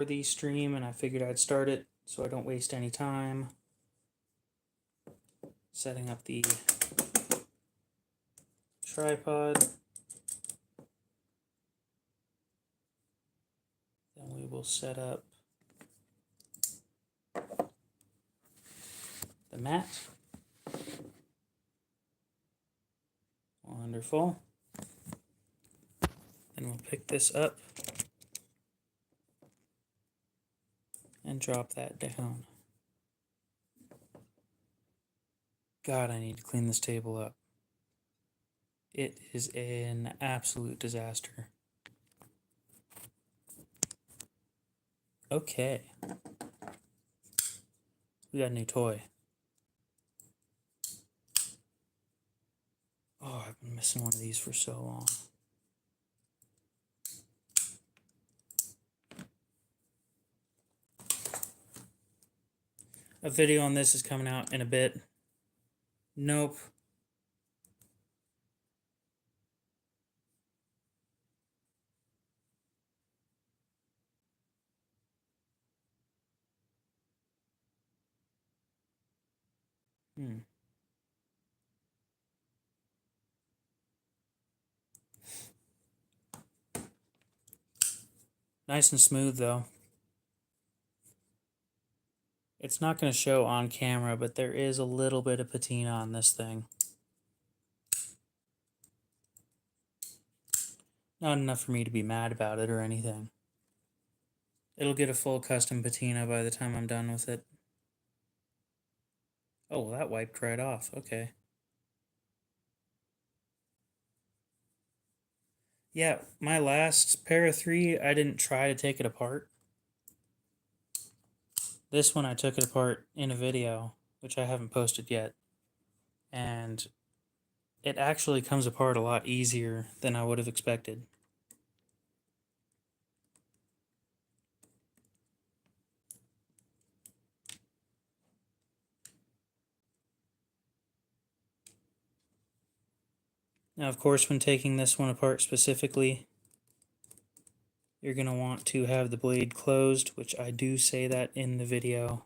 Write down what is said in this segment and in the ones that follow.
for the stream, and I figured I'd start it so I don't waste any time setting up the tripod. Then we will set up the mat. Wonderful. Then we'll pick this up and drop that down. God, I need to clean this table up. It is an absolute disaster. Okay. We got a new toy. Oh, I've been missing one of these for so long. A video on this is coming out in a bit. Nope. Nice and smooth though. It's not going to show on camera, but there is a little bit of patina on this thing. Not enough for me to be mad about it or anything. It'll get a full custom patina by the time I'm done with it. Oh, that wiped right off. Okay. Yeah, my last pair of 3, I didn't try to take it apart. This one I took it apart in a video, which I haven't posted yet. And it actually comes apart a lot easier than I would have expected. Now, of course, when taking this one apart specifically, you're going to want to have the blade closed, which I do say that in the video.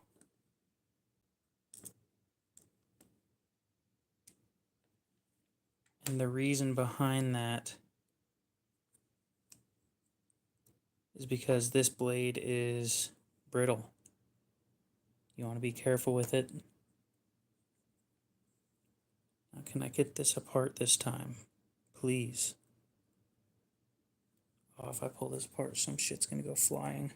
And the reason behind that is because this blade is brittle. You want to be careful with it. Now, can I get this apart this time? Please. Oh, if I pull this apart, some shit's going to go flying.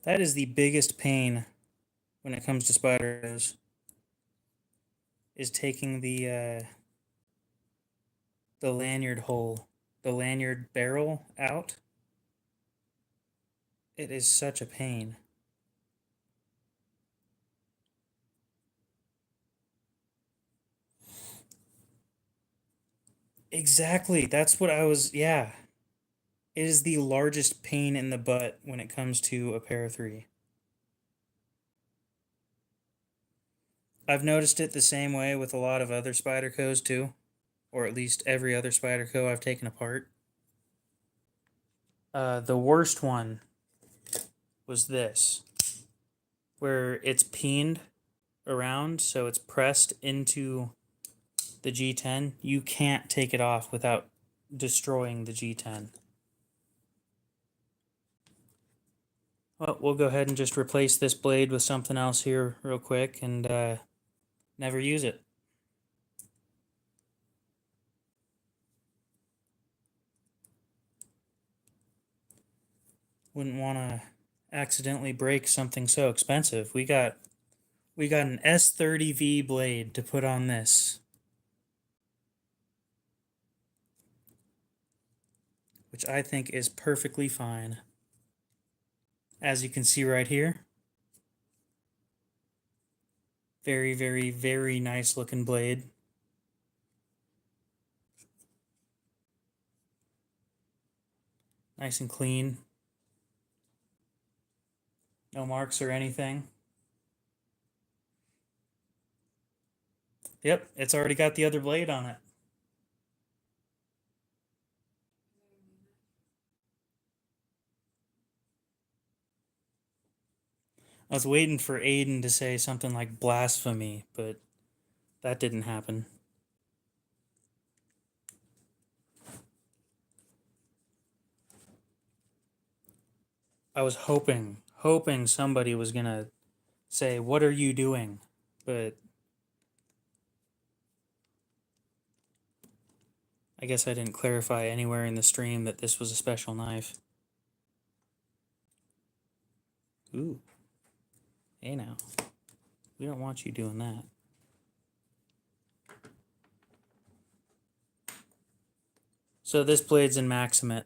That is the biggest pain when it comes to Spydercos, is taking the lanyard hole, the lanyard barrel out. It is such a pain. Exactly, that's what I was, yeah. It is the largest pain in the butt when it comes to a pair of 3. I've noticed it the same way with a lot of other Spydercos too, or at least every other Spyderco I've taken apart. The worst one was this, where it's peened around, so it's pressed into the G10. You can't take it off without destroying the G10. Well, we'll go ahead and just replace this blade with something else here real quick and never use it. Wouldn't want to accidentally break something so expensive. We got an S30V blade to put on this, which I think is perfectly fine. As you can see right here, very, very, very nice looking blade. Nice and clean. No marks or anything. Yep, it's already got the other blade on it. I was waiting for Aiden to say something like blasphemy, but that didn't happen. I was hoping somebody was gonna say, "What are you doing?" But I guess I didn't clarify anywhere in the stream that this was a special knife. Ooh. Hey now. We don't want you doing that. So this blade's in Maxamet.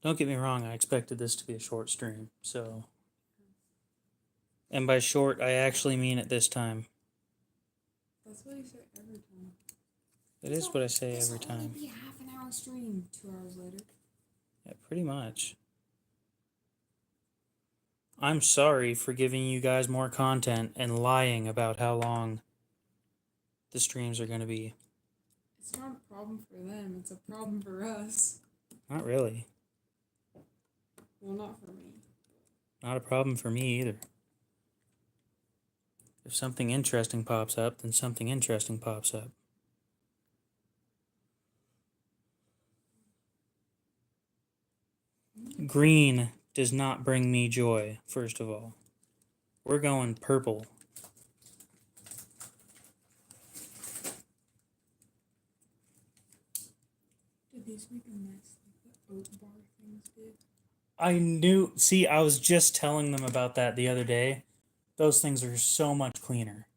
Don't get me wrong, I expected this to be a short stream, so... And by short, I actually mean it this time. That's what you say every time. It is what I say every time. It'll be a half an hour stream, 2 hours later. Yeah, pretty much. I'm sorry for giving you guys more content and lying about how long the streams are going to be. It's not a problem for them, it's a problem for us. Not really. Well, not for me. Not a problem for me either. If something interesting pops up, then something interesting pops up. Green does not bring me joy, first of all. We're going purple. Did these make a mess like the oat bar things did? I knew... See, I was just telling them about that the other day. Those things are so much cleaner.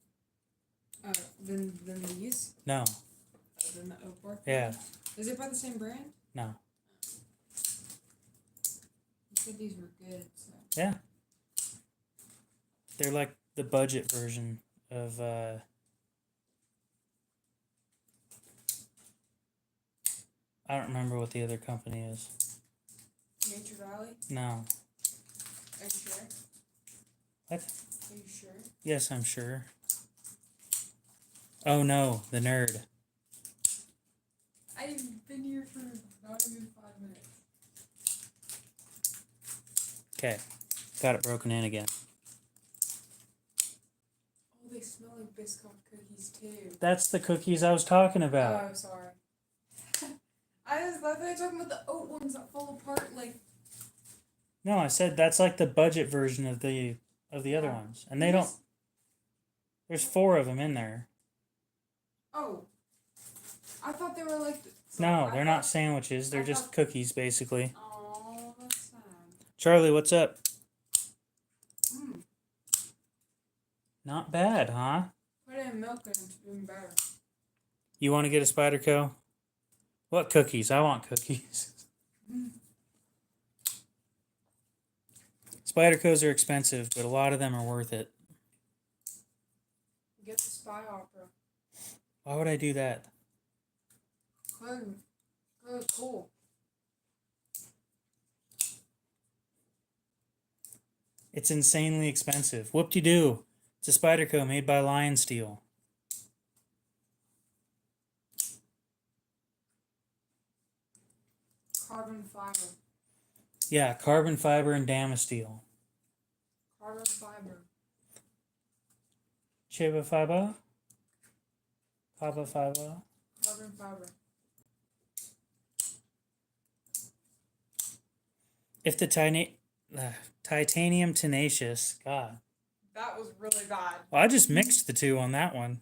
Than these? No. Than the oat bar? Yeah. Is it by the same brand? No. You said these were good, so... Yeah. They're like the budget version of, I don't remember what the other company is. Nature Valley? No. Are you sure? What? Are you sure? Yes, I'm sure. Oh no, the nerd. I've been here for not even 5 minutes. Okay. Got it broken in again. Oh, they smell like Biscoff cookies too. That's the cookies I was talking about. Oh, sorry. I thought they were talking about the oat ones that fall apart like... No, I said that's like the budget version of the other ones. And they don't... There's 4 of them in there. Oh. I thought they were like... No, they're not sandwiches. They're just cookies, basically. Oh, that's sad. Charlie, what's up? Mm. Not bad, huh? Put in milk and it's doing better. You want to get a Spyderco? What cookies? I want cookies. Spydercos are expensive, but a lot of them are worth it. Get the Spy Opera. Why would I do that? Good. Good, cool. It's insanely expensive. Whoop-de-doo. It's a Spyderco made by Lion Steel. Carbon fiber. Yeah, carbon fiber and Damasteel. Carbon fiber. Chiba fiber? Kaba fiber? Carbon fiber. If the titanium tenacious, God. That was really bad. Well, I just mixed the two on that one.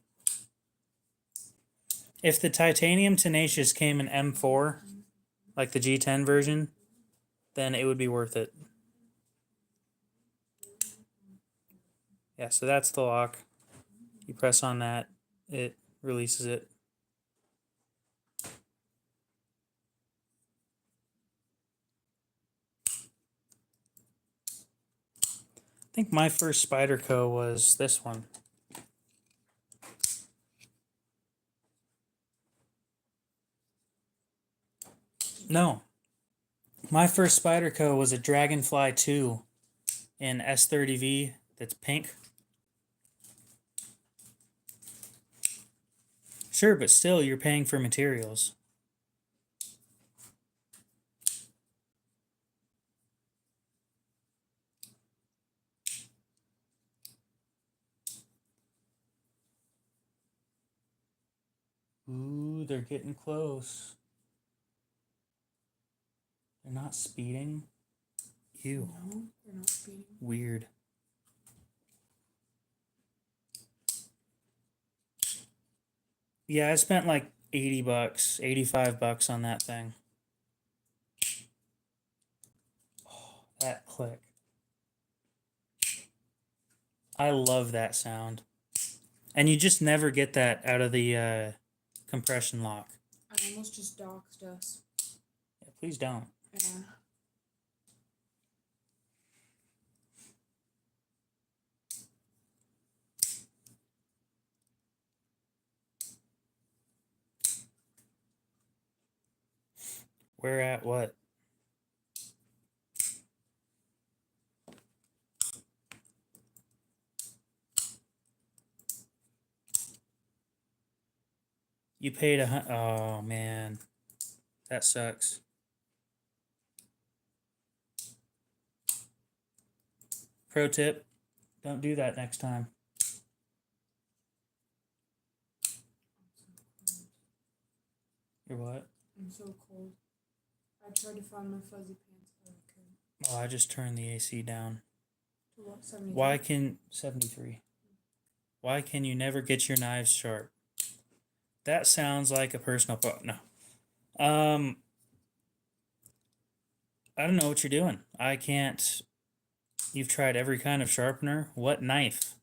If the titanium tenacious came in M4, like the G10 version, then it would be worth it. Yeah, so that's the lock. You press on that, it releases it. I think my first Spyderco was this one. No. My first Spyderco was a Dragonfly 2 in S30V that's pink. Sure, but still, you're paying for materials. Ooh, they're getting close. They're not speeding. Ew. No, they're not speeding. Weird. Yeah, I spent like $80, $85 on that thing. Oh, that click. I love that sound. And you just never get that out of the compression lock. I almost just doxed us. Yeah, please don't. Yeah. We're at what? You paid oh man, that sucks. Pro tip, don't do that next time. You're what? I'm so cold. I tried to find my fuzzy pants, but I couldn't. Oh, I just turned the AC down. To what, 73? Why can 73? Why can you never get your knives sharp? That sounds like a personal no. I don't know what you're doing. I can't. You've tried every kind of sharpener. What knife?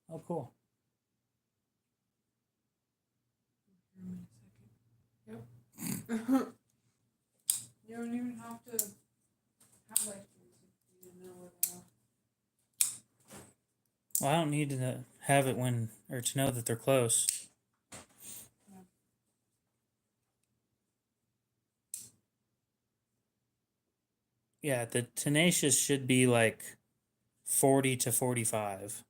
Oh, cool. Yep. You don't even have to have like you know where they are. Well, I don't need to have it when, or to know that they're close. Yeah, the tenacious should be like 40 to 45.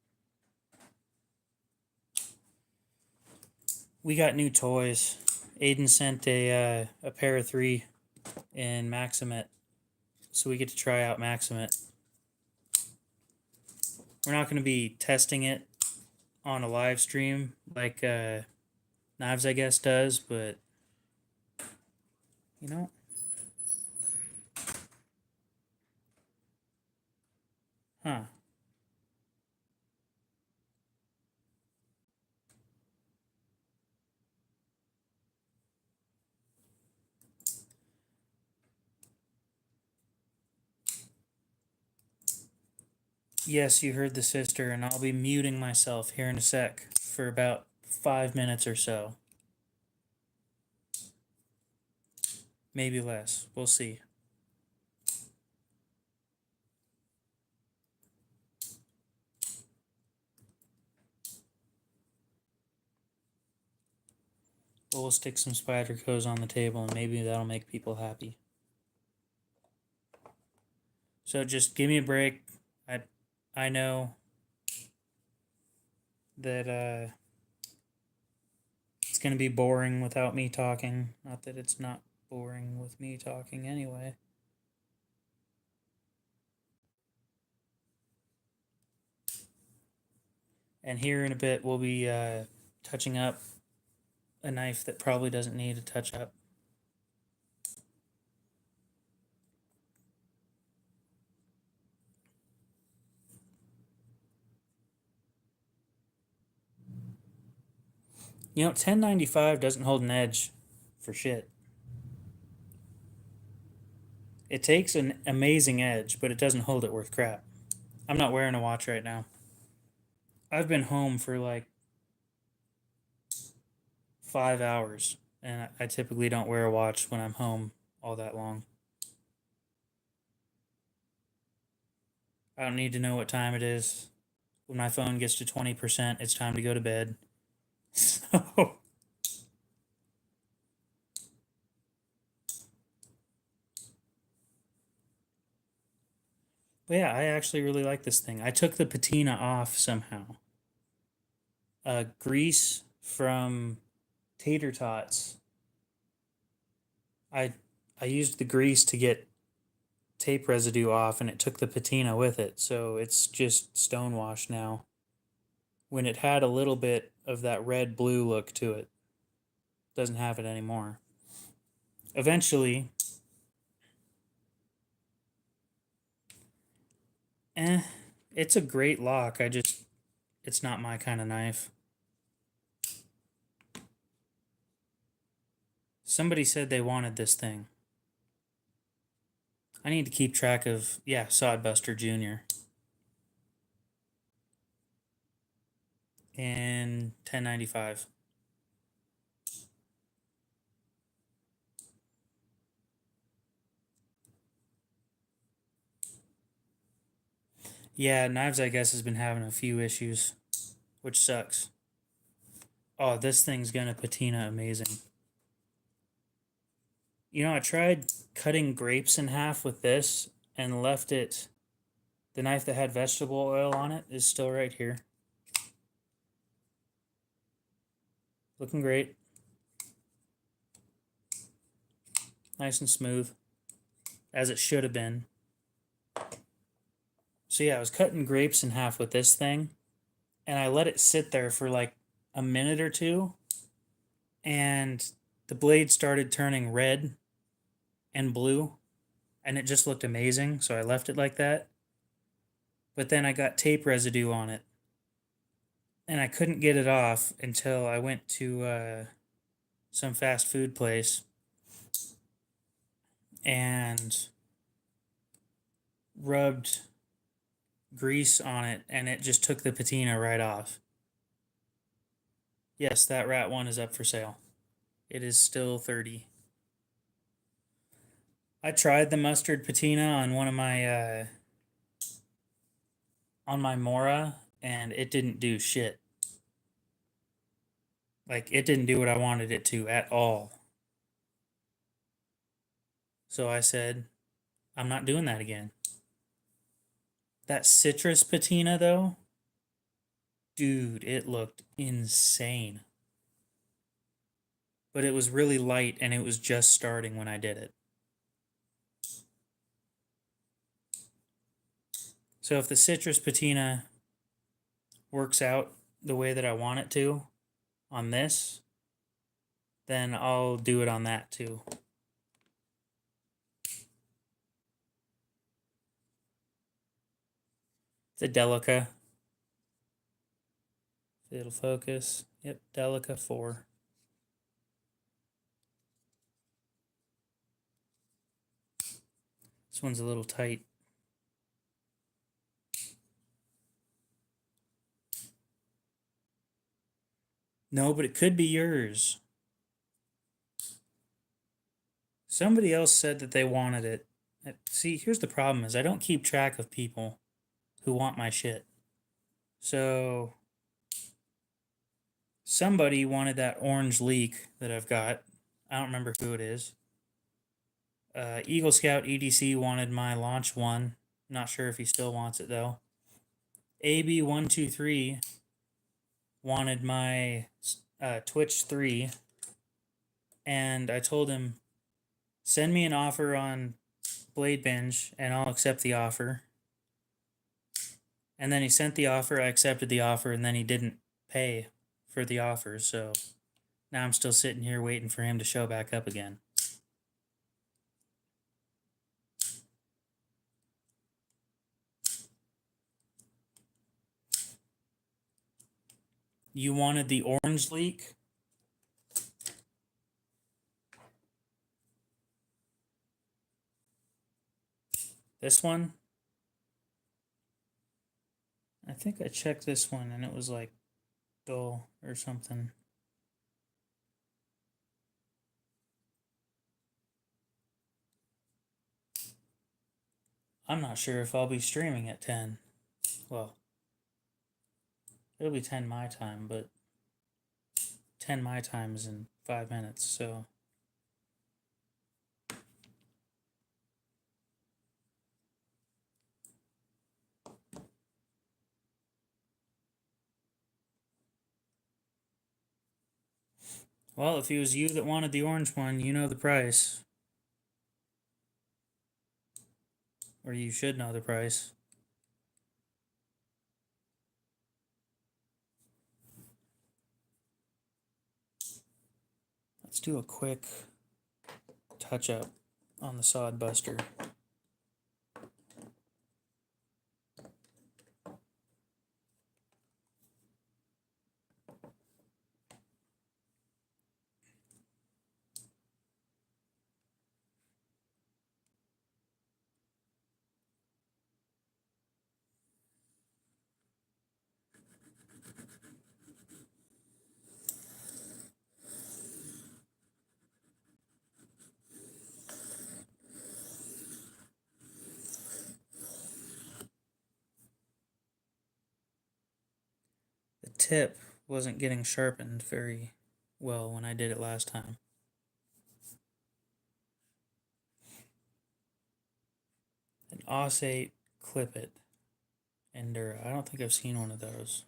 We got new toys. Aiden sent a pair of 3 in Maxamet, so we get to try out Maxamet. We're not going to be testing it on a live stream like Knives, I guess, does, but you know. Huh. Yes, you heard the sister, and I'll be muting myself here in a sec for about 5 minutes or so. Maybe less. We'll see. But we'll stick some Spydercos on the table, and maybe that'll make people happy. So just give me a break. I know that it's going to be boring without me talking. Not that it's not boring with me talking anyway. And here in a bit, we'll be touching up a knife that probably doesn't need a touch up. You know, 1095 doesn't hold an edge for shit. It takes an amazing edge, but it doesn't hold it worth crap. I'm not wearing a watch right now. I've been home for like 5 hours, and I typically don't wear a watch when I'm home all that long. I don't need to know what time it is. When my phone gets to 20%, it's time to go to bed. So But yeah, I actually really like this thing. I took the patina off somehow. Grease from tater tots. I I used the grease to get tape residue off, and it took the patina with it, so it's just stonewash now. When it had a little bit of that red blue look to it, doesn't have it anymore. Eventually, it's a great lock. It's not my kind of knife. Somebody said they wanted this thing. I need to keep track of, yeah, Sodbuster Jr. and 1095. Yeah, Knives, I guess, has been having a few issues, which sucks. Oh, this thing's gonna patina amazing. You know, I tried cutting grapes in half with this and left it. The knife that had vegetable oil on it is still right here. Looking great. Nice and smooth, as it should have been. So yeah, I was cutting grapes in half with this thing, and I let it sit there for like a minute or two, and the blade started turning red and blue, and it just looked amazing, so I left it like that. But then I got tape residue on it, and I couldn't get it off until I went to some fast food place and rubbed grease on it, and it just took the patina right off. Yes, that rat one is up for sale. It is still 30. I tried the mustard patina on one of my on my Mora, and it didn't do shit. Like, it didn't do what I wanted it to at all. So I said, I'm not doing that again. That citrus patina, though, dude, it looked insane. But it was really light, and it was just starting when I did it. So if the citrus patina works out the way that I want it to on this, then I'll do it on that too. It's a Delica. If it'll focus. Yep, Delica 4. This one's a little tight. No, but it could be yours. Somebody else said that they wanted it. See, here's the problem is I don't keep track of people who want my shit. So somebody wanted that orange leak that I've got. I don't remember who it is. Eagle Scout EDC wanted my launch one. Not sure if he still wants it though. AB123 wanted my Twitch 3, and I told him, send me an offer on Blade Binge and I'll accept the offer. And then he sent the offer, I accepted the offer, and then he didn't pay for the offer, so now I'm still sitting here waiting for him to show back up again. You wanted the orange leak? This one? I think I checked this one and it was like dull or something. I'm not sure if I'll be streaming at 10. Well, it'll be 10 my time, but 10 my time is in 5 minutes, so. Well, if it was you that wanted the orange one, you know the price. Or you should know the price. Let's do a quick touch up on the Sodbuster. The tip wasn't getting sharpened very well when I did it last time. An Auss-8 clip it Endura. I don't think I've seen one of those.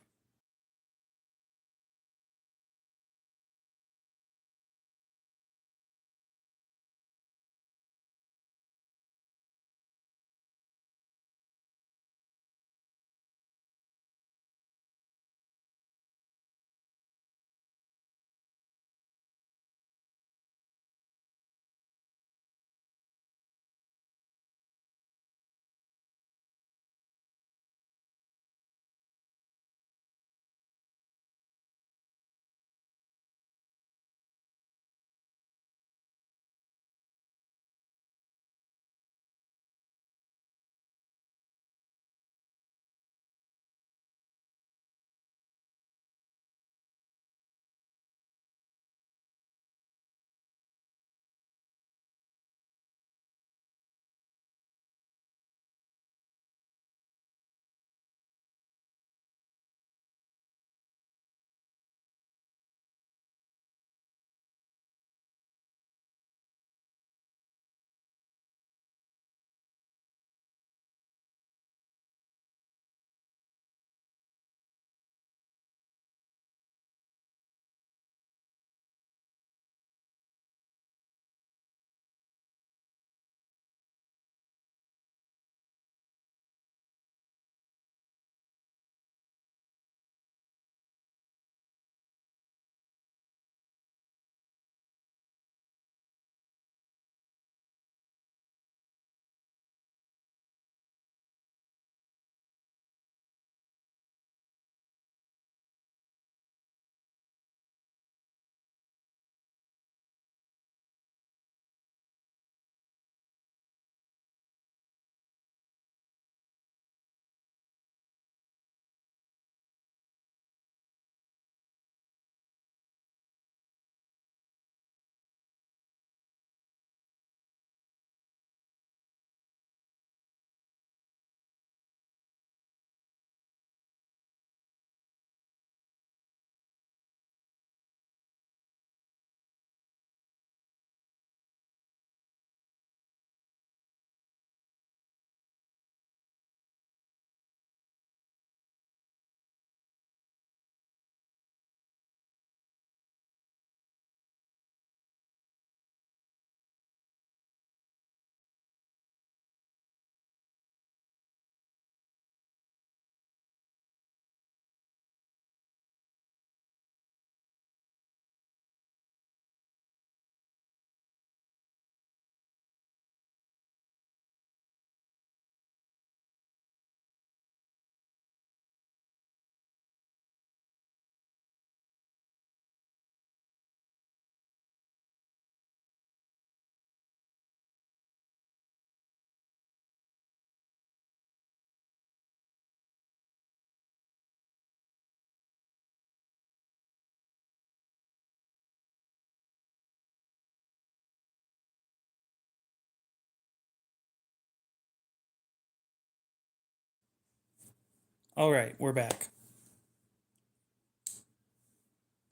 All right, we're back.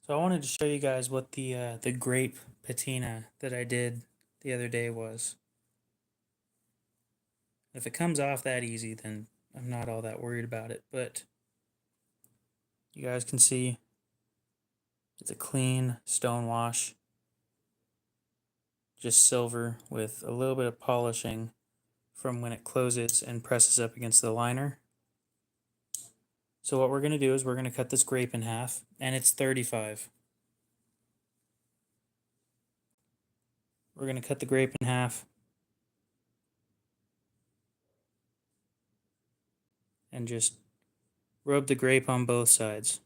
So I wanted to show you guys what the Grape Patina that I did the other day was. If it comes off that easy, then I'm not all that worried about it. But you guys can see It's a clean stone wash. Just silver with a little bit of polishing from when it closes and presses up against the liner. So what we're going to do is we're going to cut this grape in half, and it's 35. We're going to cut the grape in half and just rub the grape on both sides.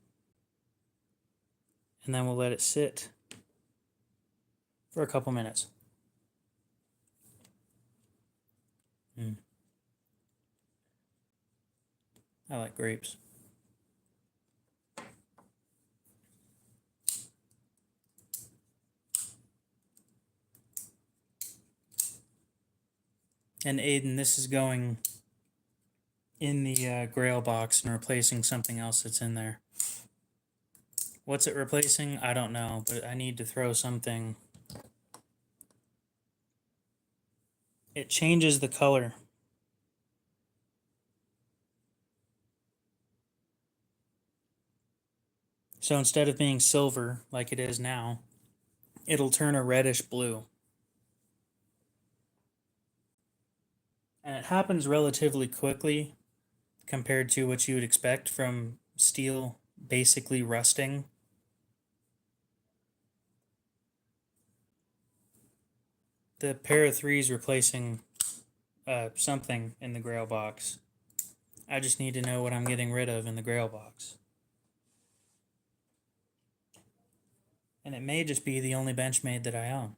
And then we'll let it sit for a couple minutes. I like grapes. And Aiden, this is going in the Grail box and replacing something else that's in there. What's it replacing? I don't know, but I need to throw something. It changes the color. So instead of being silver like it is now, it'll turn a reddish blue. And it happens relatively quickly compared to what you would expect from steel basically rusting. The pair of threes replacing something in the Grail box. I just need to know what I'm getting rid of in the Grail box. And it may just be the only Benchmade that I own.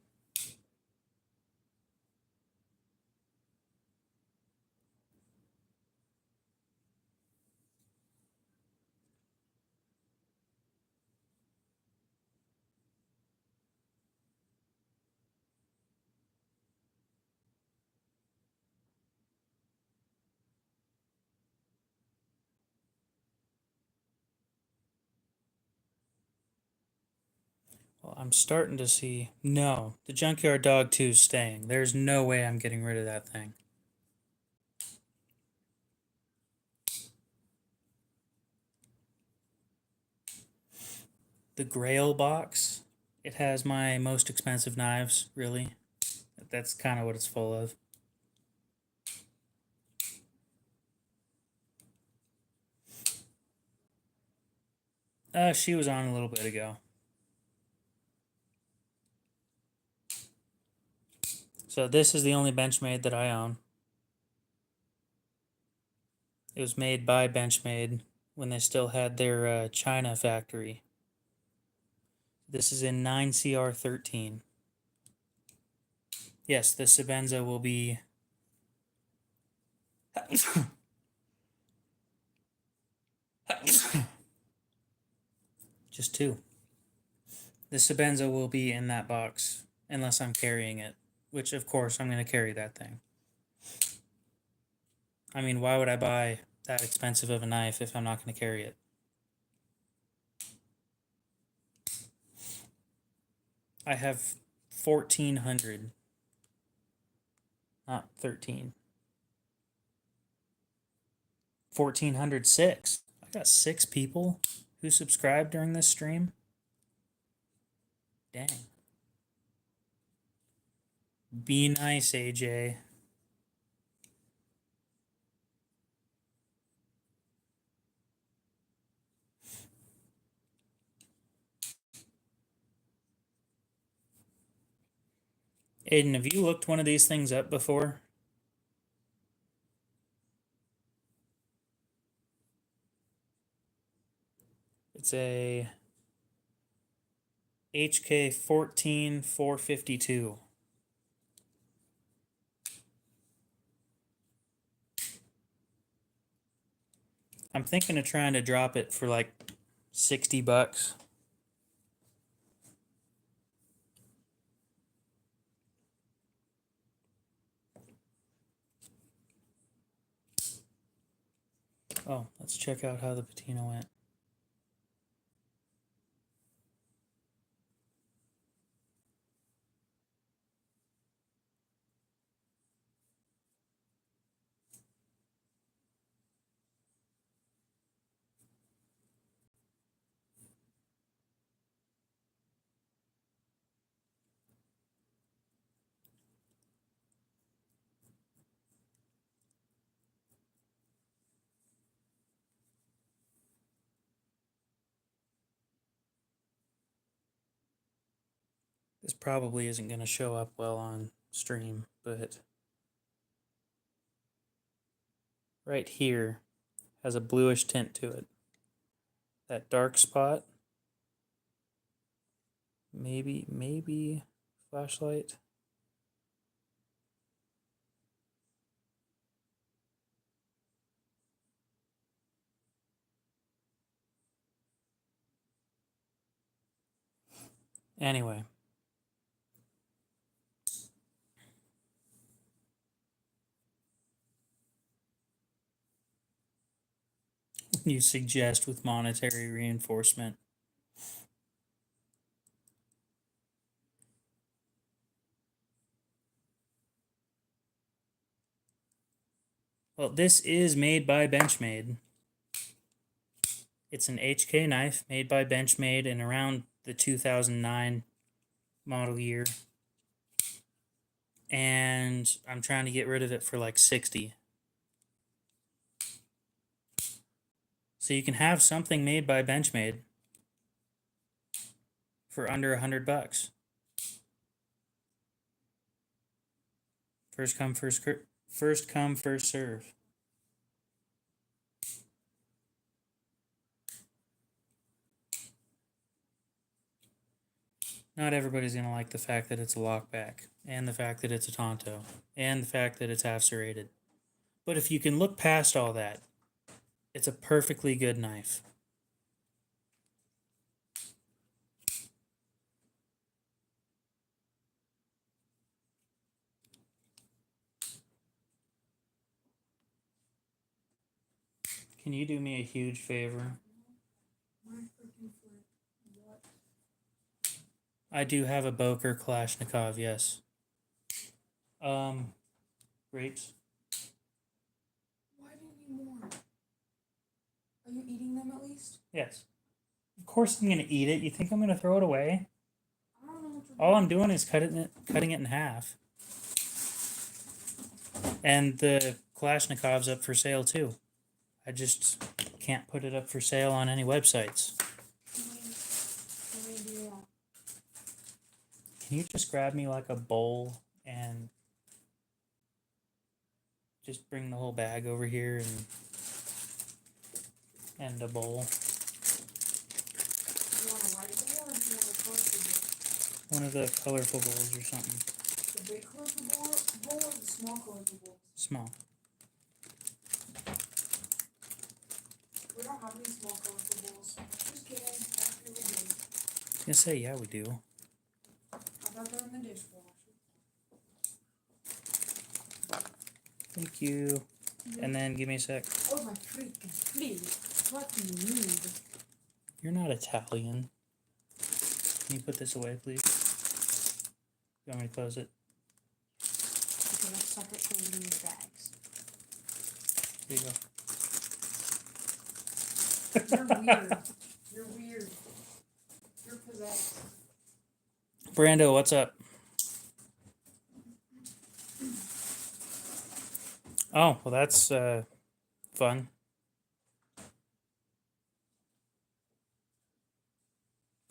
Well, I'm starting to see... No, the Junkyard Dog 2 is staying. There's no way I'm getting rid of that thing. The Grail box, it has my most expensive knives, really. That's kind of what it's full of. She was on a little bit ago. So this is the only Benchmade that I own. It was made by Benchmade when they still had their China factory. This is in 9CR13. Yes, the Sebenza will be... Just two. The Sebenza will be in that box, unless I'm carrying it. Which, of course, I'm going to carry that thing. I mean, why would I buy that expensive of a knife if I'm not going to carry it? I have 1,400. Not 13. 1,406. I got 6 people who subscribed during this stream. Dang. Be nice, AJ. Aiden, have you looked one of these things up before? It's a HK 14452. I'm thinking of trying to drop it for like 60 bucks. Oh, let's check out how the patina went. This probably isn't going to show up well on stream, but right here has a bluish tint to it. That dark spot, maybe flashlight. Anyway. You suggest with monetary reinforcement. Well, this is made by Benchmade. It's an HK knife made by Benchmade in around the 2009 model year. And I'm trying to get rid of it for like 60. So you can have something made by Benchmade for under $100. First come, first serve. Not everybody's going to like the fact that it's a lockback, and the fact that it's a Tonto, and the fact that it's half serrated. But if you can look past all that, it's a perfectly good knife. Can you do me a huge favor? I do have a Boker Kalashnikov, yes. Grapes. Why do you need more? Are you eating them at least? Yes. Of course I'm going to eat it. You think I'm going to throw it away? I don't know what you're All I'm doing is cutting it in half. And the Kalashnikov's up for sale too. I just can't put it up for sale on any websites. Can you just grab me like a bowl and just bring the whole bag over here and a bowl? You want a white bowl or do you want a colorful bowl? One of the colorful bowls or something. The big colorful bowl or the small colorful bowl? Small. We don't have any small colorful bowls. Just kidding. Actually, we do. I was gonna say, yeah, we do. I thought they were in the dishwasher. Thank you. And then give me a sec. Oh my freaking please. What do you need? You're not Italian. Can you put this away, please? You want me to close it? Okay, let's suck it closing these bags. There you go. You're weird. You're weird. You're possessed. Brando, what's up? Oh, well, that's fun.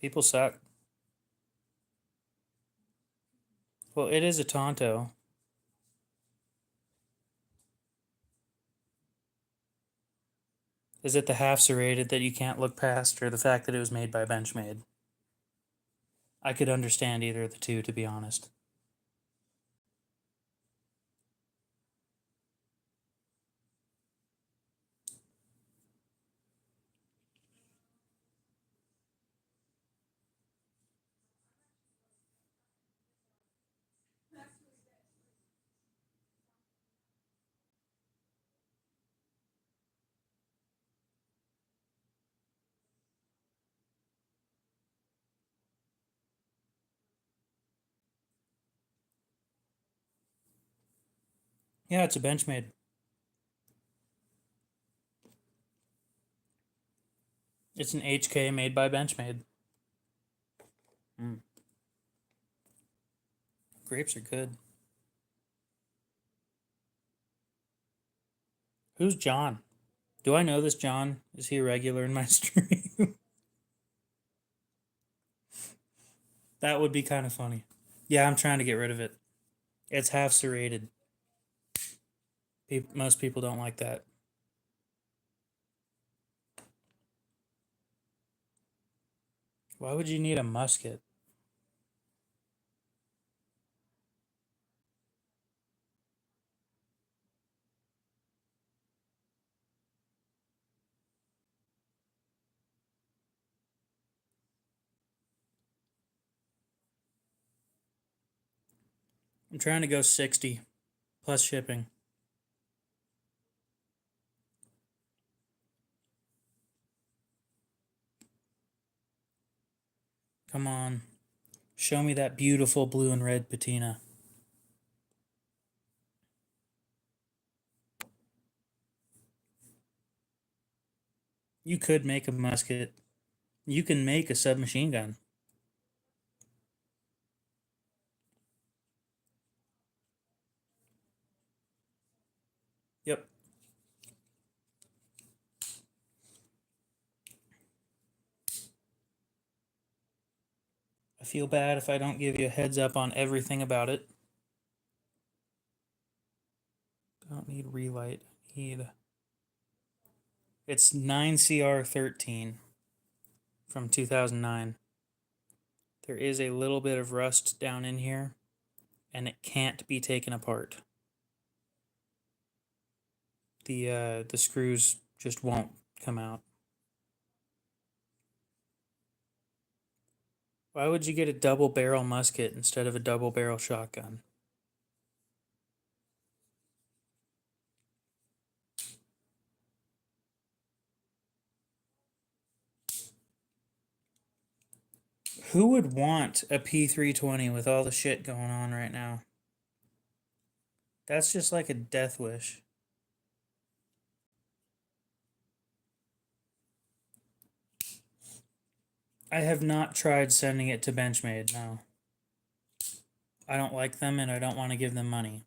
People suck. Well, it is a Tonto. Is it the half serrated that you can't look past, or the fact that it was made by Benchmade? I could understand either of the two, to be honest. Yeah, it's a Benchmade. It's an HK made by Benchmade. Grapes are good. Who's John? Do I know this John? Is he a regular in my stream? That would be kind of funny. Yeah, I'm trying to get rid of it. It's half serrated. Most people don't like that. Why would you need a musket? I'm trying to go 60 plus shipping. Come on. Show me that beautiful blue and red patina. You could make a musket. You can make a submachine gun. Yep. I feel bad if I don't give you a heads up on everything about it. I don't need relight. It's 9CR13 from 2009. There is a little bit of rust down in here, and it can't be taken apart. The screws just won't come out. Why would you get a double barrel musket instead of a double barrel shotgun? Who would want a P320 with all the shit going on right now? That's just like a death wish. I have not tried sending it to Benchmade, no. I don't like them and I don't want to give them money.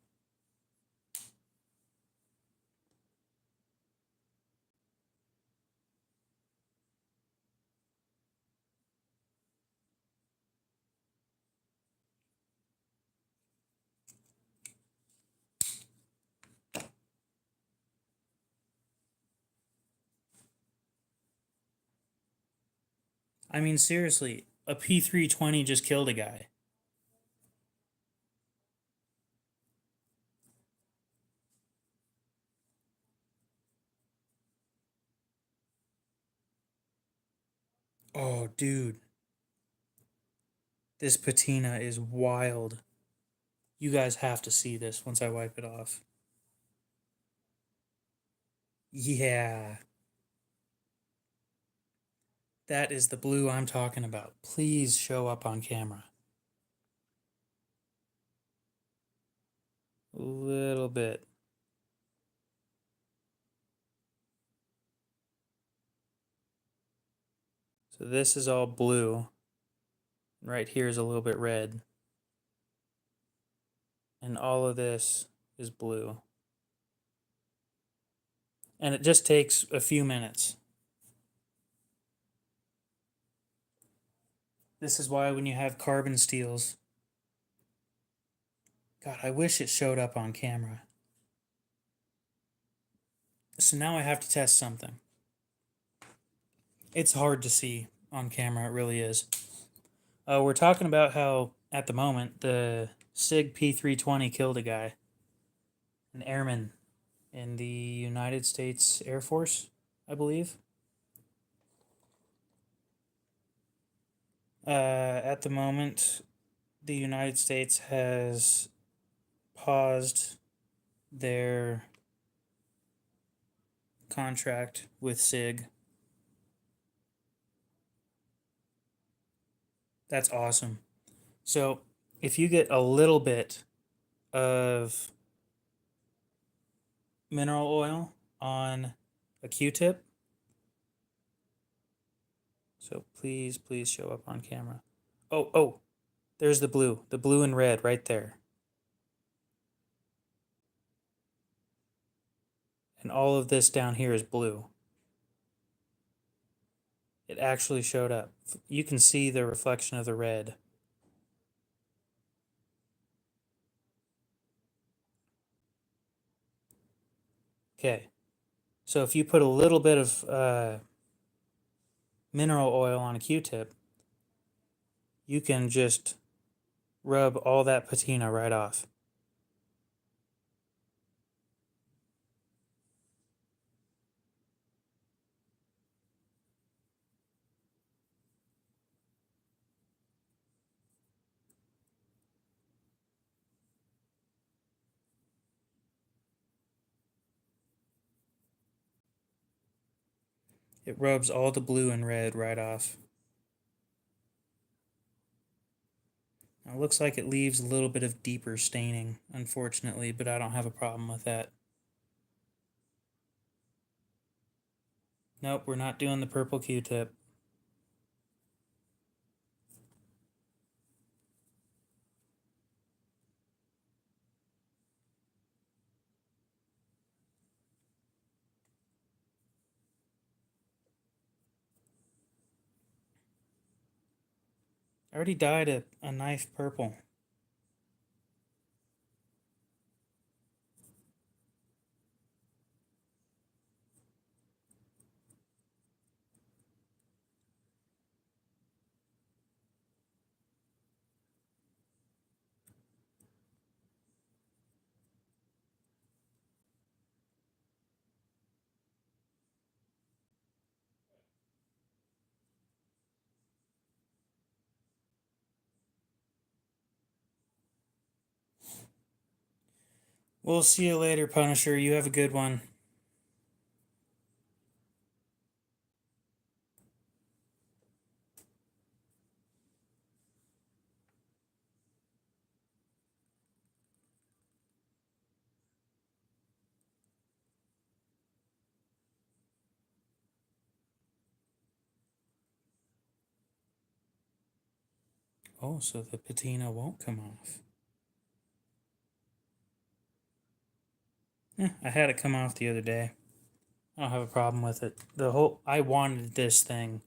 I mean, seriously, a P320 just killed a guy. Oh, dude. This patina is wild. You guys have to see this once I wipe it off. Yeah. That is the blue I'm talking about. Please show up on camera. A little bit. So this is all blue. Right here is a little bit red. And all of this is blue. And it just takes a few minutes. This is why when you have carbon steels, God, I wish it showed up on camera. So now I have to test something. It's hard to see on camera, it really is. We're talking about how, at the moment, the SIG P320 killed a guy, an airman in the United States Air Force, I believe. At the moment, the United States has paused their contract with SIG. That's awesome. So, if you get a little bit of mineral oil on a Q-tip, so please show up on camera. Oh, there's the blue and red right there. And all of this down here is blue. It actually showed up. You can see the reflection of the red. Okay, so if you put a little bit of mineral oil on a Q-tip, you can just rub all that patina right off. It rubs all the blue and red right off. Now, it looks like it leaves a little bit of deeper staining, unfortunately, but I don't have a problem with that. Nope, we're not doing the purple Q-tip. I already dyed a knife purple. We'll see you later, Punisher. You have a good one. Oh, so the patina won't come off. I had it come off the other day. I don't have a problem with it. I wanted this thing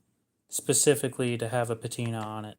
specifically to have a patina on it.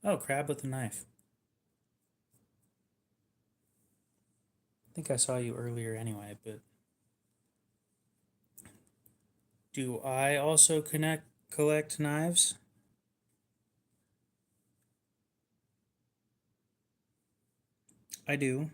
Oh, crab with a knife. I think I saw you earlier anyway, but do I also collect knives? I do.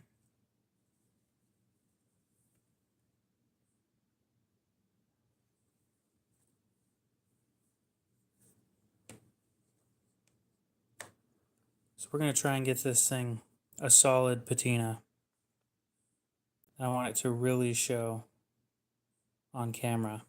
So we're going to try and get this thing a solid patina. I want it to really show on camera.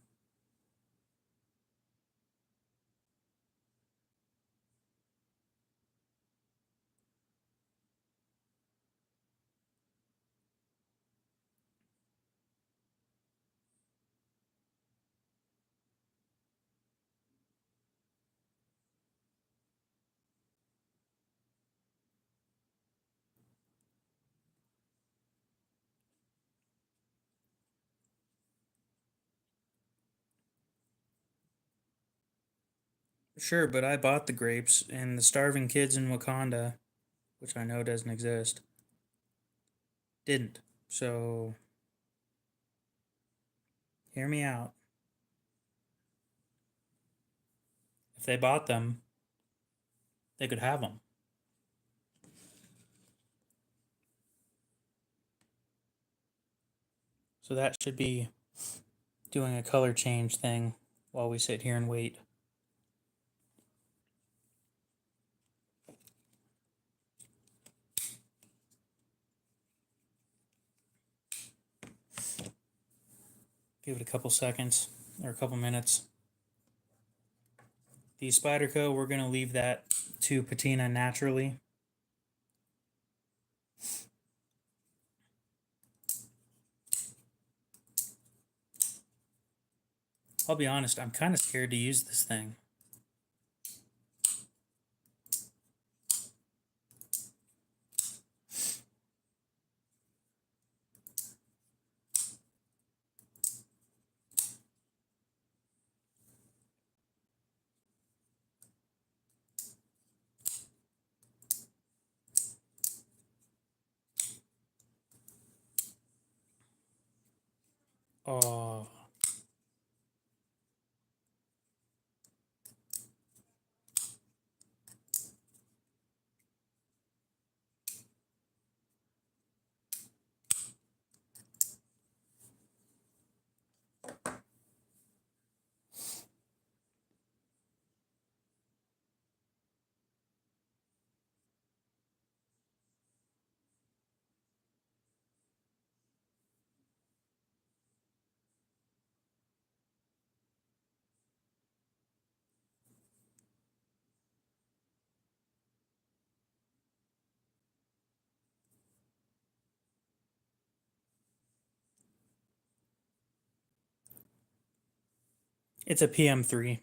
Sure, but I bought the grapes, and the starving kids in Wakanda, which I know doesn't exist, didn't. So, hear me out. If they bought them, they could have them. So that should be doing a color change thing while we sit here and wait. Give it a couple seconds or a couple minutes. The Spyderco, we're going to leave that to patina naturally. I'll be honest, I'm kind of scared to use this thing. Oh. It's a PM3.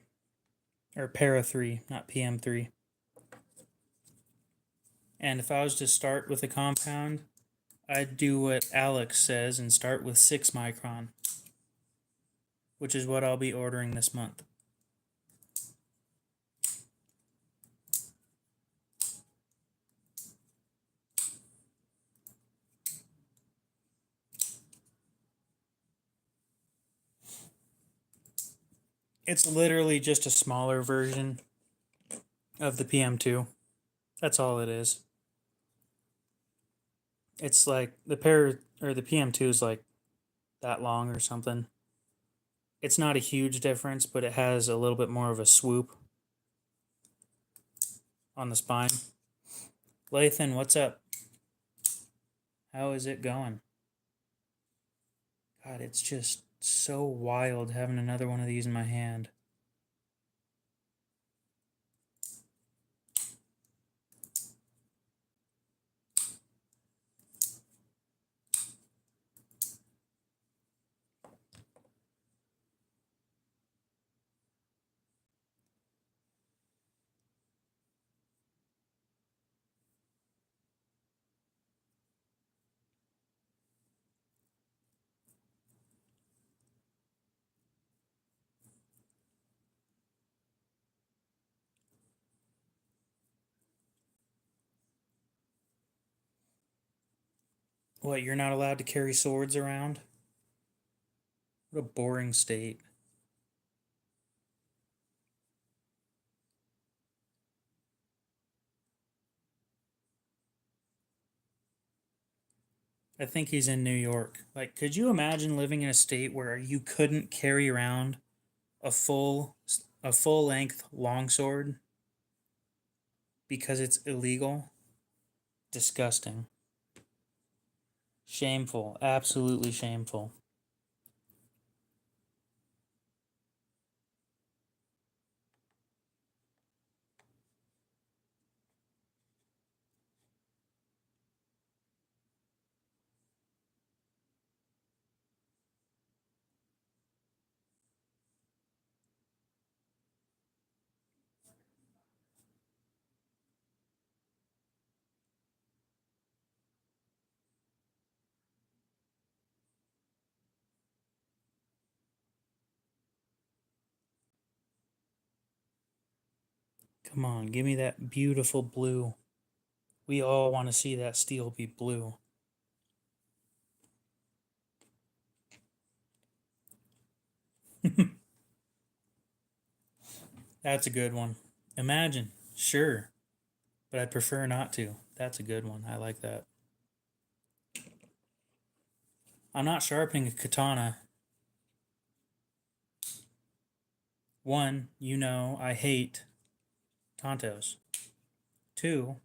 Or Para 3, not PM3. And if I was to start with a compound, I'd do what Alex says and start with 6 micron, which is what I'll be ordering this month. It's literally just a smaller version of the PM2. That's all it is. It's like the PM2 is like that long or something. It's not a huge difference, but it has a little bit more of a swoop on the spine. Lathan, what's up? How is it going? God, it's just so wild having another one of these in my hand. What, you're not allowed to carry swords around? What a boring state. I think he's in New York. Like, could you imagine living in a state where you couldn't carry around a full length longsword because it's illegal? Disgusting. Shameful. Absolutely shameful. Come on, give me that beautiful blue. We all want to see that steel be blue. That's a good one. Imagine. Sure. But I'd prefer not to. That's a good one. I like that. I'm not sharpening a katana. One, you know I hate Tontos. Two,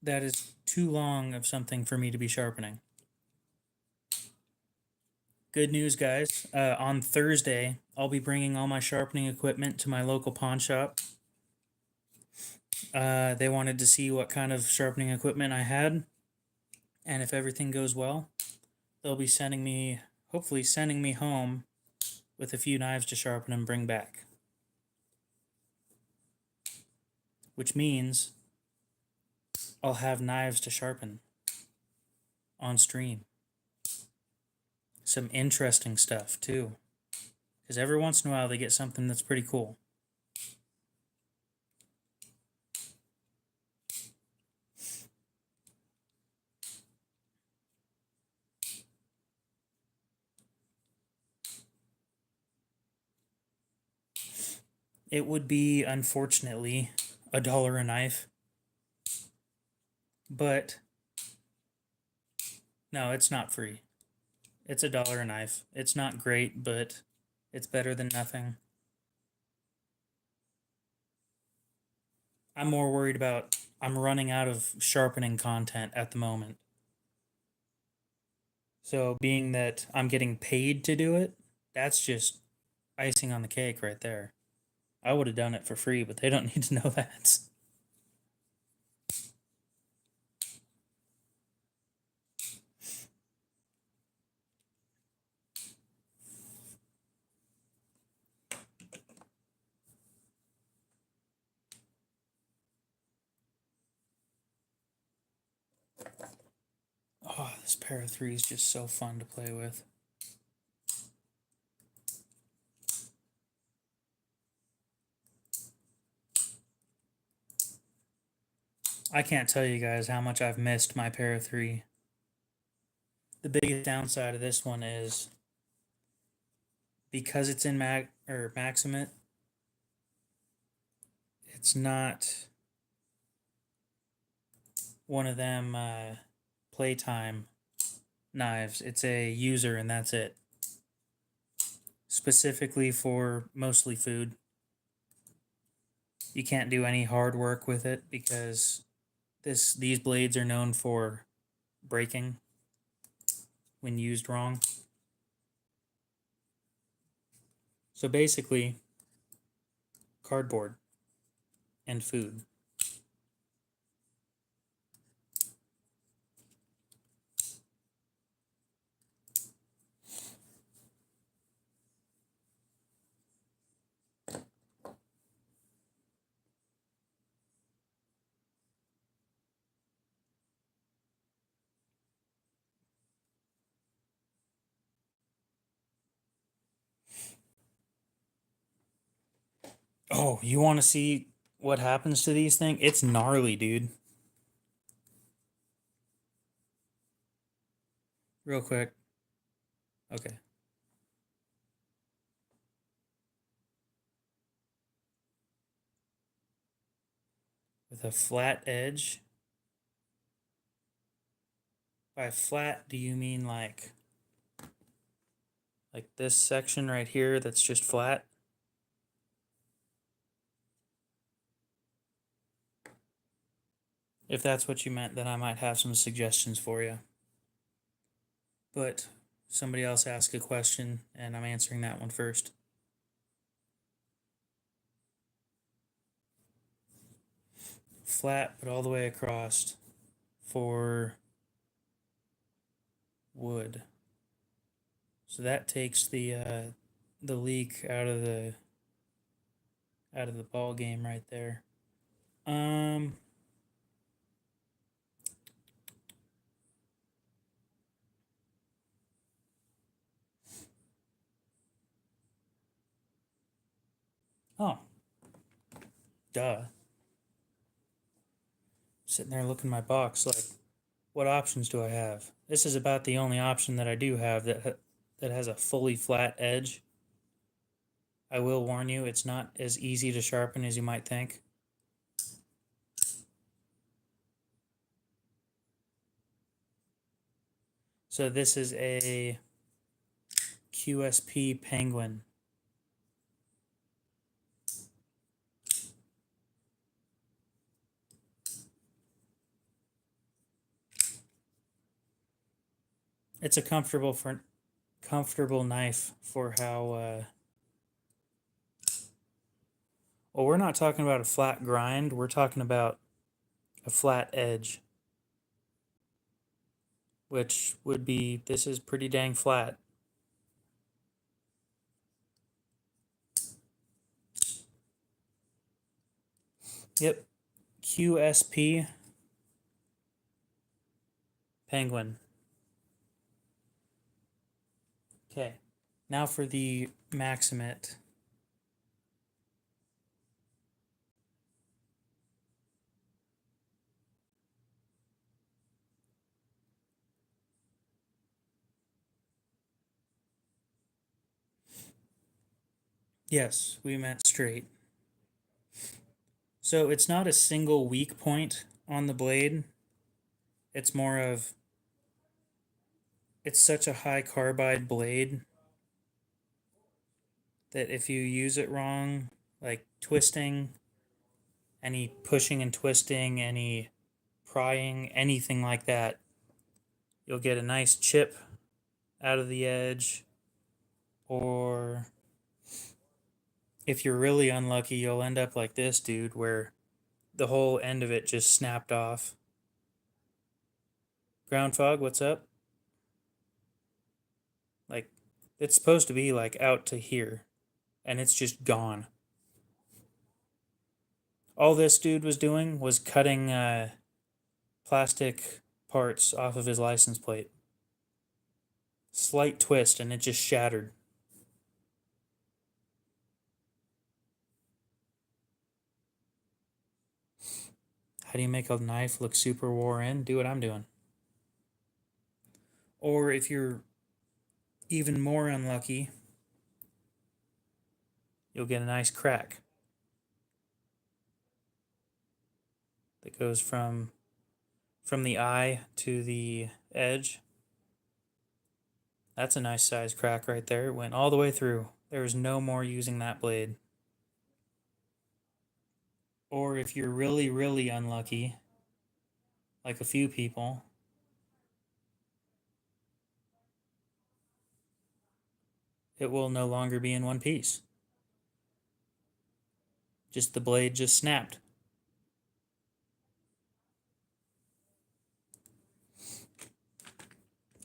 that is too long of something for me to be sharpening. good news, guys. On Thursday, I'll be bringing all my sharpening equipment to my local pawn shop. They wanted to see what kind of sharpening equipment I had, and if everything goes well, they'll be hopefully sending me home with a few knives to sharpen and bring back. Which means I'll have knives to sharpen on stream. Some interesting stuff too, because every once in a while they get something that's pretty cool. It would be, unfortunately, $1 a knife. But no, it's not free. It's $1 a knife. It's not great, but it's better than nothing. I'm more worried about I'm running out of sharpening content at the moment. So being that I'm getting paid to do it, that's just icing on the cake right there. I would have done it for free, but they don't need to know that. Oh, this pair of 3 is just so fun to play with. I can't tell you guys how much I've missed my pair of 3. The biggest downside of this one is because it's in Maxamet, it's not one of them playtime knives. It's a user and that's it. Specifically for mostly food. You can't do any hard work with it because these blades are known for breaking when used wrong. So basically, cardboard and food. Oh, you want to see what happens to these things? It's gnarly, dude. Real quick. Okay. With a flat edge. By flat, do you mean like this section right here that's just flat? If that's what you meant, then I might have some suggestions for you. But somebody else asked a question, and I'm answering that one first. Flat, but all the way across for wood. So that takes the leak out of the ball game right there. Oh, duh. Sitting there looking at my box like, what options do I have? This is about the only option that I do have that has a fully flat edge. I will warn you, it's not as easy to sharpen as you might think. So this is a QSP Penguin. It's a comfortable comfortable knife for how well, we're not talking about a flat grind, we're talking about a flat edge, which would be, this is pretty dang flat. Yep, QSP Penguin. Okay, now for the Maxamet. Yes, we meant straight. So it's not a single weak point on the blade. It's more of, it's such a high carbide blade that if you use it wrong, like twisting, any pushing and twisting, any prying, anything like that, you'll get a nice chip out of the edge, or if you're really unlucky, you'll end up like this dude where the whole end of it just snapped off. Ground fog, what's up? Like, it's supposed to be like out to here, and it's just gone. All this dude was doing was cutting plastic parts off of his license plate. Slight twist, and it just shattered. How do you make a knife look super wore in? Do what I'm doing. Or if you're even more unlucky, you'll get a nice crack that goes from the eye to the edge. That's a nice size crack right there. It went all the way through. There was no more using that blade. Or if you're really, really unlucky, like a few people, it will no longer be in one piece. Just the blade just snapped.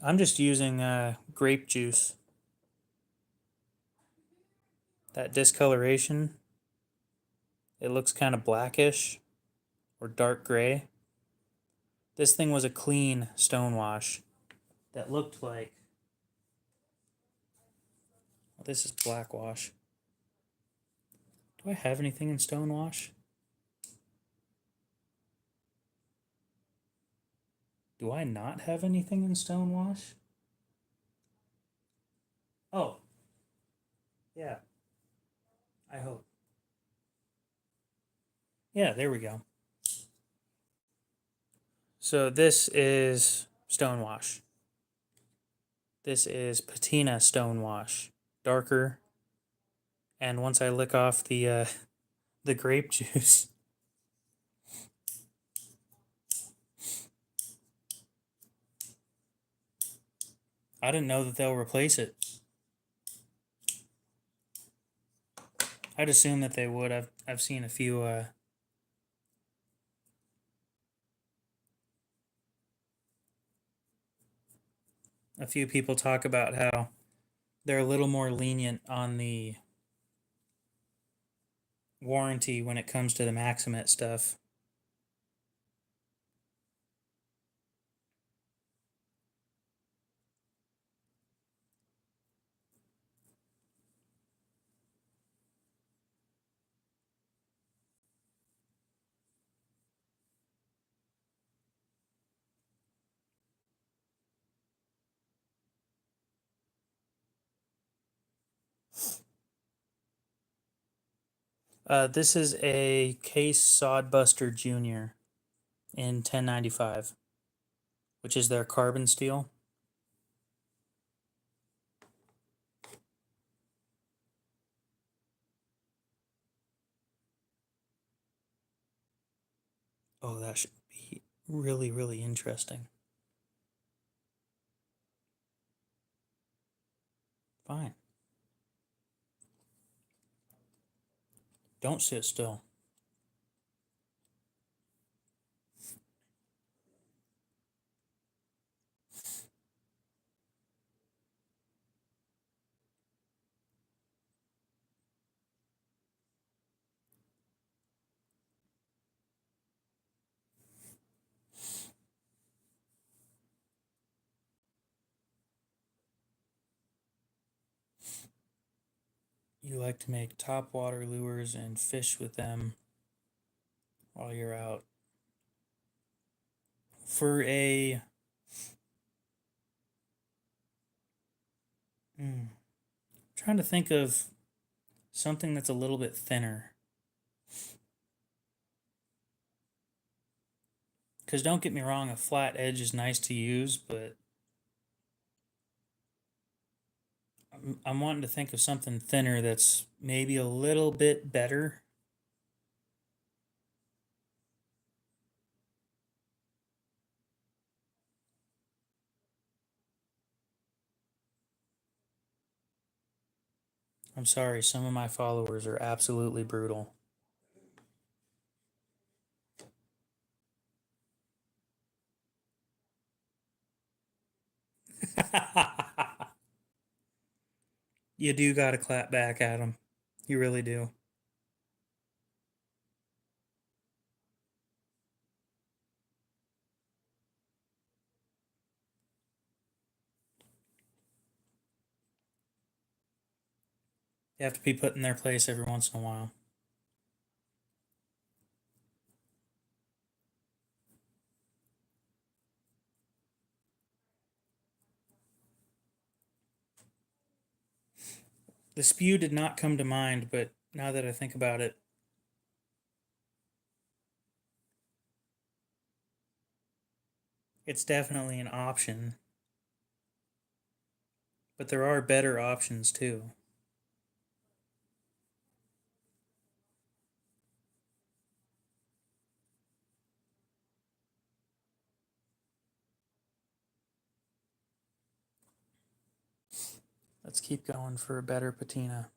I'm just using grape juice. That discoloration, it looks kind of blackish or dark gray. This thing was a clean stone wash that looked like, well, this is black wash. Do I have anything in stone wash? Do I not have anything in stone wash? Oh. Yeah. I hope. Yeah, there we go. So this is stone wash. This is Patina stone wash. Darker. And once I lick off the grape juice, I didn't know that they'll replace it. I'd assume that they would. I've seen a few people talk about how they're a little more lenient on the warranty when it comes to the Maxamet stuff. This is a Case Sodbuster Junior in 1095, which is their carbon steel. Oh, that should be really, really interesting. Fine. Don't sit still. You like to make top water lures and fish with them while you're out. For a trying to think of something that's a little bit thinner. Because don't get me wrong, a flat edge is nice to use, but I'm wanting to think of something thinner that's maybe a little bit better. I'm sorry, some of my followers are absolutely brutal. You do gotta clap back at them. You really do. You have to be put in their place every once in a while. The spew did not come to mind, but now that I think about it, it's definitely an option. But there are better options too. Let's keep going for a better patina.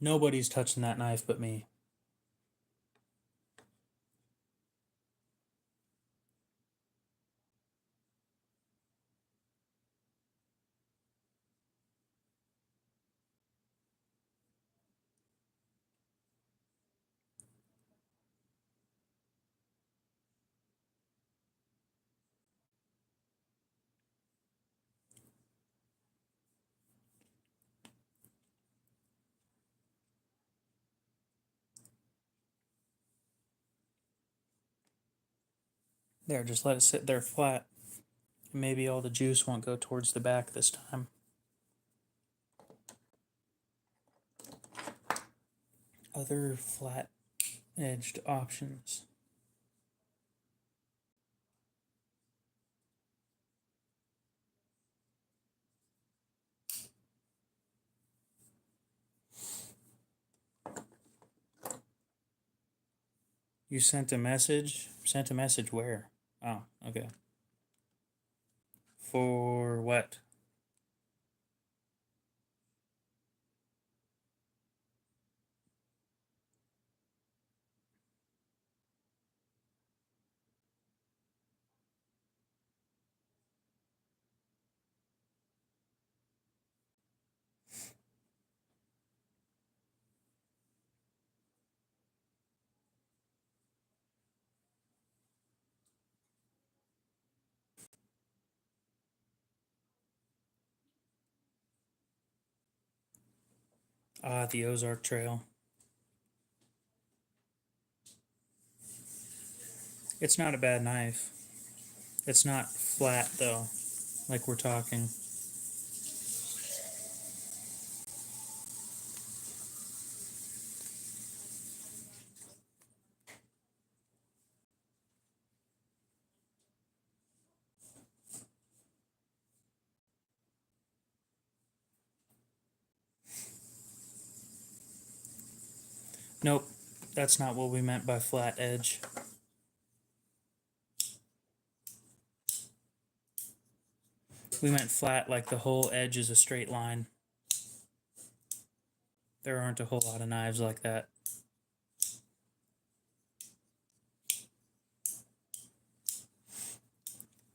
Nobody's touching that knife but me. There, just let it sit there flat. Maybe all the juice won't go towards the back this time. Other flat edged options. You sent a message? Sent a message where? Oh, okay. For what? Ah, the Ozark Trail. It's not a bad knife. It's not flat though, like we're talking. Nope, that's not what we meant by flat edge. We meant flat like the whole edge is a straight line. There aren't a whole lot of knives like that.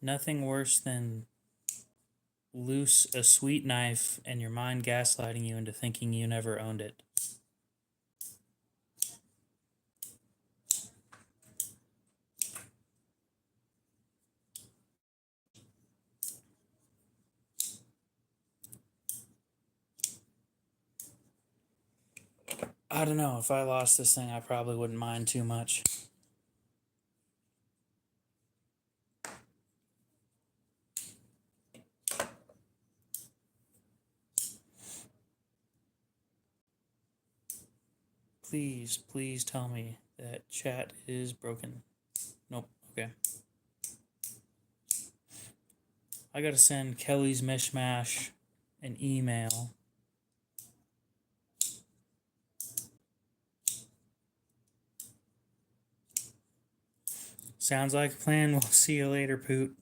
Nothing worse than loose a sweet knife and your mind gaslighting you into thinking you never owned it. I don't know, if I lost this thing I probably wouldn't mind too much. Please, please tell me that chat is broken. Nope, okay. I gotta send Kelly's Mishmash an email. Sounds like a plan. We'll see you later, Poot.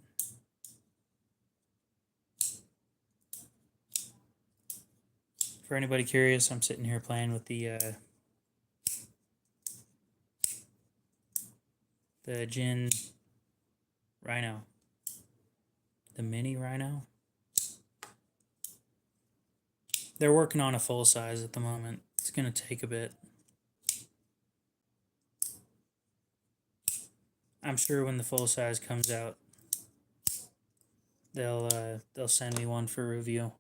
For anybody curious, I'm sitting here playing with the Jin Rhino. The mini Rhino. They're working on a full size at the moment. It's gonna take a bit. I'm sure when the full size comes out, they'll send me one for review.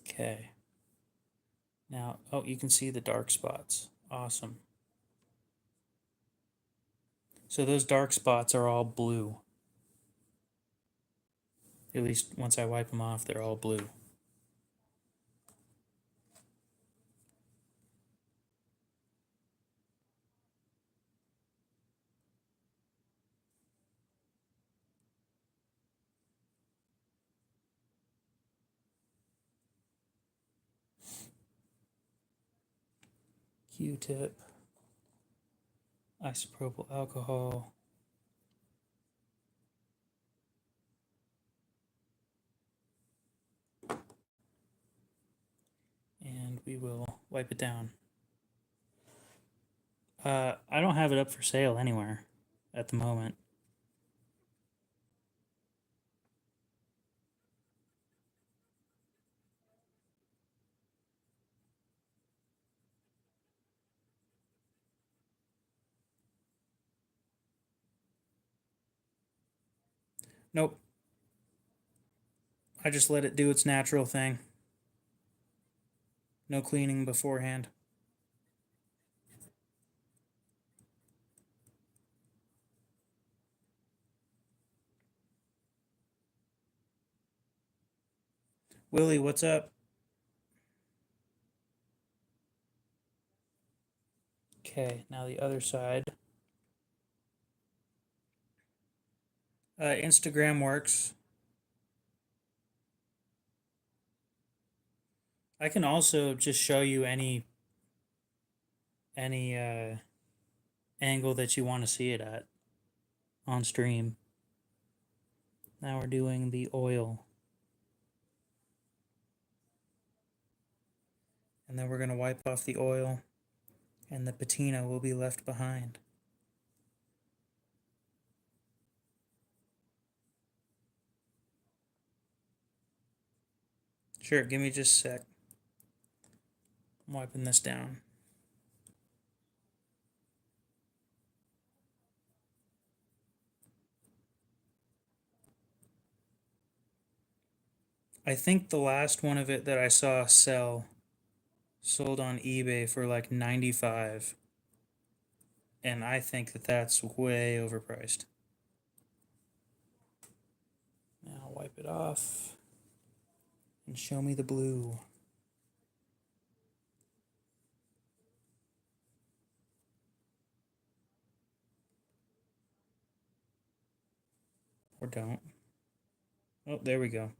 Okay. Now, oh, you can see the dark spots. Awesome. So those dark spots are all blue. At least once I wipe them off, they're all blue. Q-tip, isopropyl alcohol, and we will wipe it down. I don't have it up for sale anywhere at the moment. Nope. I just let it do its natural thing. No cleaning beforehand. Willie, what's up? Okay, now the other side. Instagram works. I can also just show you any angle that you want to see it at on stream. Now we're doing the oil. And then we're going to wipe off the oil, and the patina will be left behind. Sure, give me just a sec. I'm wiping this down. I think the last one of it that I saw sold on eBay for like 95, and I think that that's way overpriced. Now wipe it off and show me the blue. Or don't. Oh, there we go.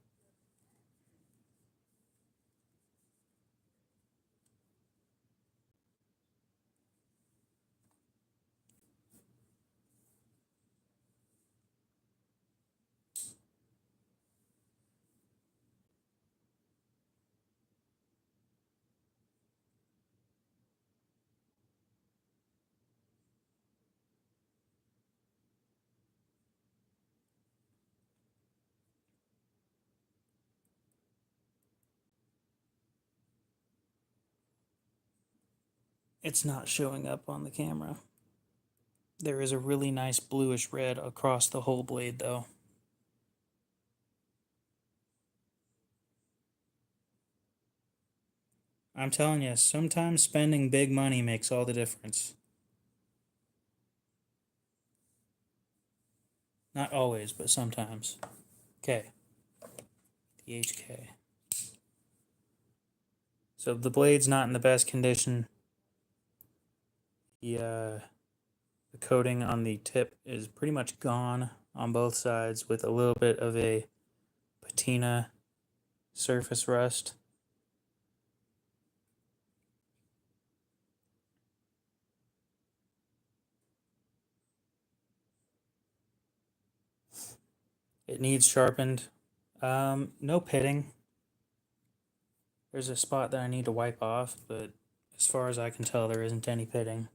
It's not showing up on the camera. There is a really nice bluish red across the whole blade though. I'm telling you, sometimes spending big money makes all the difference. Not always, but sometimes. Okay. The HK. So the blade's not in the best condition. The coating on the tip is pretty much gone on both sides with a little bit of a patina surface rust. It needs sharpened. No pitting. There's a spot that I need to wipe off, but as far as I can tell, there isn't any pitting.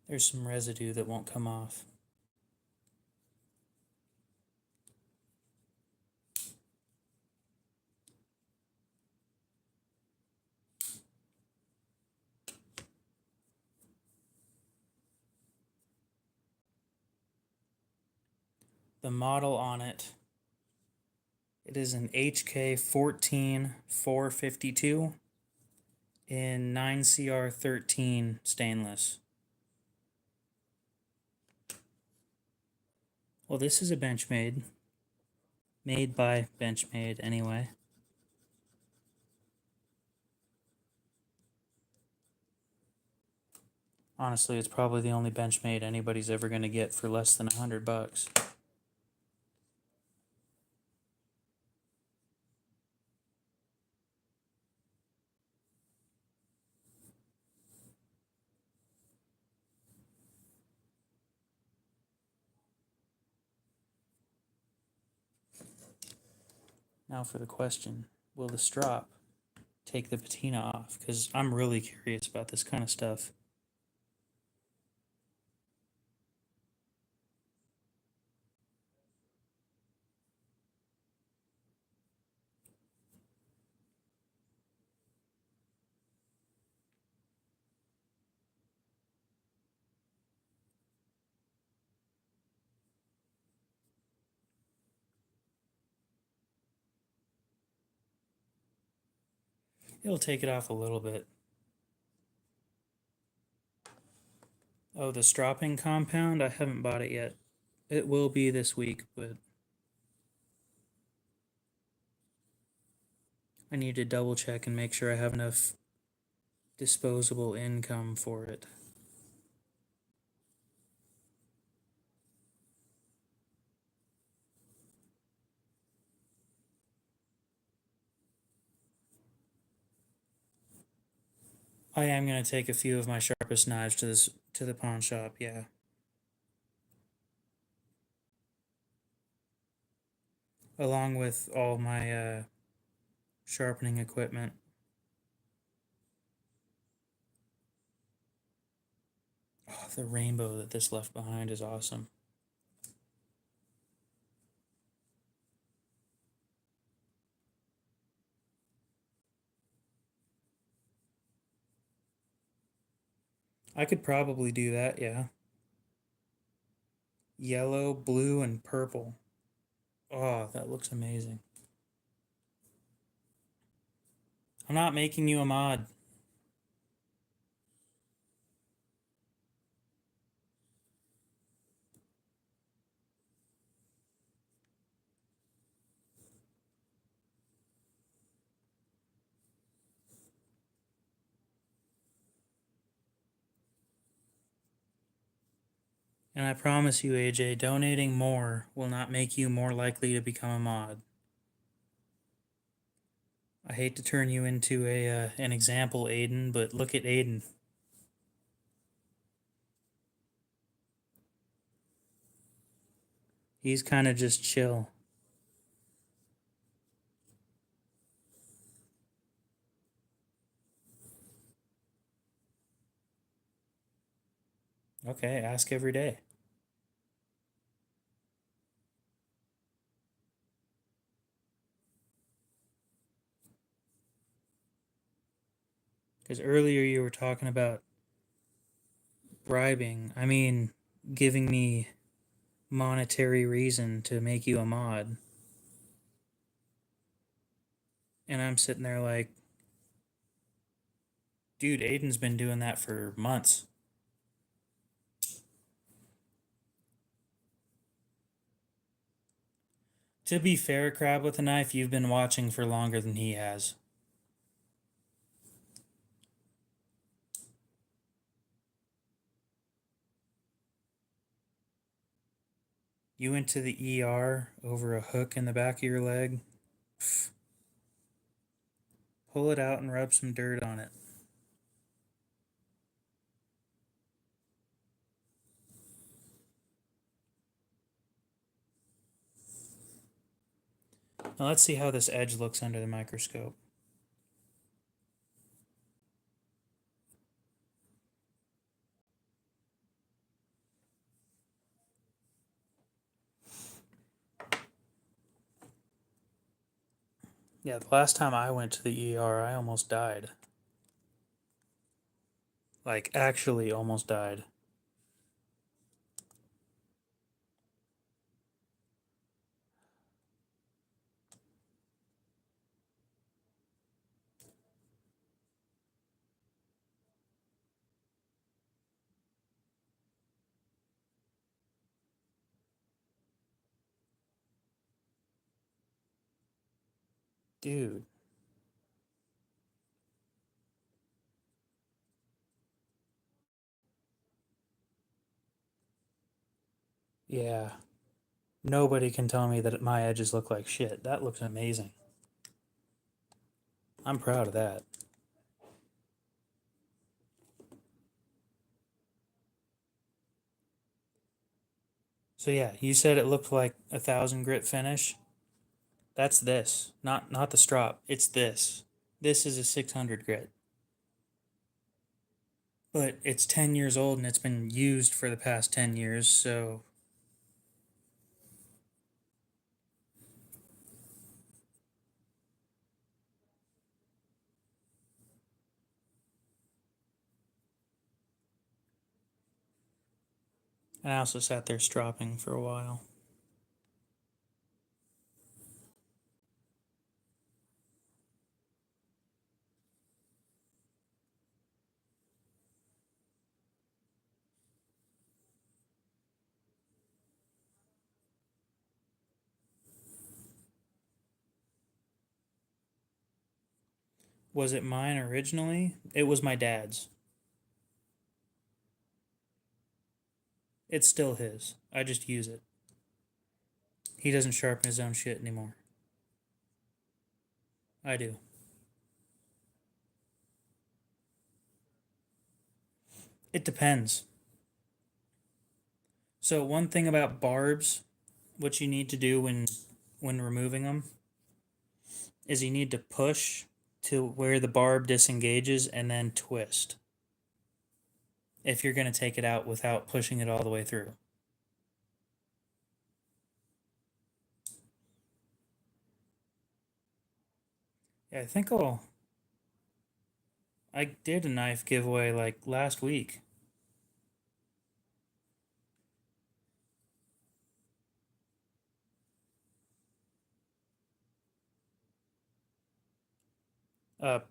There's some residue that won't come off. The model on it, it is an HK 14452 in 9CR13 stainless. Well, this is a Benchmade. Made by Benchmade, anyway. Honestly, it's probably the only Benchmade anybody's ever going to get for less than $100. Now for the question, will the strop take the patina off? Because I'm really curious about this kind of stuff. It'll take it off a little bit. Oh, the Stropping compound? I haven't bought it yet. It will be this week, but I need to double check and make sure I have enough disposable income for it. I am gonna take a few of my sharpest knives to the pawn shop, yeah. Along with all my sharpening equipment. Oh, the rainbow that this left behind is awesome. I could probably do that, yeah. Yellow, blue, and purple. Oh, that looks amazing. I'm not making you a mod. And I promise you, AJ, donating more will not make you more likely to become a mod. I hate to turn you into an example, Aiden, but look at Aiden. He's kind of just chill. Okay, ask every day. Because earlier you were talking about bribing. I mean, giving me monetary reason to make you a mod. And I'm sitting there like, dude, Aiden's been doing that for months. To be fair, Crab with a Knife, you've been watching for longer than he has. You went to the ER over a hook in the back of your leg. Pull it out and rub some dirt on it. Now let's see how this edge looks under the microscope. Yeah, the last time I went to the ER, I almost died. Like, actually almost died. Dude. Yeah. Nobody can tell me that my edges look like shit. That looks amazing. I'm proud of that. So yeah, you said it looked like 1,000 grit finish. That's this, not the strop. It's this. This is a 600 grit. But it's 10 years old and it's been used for the past 10 years, so and I also sat there stropping for a while. Was it mine originally? It was my dad's. It's still his. I just use it. He doesn't sharpen his own shit anymore. I do. It depends. So one thing about barbs, what you need to do when removing them is you need to push to where the barb disengages and then twist. If you're going to take it out without pushing it all the way through. Yeah, I think I did a knife giveaway like last week.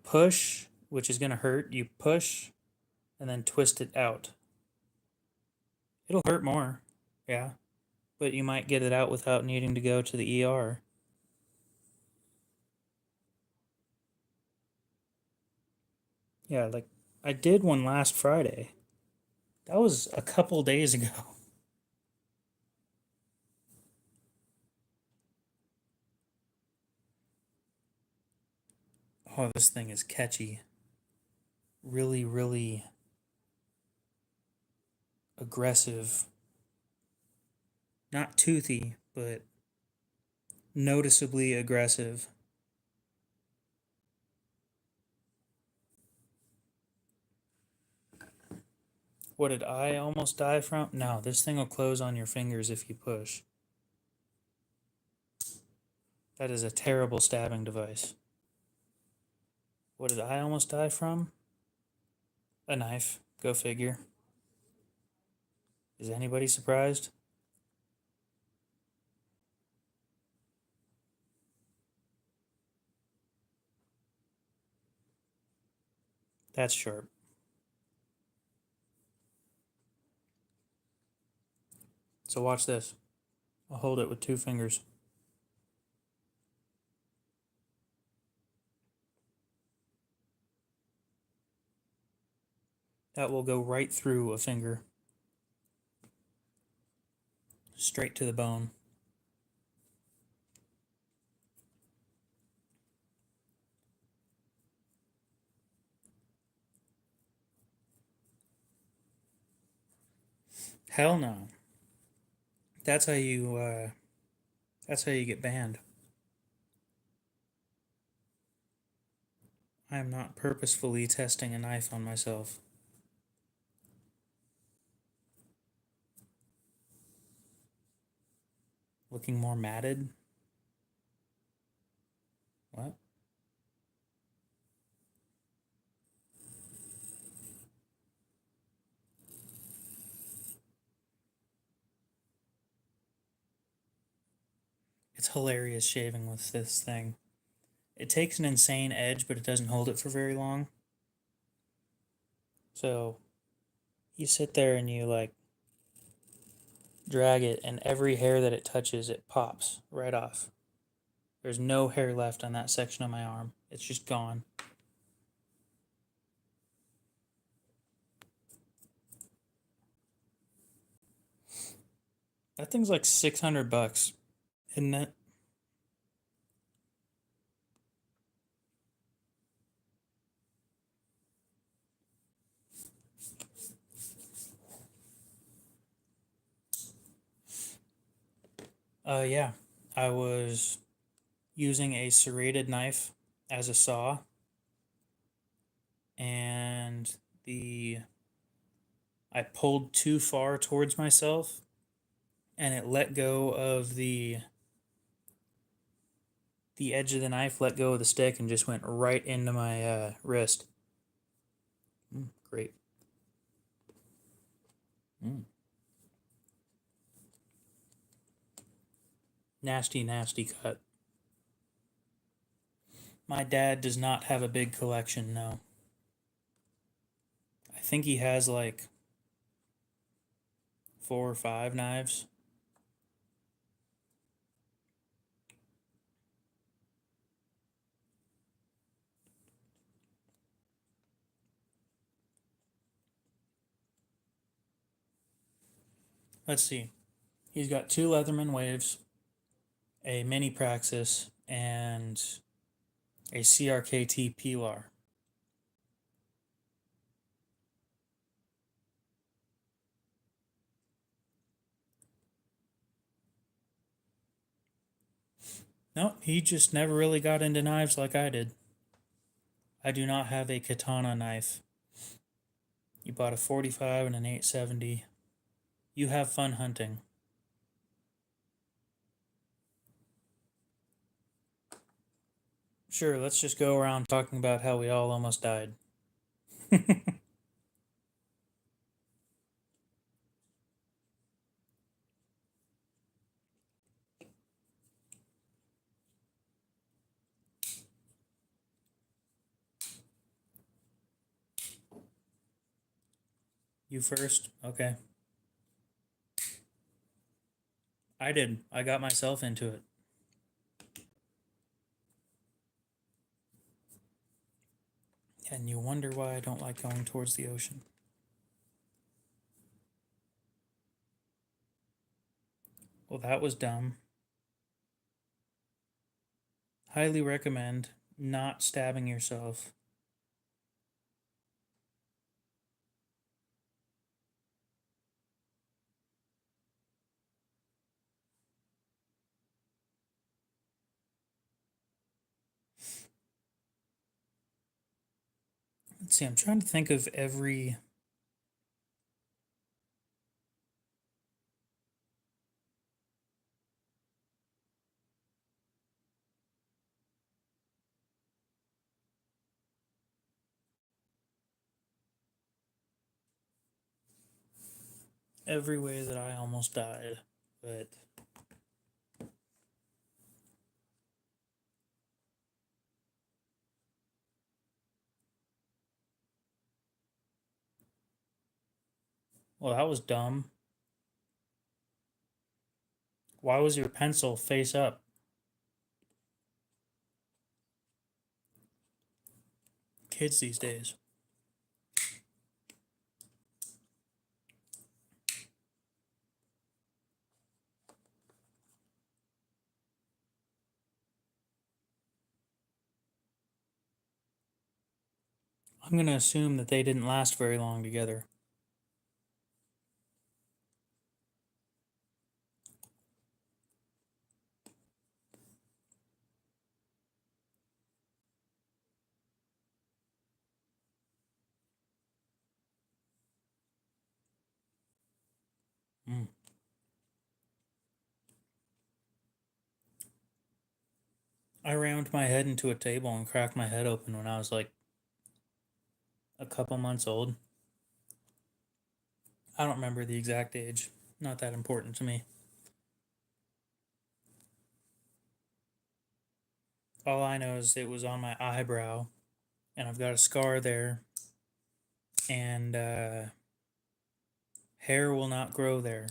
Push, which is going to hurt. You push and then twist it out. It'll hurt more, yeah, but you might get it out without needing to go to the ER. Yeah, like I did one last Friday. That was a couple days ago. Oh, this thing is catchy. Really, really aggressive. Not toothy, but noticeably aggressive. What did I almost die from? No, this thing will close on your fingers if you push. That is a terrible stabbing device. What did I almost die from? A knife. Go figure. Is anybody surprised? That's sharp. So watch this. I'll hold it with 2 fingers. That will go right through a finger. Straight to the bone. Hell no. That's how you get banned. I am not purposefully testing a knife on myself. Looking more matted? What? It's hilarious shaving with this thing. It takes an insane edge, but it doesn't hold it for very long. So you sit there and you like drag it, and every hair that it touches, it pops right off. There's no hair left on that section of my arm. It's just gone. That thing's like $600, isn't it? Yeah. I was using a serrated knife as a saw, and I pulled too far towards myself, and it let go of the edge of the knife, let go of the stick, and just went right into my wrist. Great. Nasty, nasty cut. My dad does not have a big collection, no. I think he has like 4 or 5 knives. Let's see. He's got 2 Leatherman Waves, a Mini Praxis, and a CRKT Pilar. No, he just never really got into knives like I did. I do not have a katana knife. You bought a 45 and an 870. You have fun hunting. Sure, let's just go around talking about how we all almost died. You first? Okay. I did. I got myself into it. And you wonder why I don't like going towards the ocean. Well, that was dumb. Highly recommend not stabbing yourself. Let's see, I'm trying to think of every... every way that I almost died, but well, that was dumb. Why was your pencil face up? Kids these days. I'm going to assume that they didn't last very long together. Mm. I rammed my head into a table and cracked my head open when I was like a couple months old. I don't remember the exact age. Not that important to me. All I know is it was on my eyebrow, and I've got a scar there, and hair will not grow there.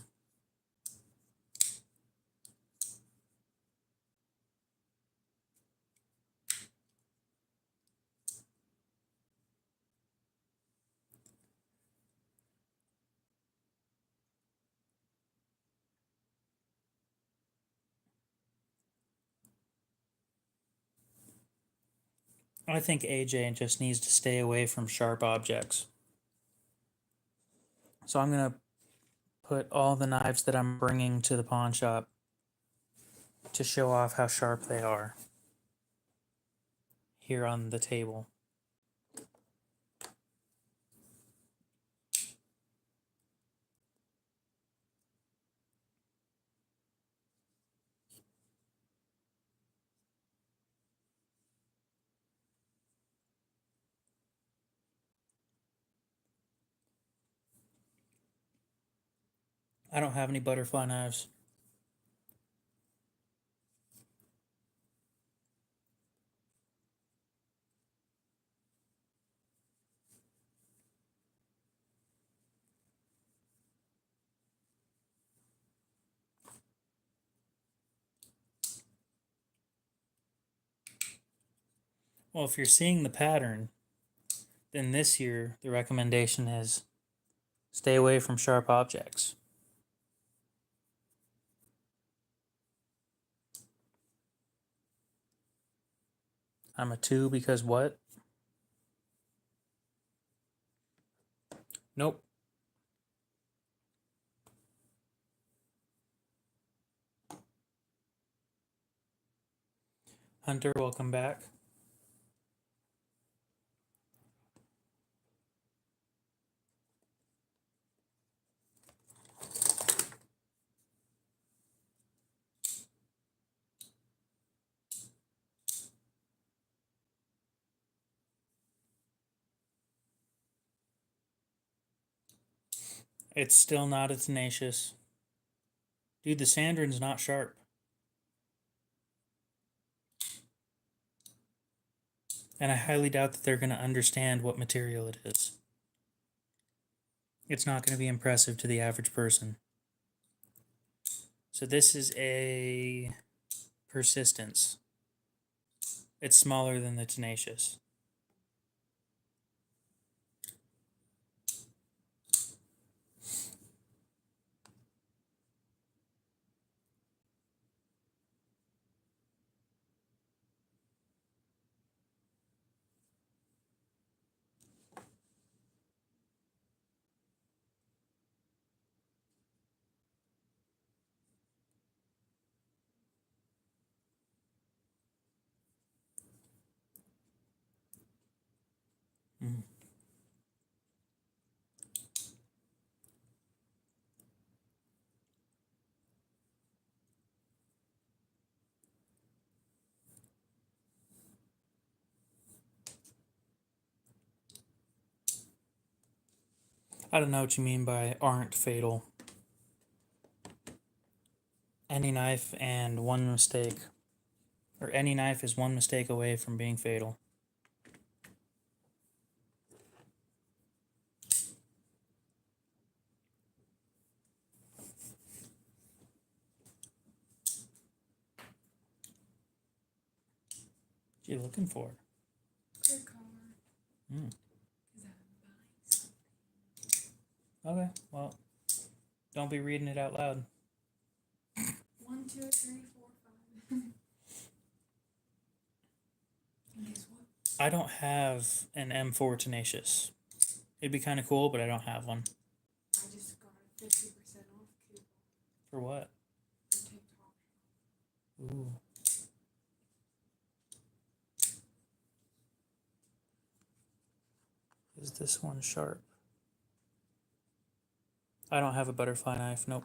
I think AJ just needs to stay away from sharp objects. So I'm going to put all the knives that I'm bringing to the pawn shop to show off how sharp they are here on the table. I don't have any butterfly knives. Well, if you're seeing the pattern, then this year the recommendation is stay away from sharp objects. I'm a 2 because what? Nope. Hunter, welcome back. It's still not a tenacious. Dude, the Sandrin's not sharp. And I highly doubt that they're going to understand what material it is. It's not going to be impressive to the average person. So this is a persistence. It's smaller than the tenacious. Mm. I don't know what you mean by aren't fatal. Any knife and one mistake, or any knife is one mistake away from being fatal. What you looking for? Good color. Mm. Is that nice? Okay, well, don't be reading it out loud. 1, 2, 3, 4, 5. And guess what? I don't have an M4 tenacious. It'd be kind of cool, but I don't have one. I just got a 50% off coupon For what? for TikTok. Ooh. Is this one sharp? I don't have a butterfly knife, nope.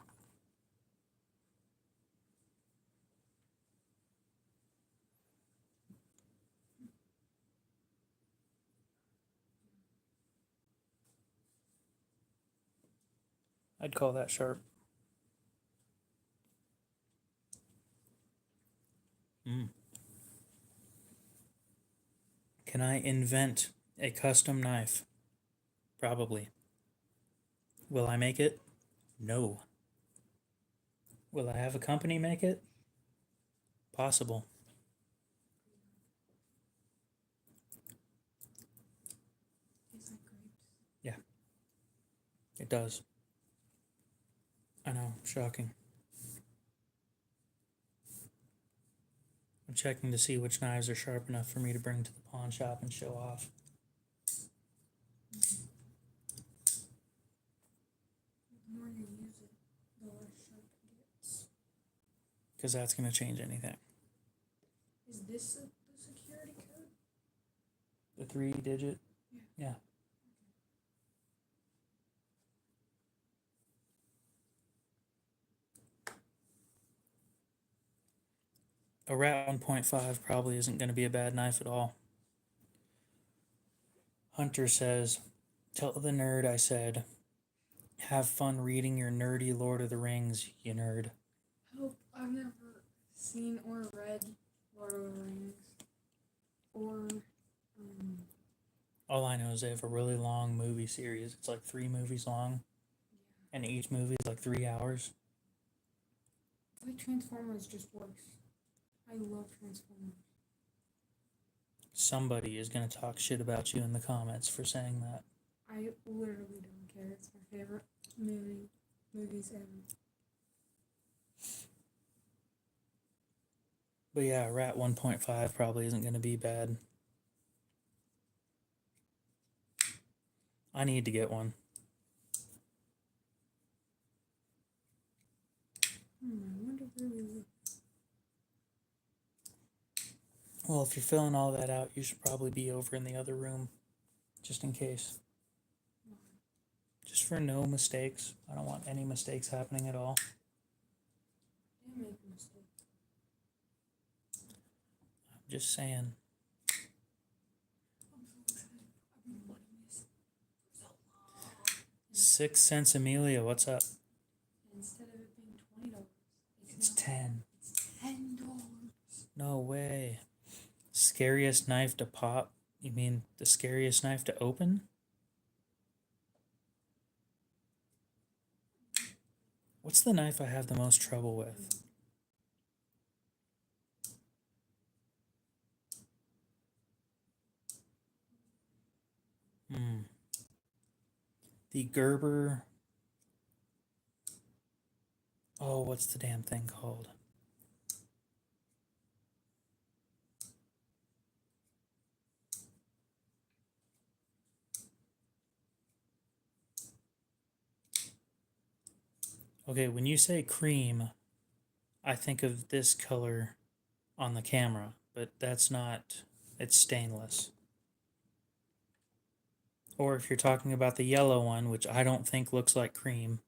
I'd call that sharp. Mm. Can I invent a custom knife? Probably. Will I make it? No. Will I have a company make it? Possible. Tastes like grapes. Yeah. It does. I know, shocking. I'm checking to see which knives are sharp enough for me to bring to the pawn shop and show off. The more you use it, the less sharp it gets. Because that's going to change anything. Is this the security code? The 3-digit? Yeah. A Rat 1.5 probably isn't going to be a bad knife at all. Hunter says, tell the nerd I said, have fun reading your nerdy Lord of the Rings, you nerd. Help, I've never seen or read Lord of the Rings. Or, All I know is they have a really long movie series. It's like 3 movies long, and each movie is like 3 hours. like Transformers just works. I love Transformers. Somebody is going to talk shit about you in the comments for saying that. I literally don't care. It's my favorite movies ever. But yeah, Rat 1.5 probably isn't going to be bad. I need to get one. I wonder where we live. Well, if you're filling all that out, you should probably be over in the other room, just in case. Just for no mistakes. I don't want any mistakes happening at all. Didn't make a mistake. I'm just saying. I'm so excited. I've been wanting this for so long. 6 cents Amelia, what's up? Instead of it being $20, It's now 10. It's $10. No way. Scariest knife to pop? You mean the scariest knife to open? What's the knife I have the most trouble with? The Gerber. Oh, what's the damn thing called? Okay, when you say cream, I think of this color on the camera, but that's not, it's stainless. Or if you're talking about the yellow one, which I don't think looks like cream,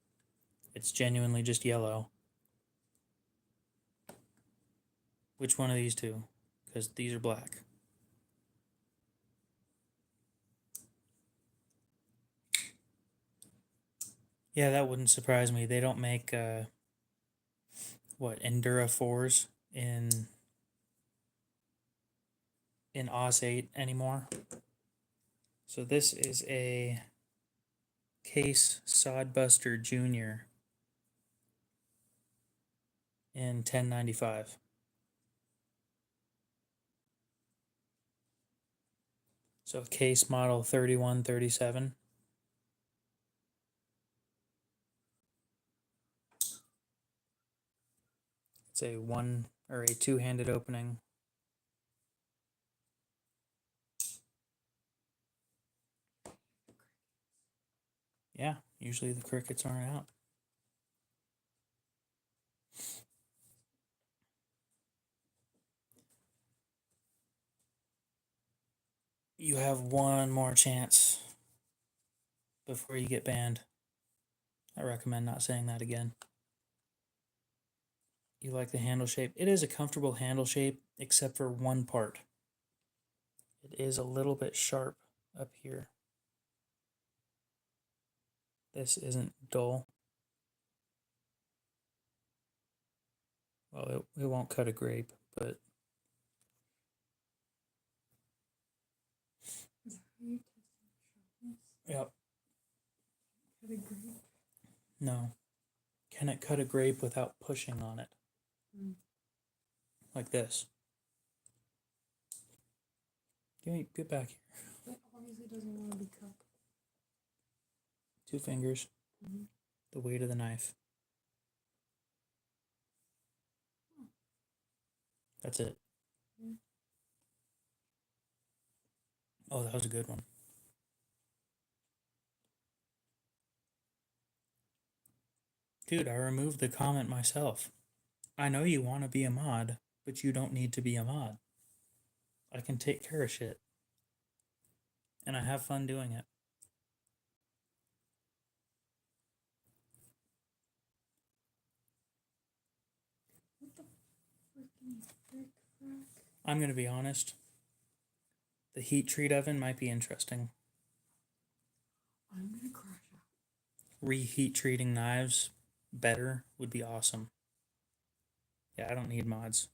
it's genuinely just yellow. Which one of these two? Because these are black. Yeah, that wouldn't surprise me. They don't make, Endura 4s in Oz 8 anymore. So this is a Case Sodbuster Junior in 1095. So case model 3137. It's a one or a two-handed opening. Yeah, usually the crickets aren't out. You have one more chance before you get banned. I recommend not saying that again. You like the handle shape? It is a comfortable handle shape, except for one part. It is a little bit sharp up here. This isn't dull. Well, it won't cut a grape, but Is that how you tested sharpness? yep. Cut a grape? No. Can it cut a grape without pushing on it? Like this. Get back here. It obviously doesn't want to be cut. 2 fingers. The weight of the knife. That's it. Oh, that was a good one. Dude, I removed the comment myself. I know you want to be a mod, but you don't need to be a mod. I can take care of shit. And I have fun doing it. What the freaking frick, frack? I'm going to be honest. The heat treat oven might be interesting. I'm gonna crash out. Reheat treating knives better would be awesome. Yeah, I don't need mods.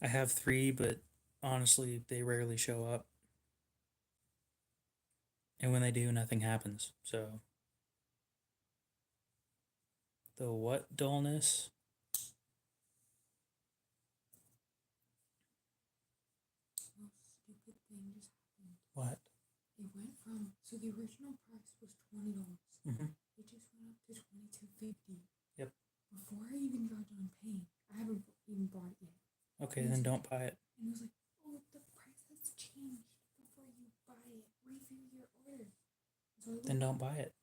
I have 3, but honestly, they rarely show up. And when they do, nothing happens. So, the what dullness? Most stupid thing just happened. What? It went from, so the original price was $20. It just went up to $22.50. Yep. Before I even got done paying, I haven't even bought it yet. Okay, then don't buy it. And it was like, oh, the price has changed before you buy it. Review your order. So Then don't buy it.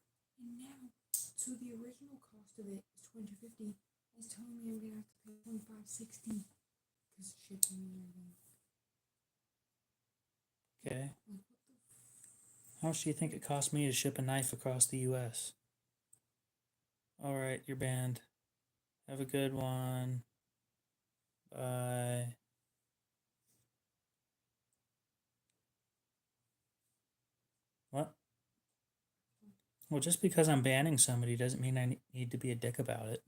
And now, so the original cost of it is $20.50. It's telling me I'm gonna have to pay $25.60 because shipping and everything. Okay. Like, what the How much do you think it cost me to ship a knife across the U.S.? All right, you're banned. Have a good one. Bye. What? Well, just because I'm banning somebody doesn't mean I need to be a dick about it.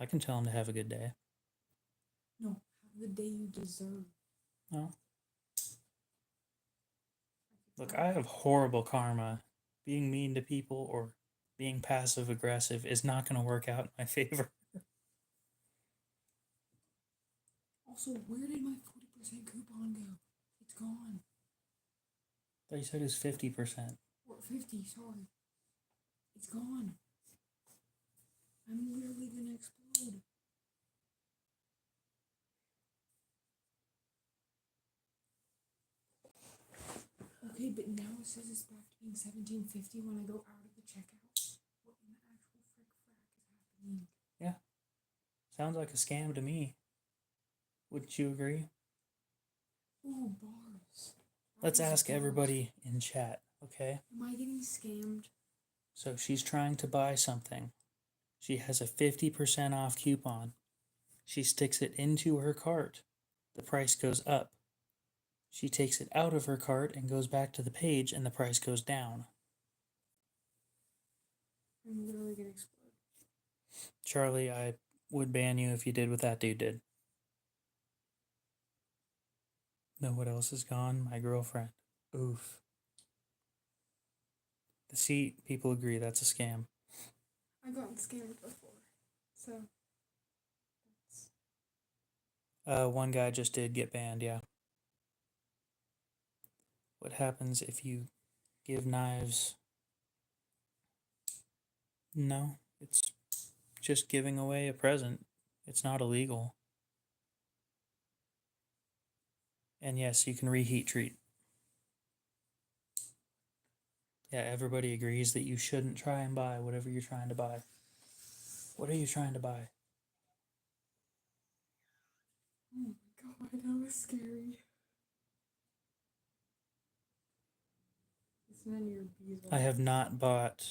I can tell them to have a good day. No, have the day you deserve. No. Look, I have horrible karma. Being mean to people or being passive aggressive is not going to work out in my favor. Also, where did my 40% coupon go? It's gone. I thought you said it was 50%. Or 50, sorry. It's gone. I'm literally gonna explode. Okay, but now it says it's back to being $17.50 when I go out of the checkout. What in the actual frick frack is happening? Yeah. Sounds like a scam to me. Wouldn't you agree? Oh, bars. Let's Bars, ask bars. everybody in chat, okay? Am I getting scammed? So she's trying to buy something. She has a 50% off coupon. She sticks it into her cart. The price goes up. She takes it out of her cart and goes back to the page, and the price goes down. I'm literally gonna explode. Charlie, I would ban you if you did what that dude did. Know what else is gone? My girlfriend. Oof. The seat, people agree that's a scam. I've gotten scammed before, so One guy just did get banned, yeah. What happens if you give knives? No, it's just giving away a present. It's not illegal. And yes, you can reheat treat. Yeah, everybody agrees that you shouldn't try and buy whatever you're trying to buy. What are you trying to buy? oh my god, that was scary. It's none of your beeswax. I have not bought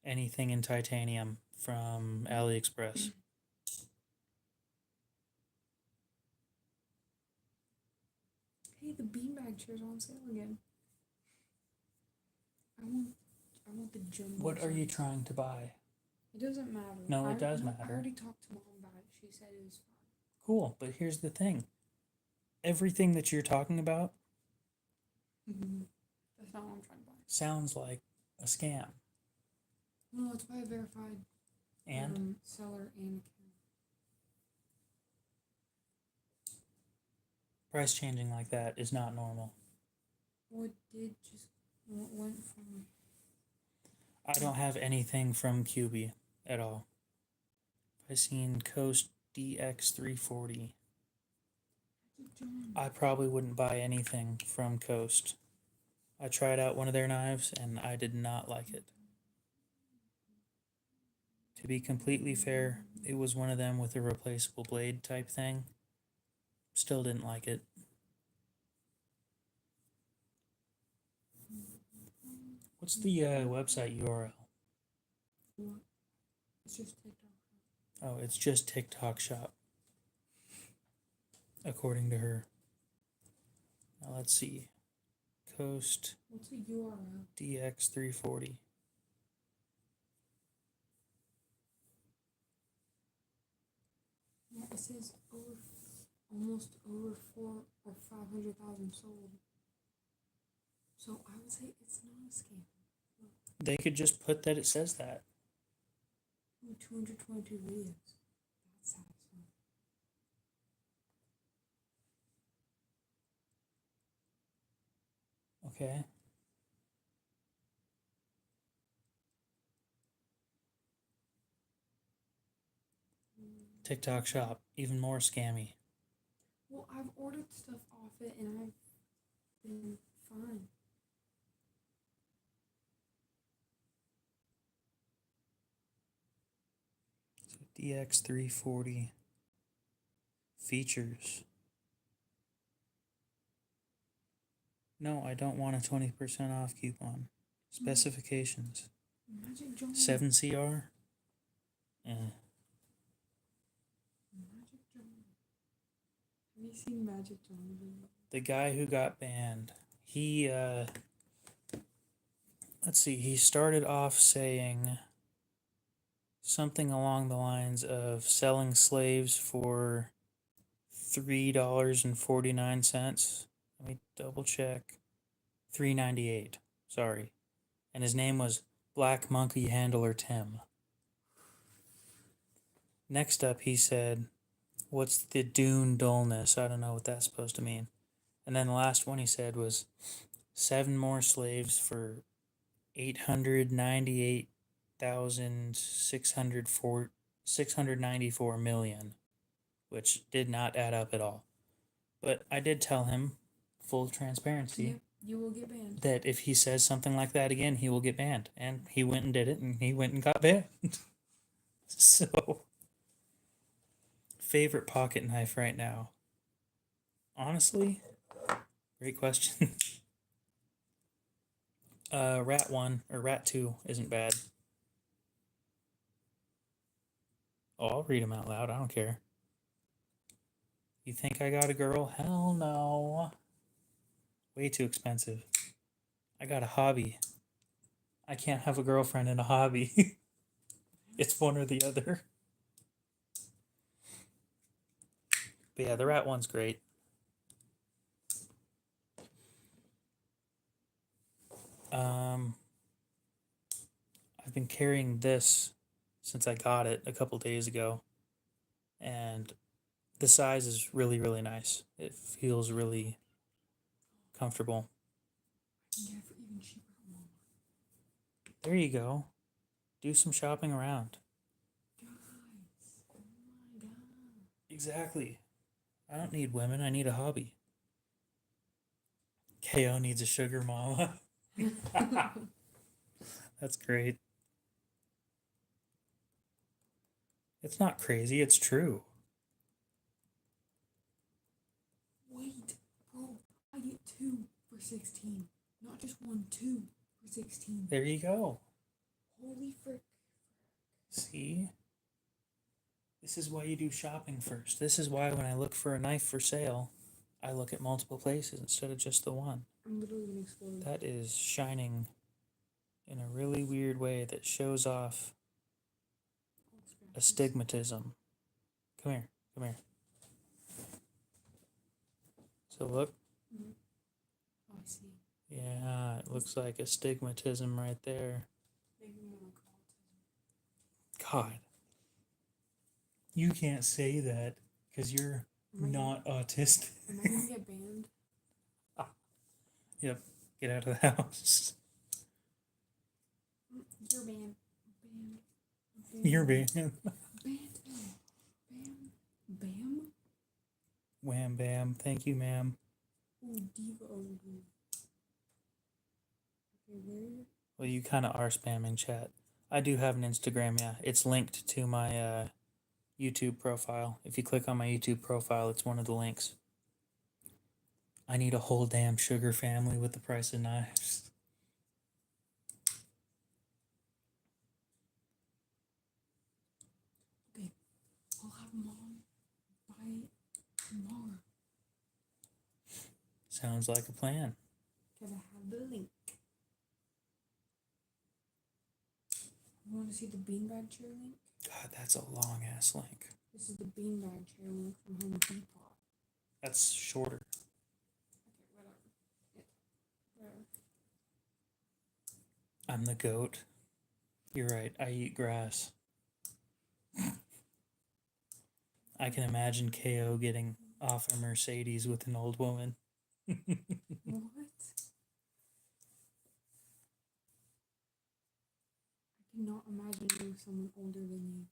anything in titanium from AliExpress. Hey, the beanbag chairs are on sale again. I want the jumbo. What are you size. trying to buy? It doesn't matter. No, it does matter. I already talked to mom about it. She said it was fine. Cool, but here's the thing. Everything that you're talking about That's not what I'm trying to buy. sounds like a scam. No, it's by a verified And seller and account. price changing like that is not normal. Well, it did just went from. I don't have anything from QB at all. I've seen Coast DX340. I probably wouldn't buy anything from Coast. I tried out one of their knives and I did not like it. To be completely fair, it was one of them with a replaceable blade type thing. Still didn't like it. What's the website URL? What? It's just TikTok. Oh, it's just TikTok shop. According to her. Now let's see. Coast What's the URL? DX340. Yeah, it says almost over 4 or 500,000 sold. So I would say it's not a scam. They could just put that it says that. 222 videos. That's satisfying. Okay. TikTok shop, even more scammy. Well, I've ordered stuff off it and I've been fine. So DX340 features. No, I don't want a 20% off coupon. Specifications. Magic John. 7CR? Magic John. Have you seen Magic John? The guy who got banned. He, let's see, he started off saying something along the lines of selling slaves for $3.49. Let me double check. $3.98. Sorry. And his name was Black Monkey Handler Tim. Next up, he said, "What's the dune dullness?" I don't know what that's supposed to mean. And then the last one he said was 7 more slaves for 898,694 million, which did not add up at all. But I did tell him, full transparency, Yep, you will get banned. that if he says something like that again, he will get banned. And he went and did it, and he went and got banned. So, favorite pocket knife right now? Honestly, great question. Rat 1 or Rat 2 isn't bad. Oh, I'll read them out loud. I don't care. You think I got a girl? Hell no. Way too expensive. I got a hobby. I can't have a girlfriend and a hobby. It's one or the other. But yeah, the Rat 1's great. I've been carrying this since I got it a couple days ago, and the size is really, really nice. It feels really comfortable. I can get it for even cheaper at Walmart. There you go. Do some shopping around. Guys, oh my god. Exactly. I don't need women. I need a hobby. KO needs a sugar mama. That's great. It's not crazy. It's true. Wait, bro, I get 2 for 16. Not just 1, 2 for 16. There you go. Holy frick. See? This is why you do shopping first. This is why when I look for a knife for sale, I look at multiple places instead of just the one. I'm literally gonna explode. That is shining in a really weird way that shows off astigmatism. Come here. Come here. So look. Mm-hmm. Oh, I see. Yeah, it looks like astigmatism right there. Maybe more like autism. God. You can't say that because you're not autistic. Am I gonna get banned? Yep. Get out of the house. You're banned. You're banned. Banned. Bam. Bam. Wham bam. Thank you, ma'am. Ooh, diva over here. Okay, where? Well, you kind of are spamming chat. I do have an Instagram, yeah. It's linked to my YouTube profile. If you click on my YouTube profile, it's one of the links. I need a whole damn sugar family with the price of knives. Okay, I'll have mom buy it tomorrow. Sounds like a plan. Because I have the link. You want to see the beanbag chair link? God, that's a long ass link. This is the beanbag chair link from Home Depot. That's shorter. Okay, whatever. Yeah, whatever. I'm the goat. You're right, I eat grass. I can imagine KO getting off a Mercedes with an old woman. What? I cannot imagine you with someone older than you.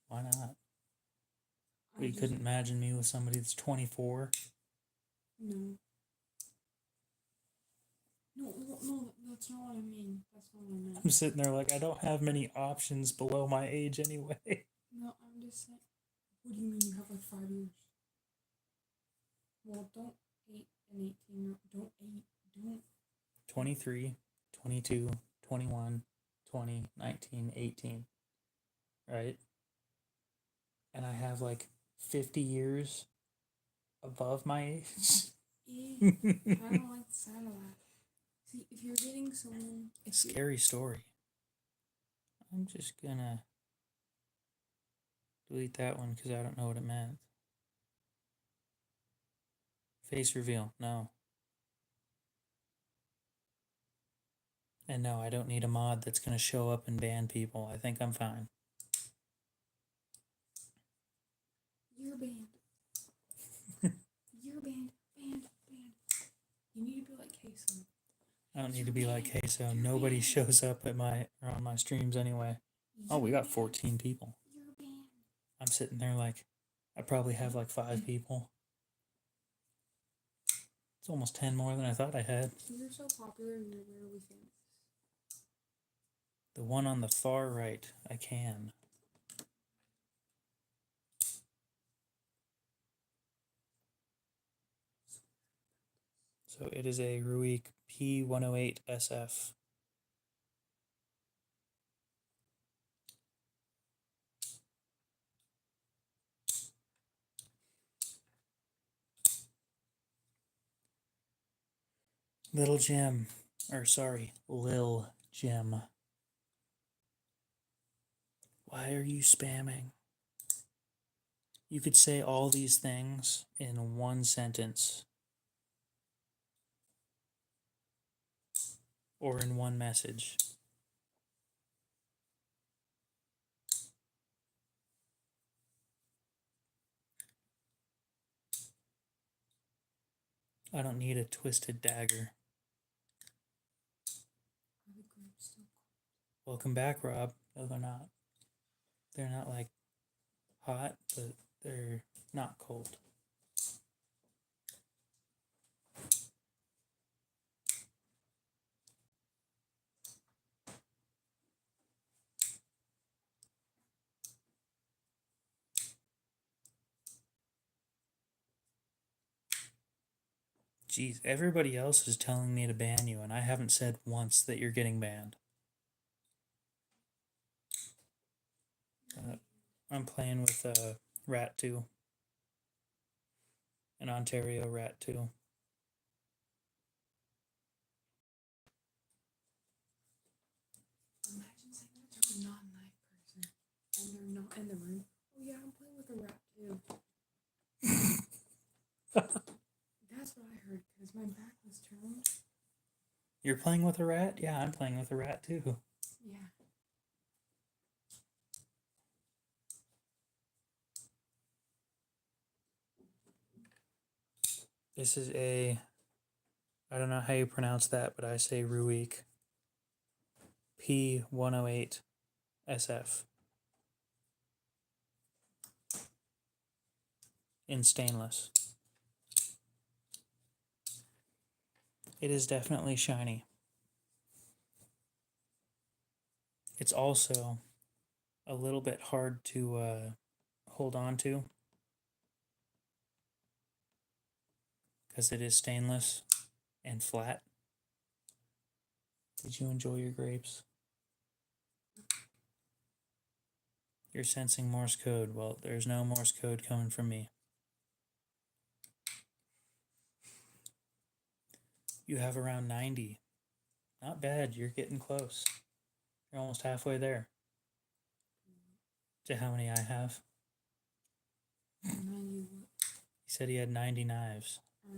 Why not? I You just- couldn't imagine me with somebody that's 24? No. No, that's not what I mean. That's not what I meant. I'm sitting there like, I don't have many options below my age anyway. No, I'm just saying. What do you mean you have like 5 years? Well, don't 8 an 18. Don't. 23, 22, 21, 20, 19, 18. Right? And I have like 50 years above my age. I don't like the sound of that. See, if you're getting someone... Scary story. I'm just gonna delete that one because I don't know what it meant. Face reveal, no. And no, I don't need a mod that's gonna show up and ban people. I think I'm fine. You're banned. You're banned. Banned. You need to be like Queso. I don't need to be like Queso. Nobody shows up at on my streams anyway. Oh, we got 14 people. You're banned. I'm sitting there like, I probably have like 5 people. It's almost 10 more than I thought I had. You're so popular, you're rarely famous. The one on the far right, I can. So it is a Ruik P108 SF. Little Jim, or sorry, Lil Jim. Why are you spamming? You could say all these things in one sentence. Or in one message. I don't need a twisted dagger. Are the grapes still cold? Welcome back, Rob. No, they're not. They're not like hot, but they're not cold. Jeez, everybody else is telling me to ban you, and I haven't said once that you're getting banned. I'm playing with Rat 2. An Ontario Rat 2. Imagine saying that to a non-knife person, and they're not in the room. Oh yeah, I'm playing with a rat too. That's what I heard, because my back was turned. You're playing with a rat? Yeah, I'm playing with a rat too. Yeah. This is a, I don't know how you pronounce that, but I say Ruik P108 SF. In stainless. It is definitely shiny. It's also a little bit hard to hold on to because it is stainless and flat. Did you enjoy your grapes? You're sensing Morse code. Well, there's no Morse code coming from me. You have around 90. Not bad. You're getting close. You're almost halfway there. To how many I have? 90 what? He said he had 90 knives. I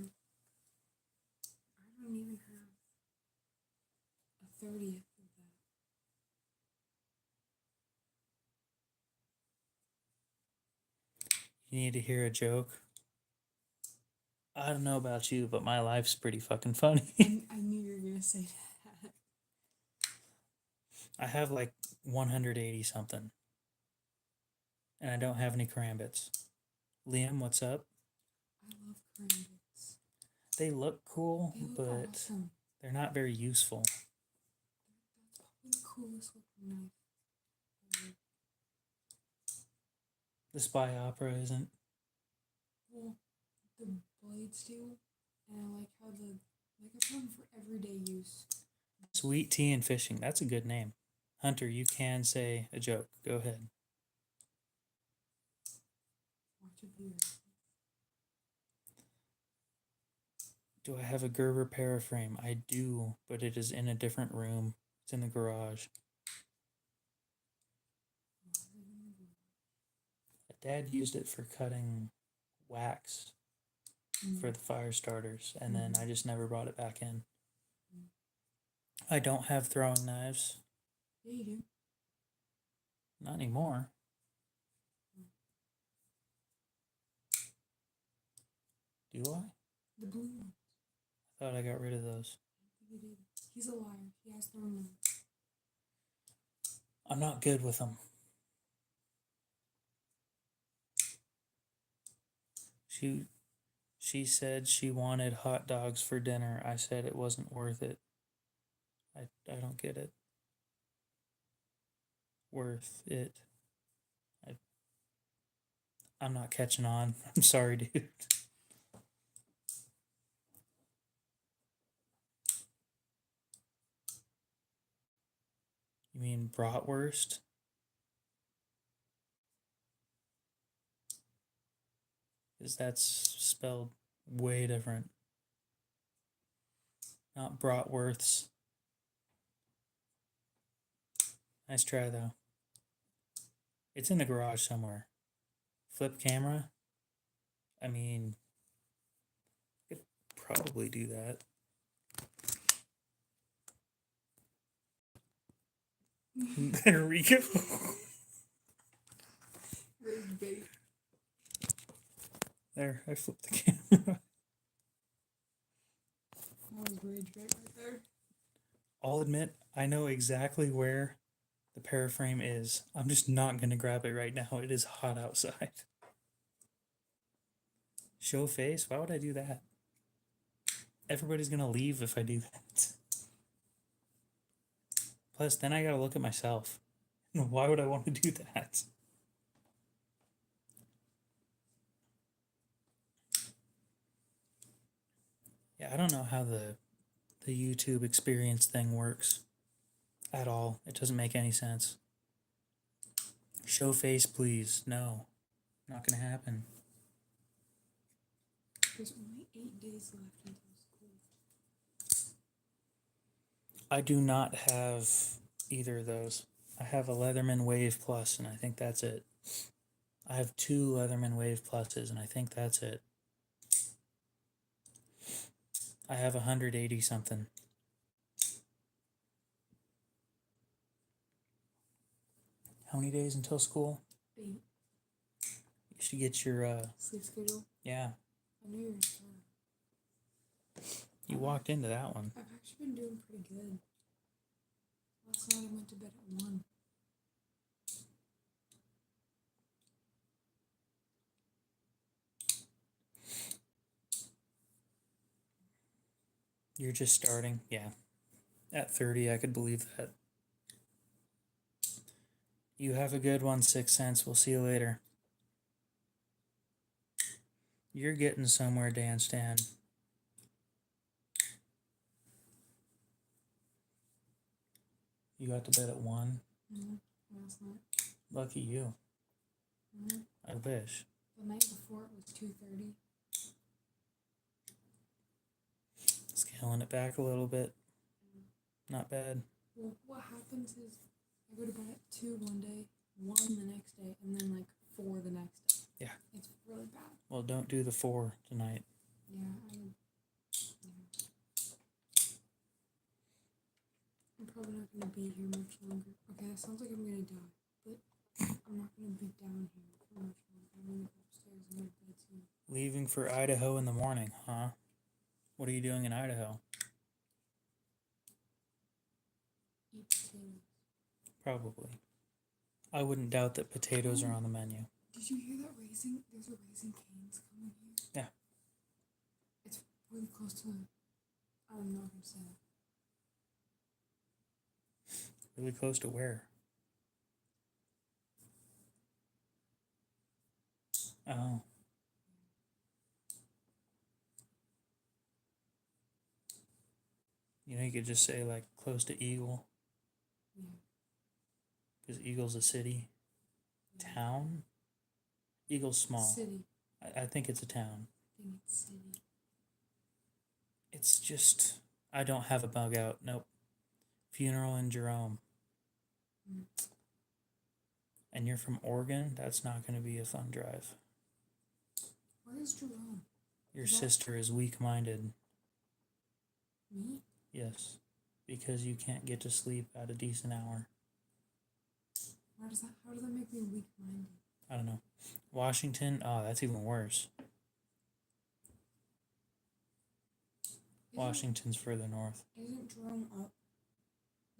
don't even have a 30th of that. You need to hear a joke? I don't know about you, but my life's pretty fucking funny. I knew you were going to say that. I have like 180 something. And I don't have any karambits. Liam, what's up? I love karambits. They look cool, They look but awesome. they're not very useful. That's probably the coolest looking knife. The Spy Opera isn't. Well, the blades do, and I like how I put them for everyday use. Sweet tea and fishing. That's a good name. Hunter, you can say a joke. Go ahead. Watch a beer. Do I have a Gerber paraframe? I do, but it is in a different room. It's in the garage. Dad used it for cutting wax for the fire starters, and then I just never brought it back in. I don't have throwing knives. Yeah, you do. Not anymore. Do I? The blue one. I thought I got rid of those. I think he did. He's a liar. He has throwing knives. I'm not good with them. She said she wanted hot dogs for dinner. I said it wasn't worth it. I don't get it. Worth it. I'm not catching on. I'm sorry, dude. You mean bratwurst? Because that's spelled way different. Not bratwursts. Nice try, though. It's in the garage somewhere. Flip camera? I mean, I could probably do that. There we go. Rage bait. There, I flipped the camera. That was rage bait right there. I'll admit, I know exactly where the paraframe is. I'm just not going to grab it right now. It is hot outside. Show face? Why would I do that? Everybody's going to leave if I do that. Plus, then I got to look at myself. Why would I want to do that? Yeah, I don't know how the YouTube experience thing works at all. It doesn't make any sense. Show face, please. No, not gonna happen. There's only 8 days left until school. I do not have either of those. I have a Leatherman Wave Plus, and I think that's it. I have 2 Leatherman Wave Pluses, and I think that's it. I have 180 something. How many days until school? 8. You should get your Sleep schedule. yeah. I knew you were sure. You walked into that one. I've actually been doing pretty good. Last night I went to bed at 1. You're just starting, yeah. At 30, I could believe that. You have a good one, 6 cents. We'll see you later. You're getting somewhere, Dan Stan. You got to bed at 1? Last night. Lucky you. I wish. The night before it was 2:30. Scaling it back a little bit. Not bad. Well, what happens is I go to bed at 2 one day, 1 the next day, and then like 4 the next day. Yeah. It's really bad. Well, don't do the 4 tonight. Yeah, I'm probably not going to be here much longer. Okay, that sounds like I'm going to die, but I'm not going to be down here for much longer. I'm going to go upstairs and go to bed soon. Leaving for Idaho in the morning, huh? What are you doing in Idaho? Eat potatoes. Probably. I wouldn't doubt that potatoes are on the menu. Did you hear that Raising? There's a Raising Cane's coming here. Yeah. It's really close to. I'm not going to say that. Really close to where? Oh. could just say like close to Eagle, Yeah. because Eagle's a city. Yeah. Town? Eagle's small. City. I think it's a town. I think it's city. It's just, I don't have a bug out. Nope. Funeral in Jerome. Mm. And you're from Oregon? That's not going to be a fun drive. Where is Jerome? Your Is that- sister is weak-minded. Me? Yes. Because you can't get to sleep at a decent hour. How does that make me weak-minded? I don't know. Washington? Oh, that's even worse. Washington's further north. Isn't Jerome up?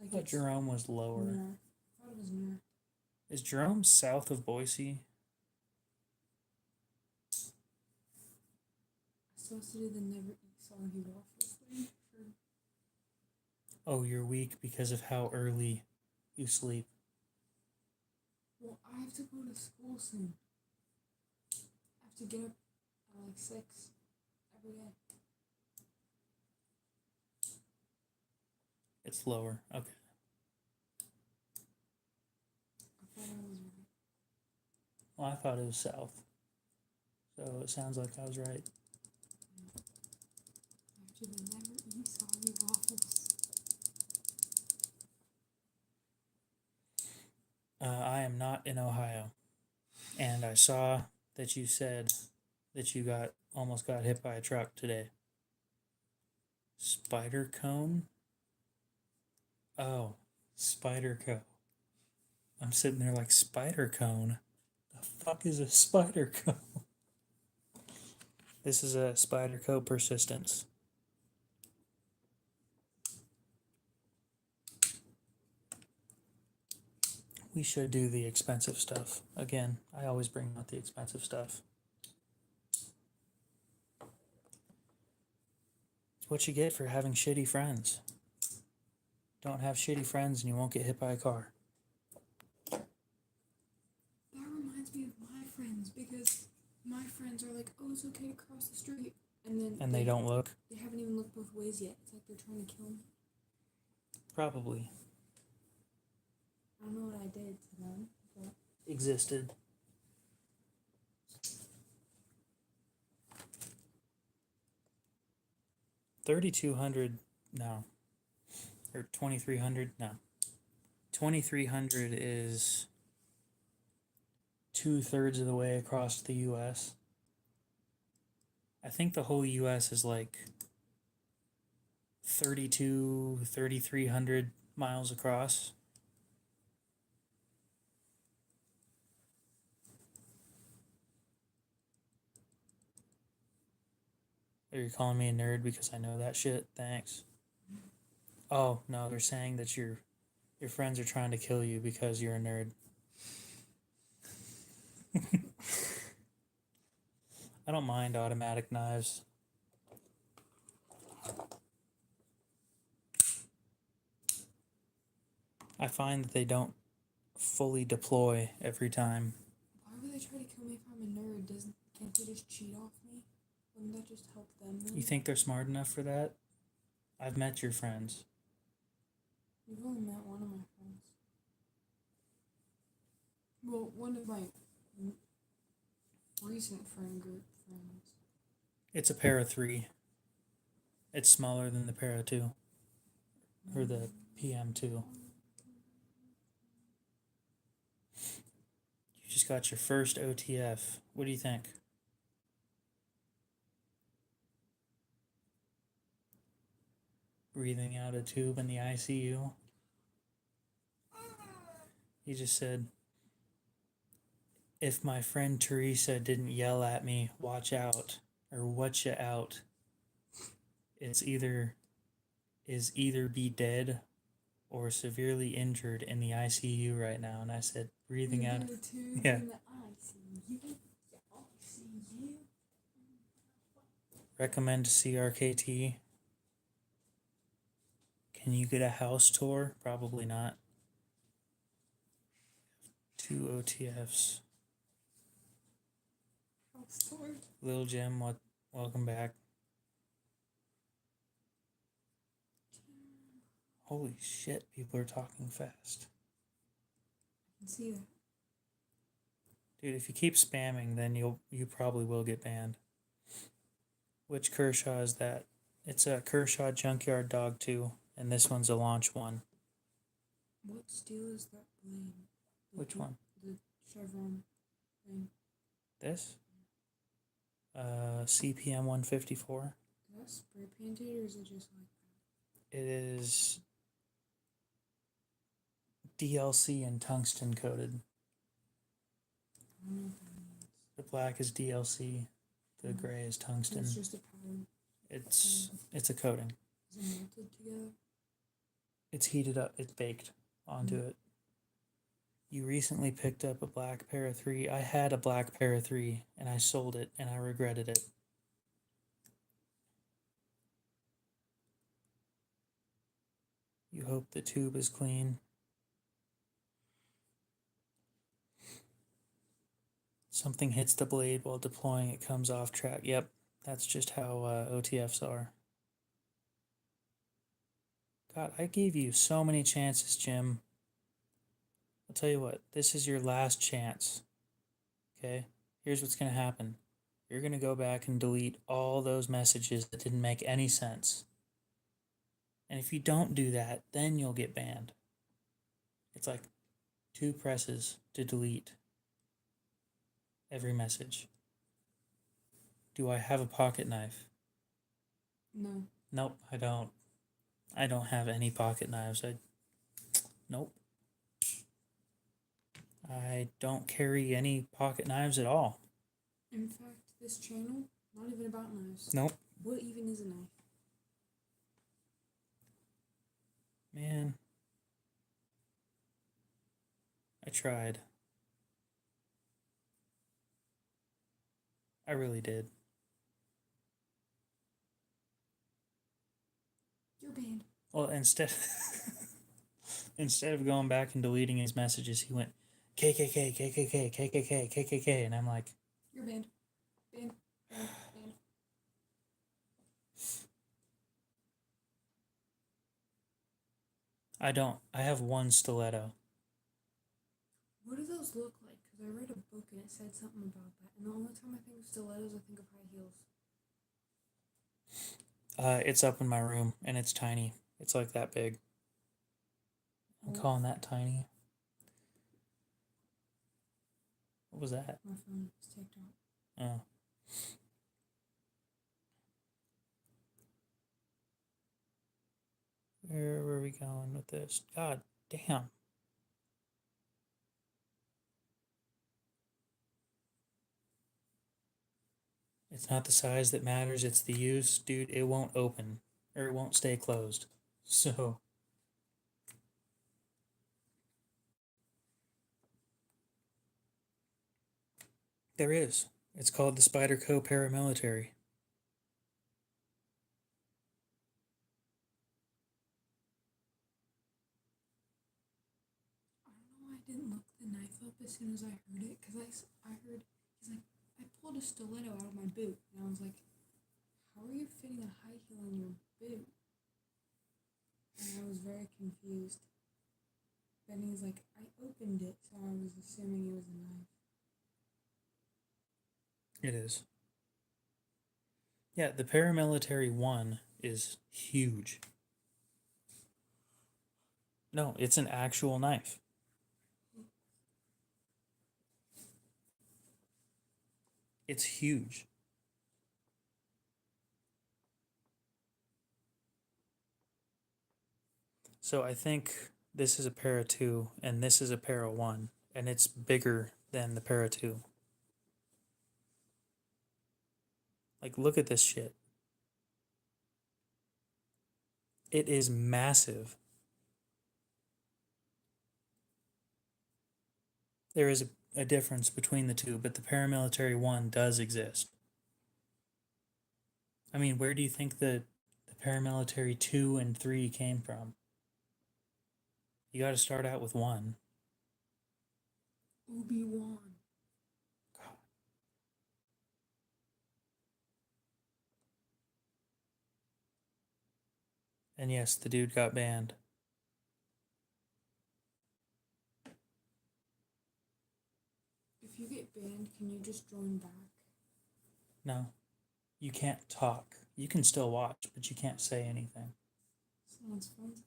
I thought Jerome was lower. North. I thought it was north. Is Jerome south of Boise? I'm supposed to do the never eat soggy waffles thing. Oh, you're weak because of how early you sleep. Well, I have to go to school soon. I have to get up at like 6 every day. It's lower. Okay. I thought I was right. Well, I thought it was south. So it sounds like I was right. I have to do the never eat soggy waffles. I am not in Ohio. And I saw that you said that you almost got hit by a truck today. Spyderco? Oh, Spyderco. I'm sitting there like, spider cone? The fuck is a Spyderco? This is a Spyderco Persistence. We should do the expensive stuff. Again, I always bring out the expensive stuff. It's what you get for having shitty friends. Don't have shitty friends and you won't get hit by a car. That reminds me of my friends, because my friends are like, oh, it's okay to cross the street. And they don't look? They haven't even looked both ways yet. It's like they're trying to kill me. Probably. I don't know what I did to them, but... Existed. $3,200, no. Or $2,300, no. $2,300 is 2/3 of the way across the U.S. I think the whole U.S. is like 3,300 miles across. Are you calling me a nerd because I know that shit? Thanks. Oh, no, they're saying that your friends are trying to kill you because you're a nerd. I don't mind automatic knives. I find that they don't fully deploy every time. Why would they try to kill me if I'm a nerd? Can't they just cheat off me? Wouldn't that just help them then? You think they're smart enough for that? I've met your friends. You've only met one of my friends. Well, one of my recent friend group friends. It's a pair of 3. It's smaller than the pair of 2. Or the PM2. You just got your first OTF. What do you think? Breathing out a tube in the ICU. He just said, if my friend Teresa didn't yell at me, watch out, or watcha out, is either be dead or severely injured in the ICU right now. And I said, breathing out. Yeah. In the ICU. Recommend CRKT. Can you get a house tour? Probably not. 2 OTFs. House tour. Lil Jim, welcome back. Holy shit, people are talking fast. I can see that. Dude, if you keep spamming, then you probably will get banned. Which Kershaw is that? It's a Kershaw Junkyard Dog 2, and this one's a launch one. What steel is that blade? Which one? The chevron thing. This? CPM 154. Is that spray painted or is it just like that? It is DLC and tungsten coated. I don't know what that means. The black is DLC. The gray is tungsten. It's just a powder. It's a coating. Is it melted together? It's heated up. It's baked onto it. You recently picked up a black Para 3. I had a black Para 3 and I sold it and I regretted it. You hope the tube is clean. Something hits the blade while deploying, it comes off track. Yep, that's just how OTFs are. God, I gave you so many chances, Jim. I'll tell you what, this is your last chance. Okay? Here's what's going to happen. You're going to go back and delete all those messages that didn't make any sense. And if you don't do that, then you'll get banned. It's like 2 presses to delete every message. Do I have a pocket knife? No. Nope, I don't. I don't have any pocket knives. Nope. I don't carry any pocket knives at all. In fact, this channel, not even about knives. Nope. What even is a knife? Man. I tried. I really did. You're banned. Well, instead of going back and deleting his messages, he went KKK, KKK, KKK, KKK, and I'm like, you're banned. Banned. Banned. Banned. I have one stiletto. What do those look like? Because I read a book and it said something about that. And the only time I think of stilettos, I think of high heels. It's up in my room, and it's tiny. It's like that big. I'm calling that tiny. What was that? My phone is taped out. Oh. Where were we going with this? God damn. It's not the size that matters, it's the use. Dude, it won't open. Or it won't stay closed. So... there is. It's called the Spyderco Paramilitary. I don't know why I didn't look the knife up as soon as I heard it. Because I heard, he's like, I pulled a stiletto out of my boot. And I was like, how are you fitting a high heel in your boot? And I was very confused. Then he's like, I opened it, so I was assuming it was a knife. It is. Yeah, the Paramilitary 1 is huge. No, it's an actual knife. It's huge. So I think this is a Para 2 and this is a Para 1, and it's bigger than the Para 2. Like, look at this shit. It is massive. There is a difference between the two, but the Paramilitary 1 does exist. I mean, where do you think the Paramilitary 2 and 3 came from? You got to start out with 1. Obi-Wan. And yes, the dude got banned. banned, can you just join back? No. You can't talk. You can still watch, but you can't say anything. Someone's phone's at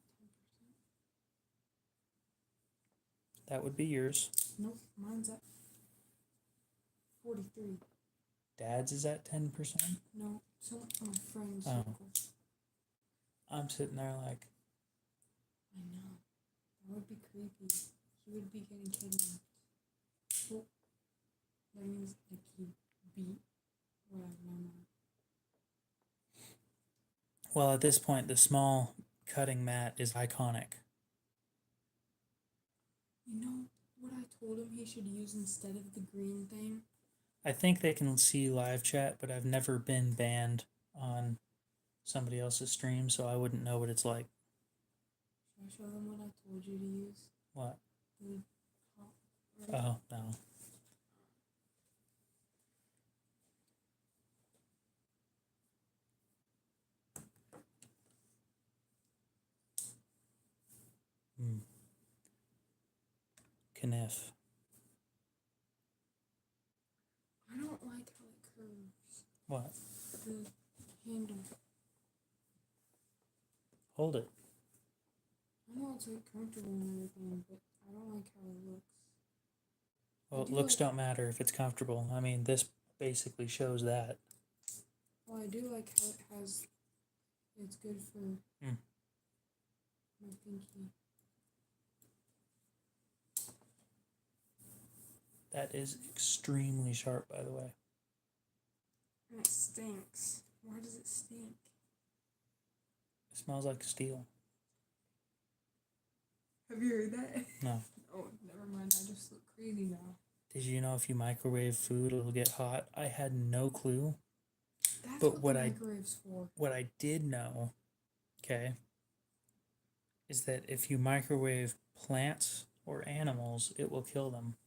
10%. That would be yours. Nope, mine's at 43. Dad's is at 10%. No, some of my friends. Oh. Circle. I'm sitting there like, I know. That would be creepy. He would be getting kidnapped. Well, that means like he beat whatever number. well, at this point, the small cutting mat is iconic. You know what I told him he should use instead of the green thing? I think they can see live chat, but I've never been banned on somebody else's stream, so I wouldn't know what it's like. Should I show them what I told you to use? What? The top. Oh, no. Kniff. I don't like how it curves. What? The handle. Hold it. I know it's like comfortable and everything, but I don't like how it looks. Well, looks don't matter if it's comfortable. I mean, this basically shows that. Well, I do like how it has. It's good for my pinky. That is extremely sharp, by the way. And it stinks. Why does it stink? It smells like steel. Have you heard that? No. Oh, never mind. I just look crazy now. Did you know if you microwave food, it'll get hot? I had no clue. That's But what the microwave's for. What I did know, okay, is that if you microwave plants or animals, it will kill them.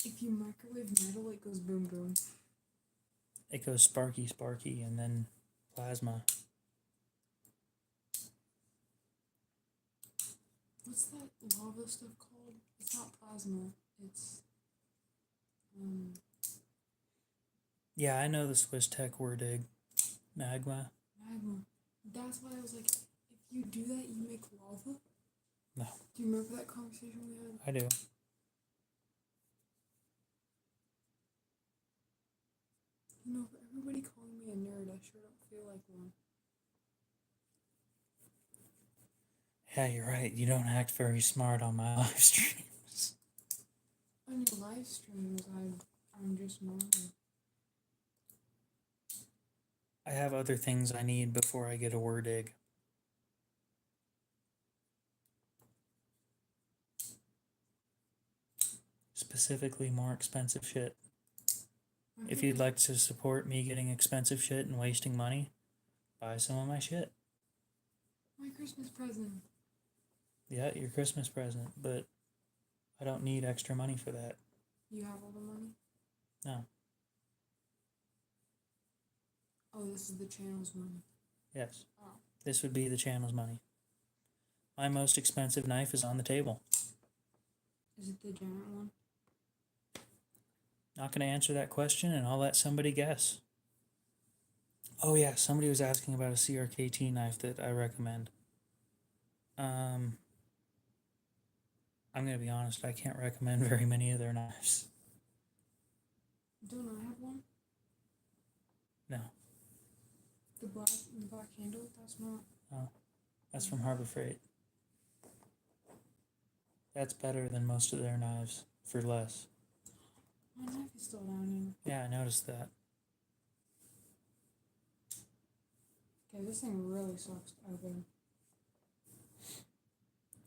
If you microwave metal, it goes boom boom. It goes sparky sparky and then plasma. What's that lava stuff called? It's not plasma. It's Yeah, I know the Swiss Tech word magma. magma. That's why I was like, if you do that, you make lava? No. Do you remember that conversation we had? I do. You know, for everybody calling me a nerd, I sure don't feel like one. Yeah, you're right. You don't act very smart on my live streams. On your live streams, I'm just normal. I have other things I need before I get a word egg. Specifically, more expensive shit. If you'd like to support me getting expensive shit and wasting money, buy some of my shit. My Christmas present. Yeah, your Christmas present, but I don't need extra money for that. You have all the money? No. Oh, this is the channel's money. Yes. Oh. This would be the channel's money. My most expensive knife is on the table. Is it the giant one? Not going to answer that question, and I'll let somebody guess. Oh yeah, somebody was asking about a CRKT knife that I recommend. I'm going to be honest, I can't recommend very many of their knives. Don't I have one? No. The black handle? That's not... Oh, that's from Harbor Freight. That's better than most of their knives, for less. My knife is still down here. Yeah, I noticed that. Okay, this thing really sucks to open.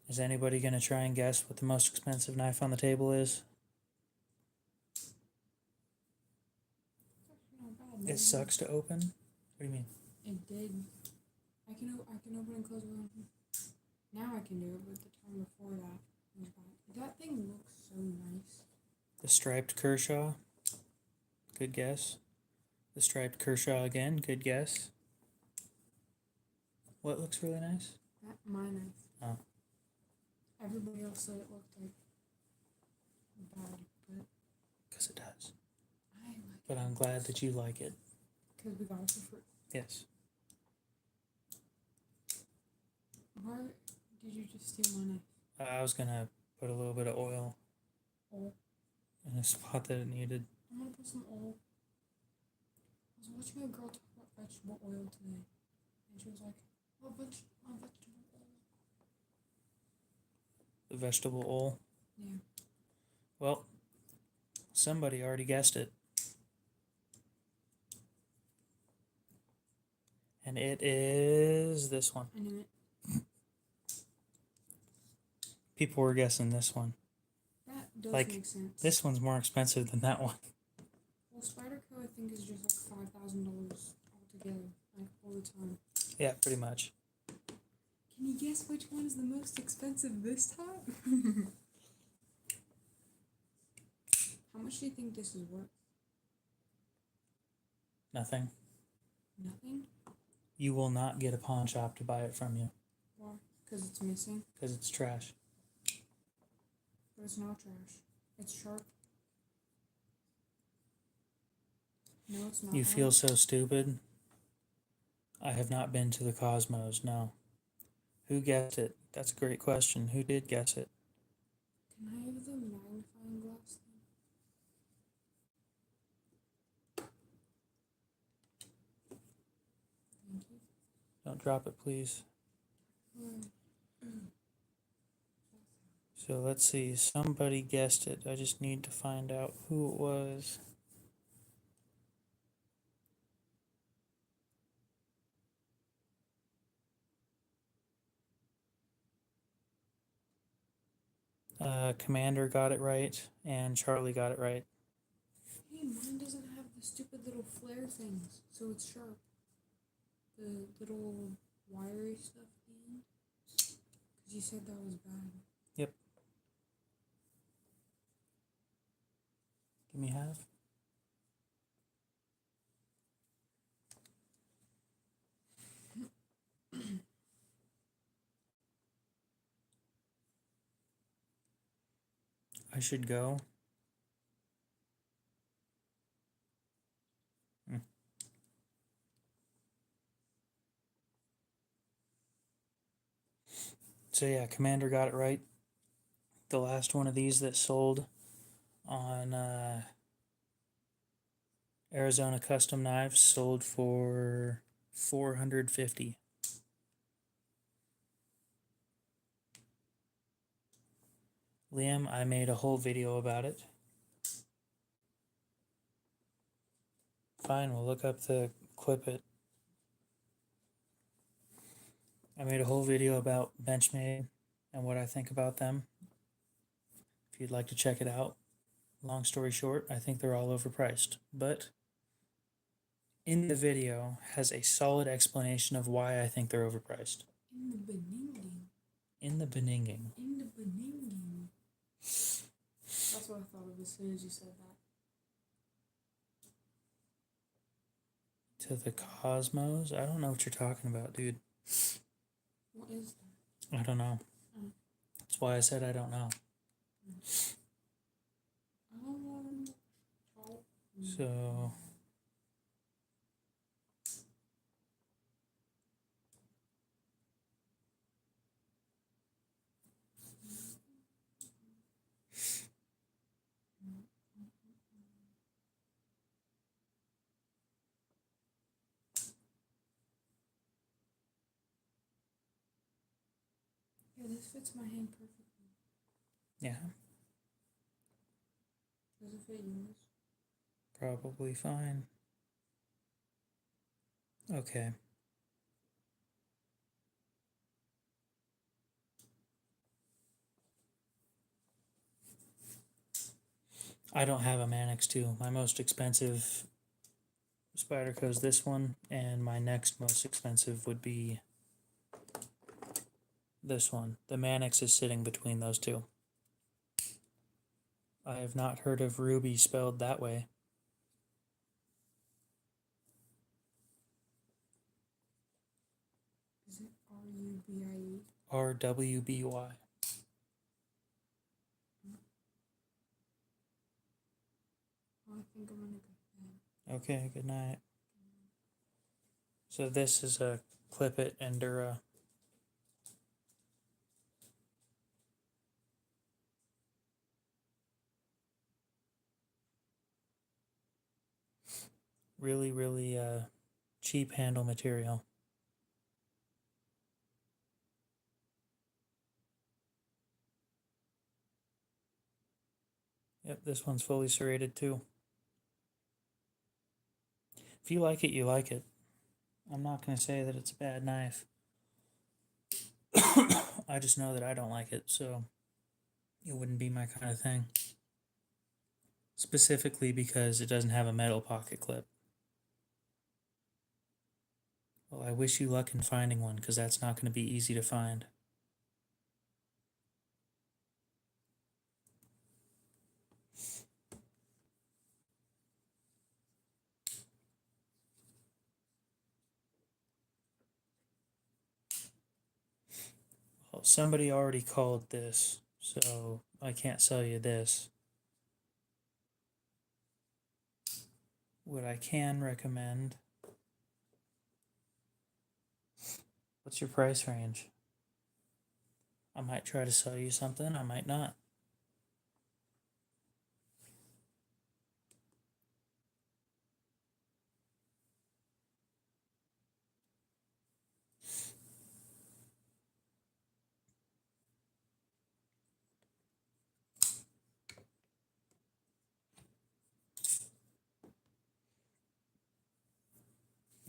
Is anybody going to try and guess what the most expensive knife on the table is? Not bad, It sucks to open? What do you mean? It did. I can open and close it. Now I can do it, but the time before that was bad. That thing looks so nice. The striped Kershaw? Good guess. The striped Kershaw again? Good guess. What looks really nice? My knife. Oh. Everybody else said it looked like bad, but because it does. I like But I'm glad that you like it. because we got it for free. Yes. Why did you just steal my knife? I was going to put a little bit of oil Oil. in a spot that it needed. I'm gonna put some oil. I was watching a girl talk about vegetable oil today, and she was like, "Oh, vegetable oil." The vegetable oil. Yeah. Well, somebody already guessed it. And it is this one. I knew it. People were guessing this one. That does Like, make sense. This one's more expensive than that one. Well, Spyderco I think is just like $5,000 altogether, like all the time. Yeah, pretty much. Can you guess which one is the most expensive this time? How much do you think this is worth? Nothing. Nothing? You will not get a pawn shop to buy it from you. Why? Because it's missing? Because it's trash. But it's not trash. It's sharp. No, it's not. You feel so stupid. I have not been to the Cosmos, no. Who guessed it? That's a great question. Who did guess it? Can I have the magnifying glass thing? Thank you. Don't drop it, please. So let's see. Somebody guessed it. I just need to find out who it was. Commander got it right, and Charlie got it right. Hey, mine doesn't have the stupid little flare things, so it's sharp. The little wiry stuff at the end. Because you said that was bad. Yep. Give me half. I should go. So yeah, Commander got it right. The last one of these that sold on Arizona Custom Knives sold for $450. Liam, I made a whole video about it. Fine, we'll look up the clip it. I made a whole video about Benchmade and what I think about them. If you'd like to check it out. Long story short, I think they're all overpriced. But in the video has a solid explanation of why I think they're overpriced. In the beninging. In the beninging. In the beninging. That's what I thought of as soon as you said that. To the Cosmos? I don't know what you're talking about, dude. What is that? I don't know. Oh. That's why I said I don't know. So... Yeah, this fits my hand perfectly. yeah, Does it fit yours? probably fine. Okay. I don't have a Mannix 2. My most expensive Spyderco is this one, and my next most expensive would be this one. The Mannix is sitting between those two. I have not heard of Ruby spelled that way. Is it R-U-B-I-E? RWBY. think I'm gonna go to bed. Okay, good night. So this is a Clip It Endura. Really, really cheap handle material. Yep, this one's fully serrated too. If you like it, you like it. I'm not going to say that it's a bad knife. I just know that I don't like it, so it wouldn't be my kind of thing. Specifically because it doesn't have a metal pocket clip. Well, I wish you luck in finding one, because that's not going to be easy to find. Well, somebody already called this, so I can't sell you this. What I can recommend... What's your price range? I might try to sell you something, I might not.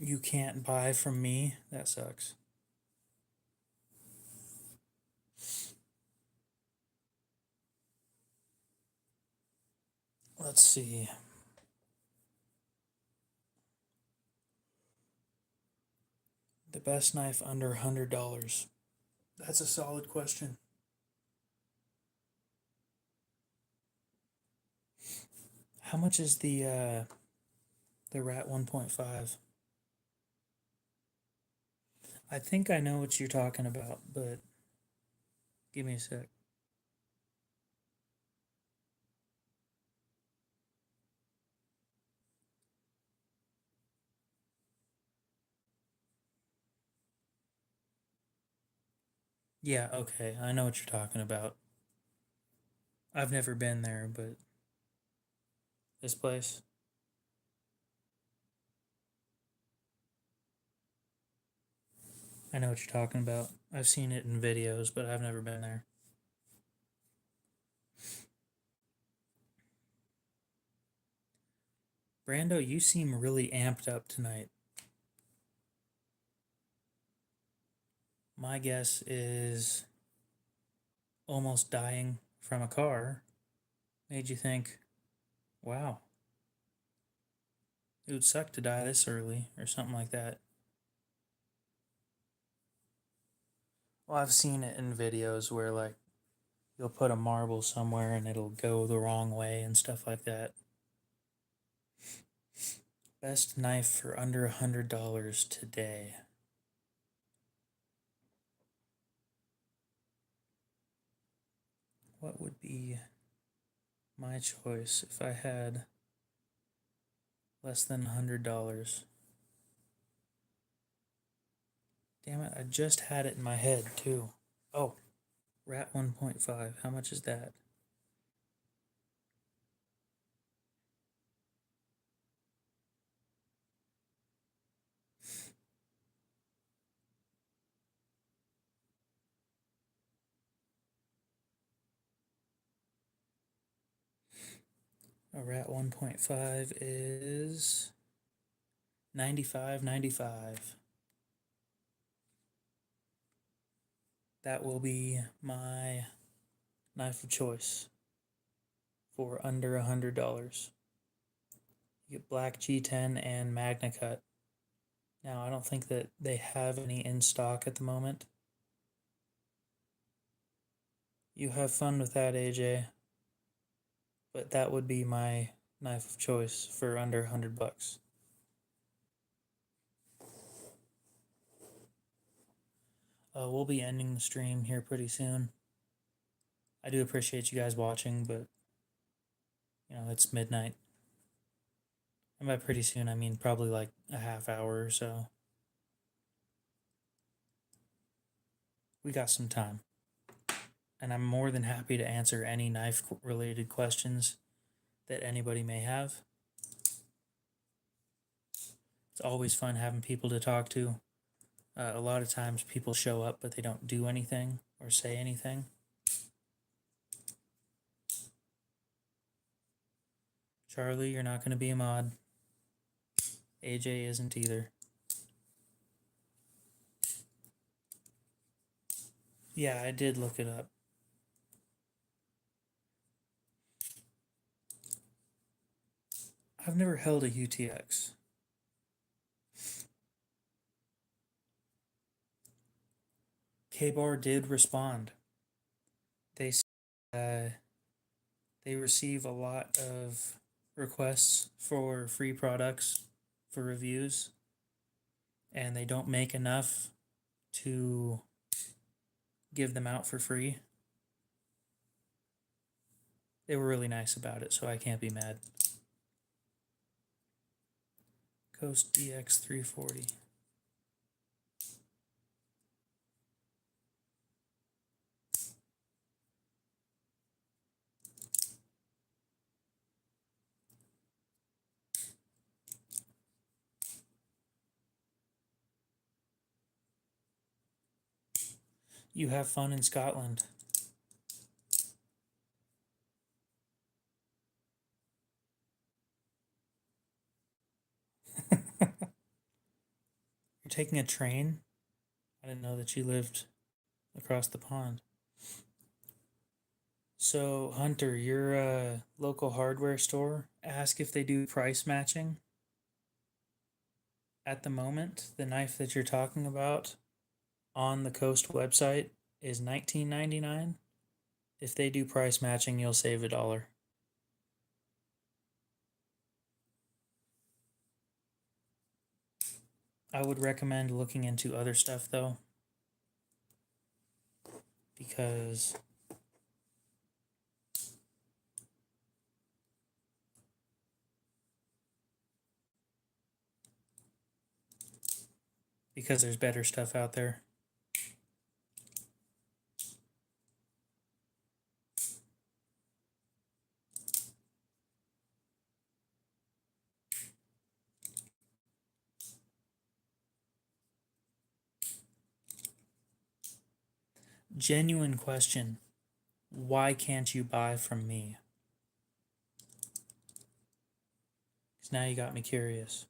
You can't buy from me? That sucks. Let's see. The best knife under $100. That's a solid question. How much is the Rat 1.5? I think I know what you're talking about, but give me a sec. Yeah, okay, I know what you're talking about. I've never been there, but this place? I know what you're talking about. I've seen it in videos, but I've never been there. Brando, you seem really amped up tonight. My guess is almost dying from a car made you think, wow, it would suck to die this early, or something like that. Well, I've seen it in videos where, like, you'll put a marble somewhere and it'll go the wrong way and stuff like that. Best knife for under $100 today. What would be my choice if I had less than $100? Damn it, I just had it in my head too. Oh, Rat 1.5. How much is that? A Rat 1.5 is $95.95. That will be my knife of choice for under $100. You get black G10 and Magna Cut. Now, I don't think that they have any in stock at the moment. You have fun with that, AJ. But that would be my knife of choice for under $100. We'll be ending the stream here pretty soon. I do appreciate you guys watching, but, you know, it's midnight. And by pretty soon, I mean probably like a half hour or so. We got some time. And I'm more than happy to answer any knife related questions that anybody may have. It's always fun having people to talk to. A lot of times people show up, but they don't do anything or say anything. Charlie, you're not going to be a mod. AJ isn't either. Yeah, I did look it up. I've never held a UTX. K-Bar did respond. They receive a lot of requests for free products for reviews, and they don't make enough to give them out for free. They were really nice about it, so I can't be mad. Coast DX 340. You have fun in Scotland. You're taking a train? I didn't know that you lived across the pond. So, Hunter, your local hardware store, ask if they do price matching. At the moment, the knife that you're talking about on the Coast website is $19.99. If they do price matching, you'll save $1. I would recommend looking into other stuff though, because there's better stuff out there. Genuine question. Why can't you buy from me? Because now you got me curious.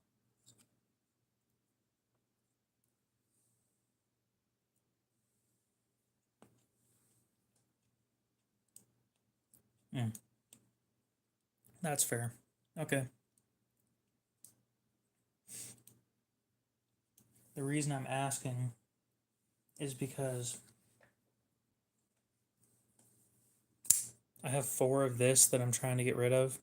That's fair. Okay. The reason I'm asking is because I have 4 of this that I'm trying to get rid of.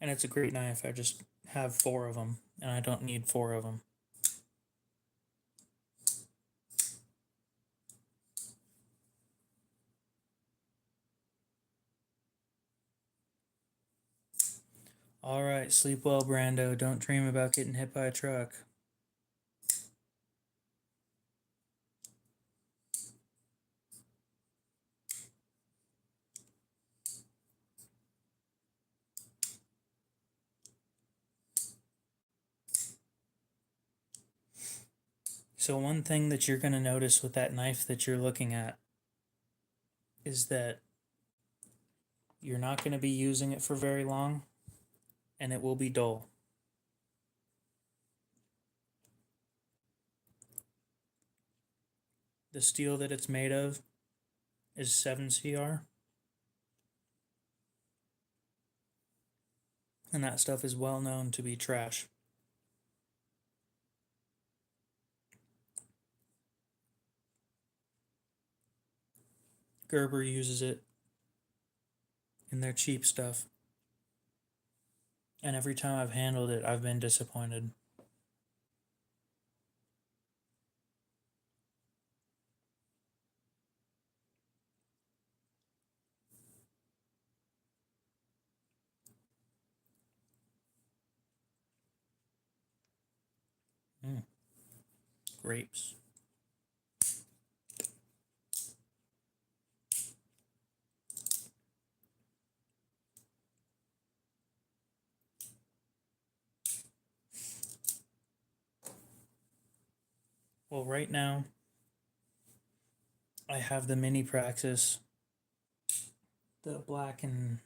And it's a great knife. I just have 4 of them, and I don't need 4 of them. All right, sleep well, Brando. Don't dream about getting hit by a truck. So one thing that you're going to notice with that knife that you're looking at is that you're not going to be using it for very long, and it will be dull. The steel that it's made of is 7CR. And that stuff is well known to be trash. Gerber uses it in their cheap stuff. And every time I've handled it, I've been disappointed. grapes. Well, right now, I have the mini Praxis, the black and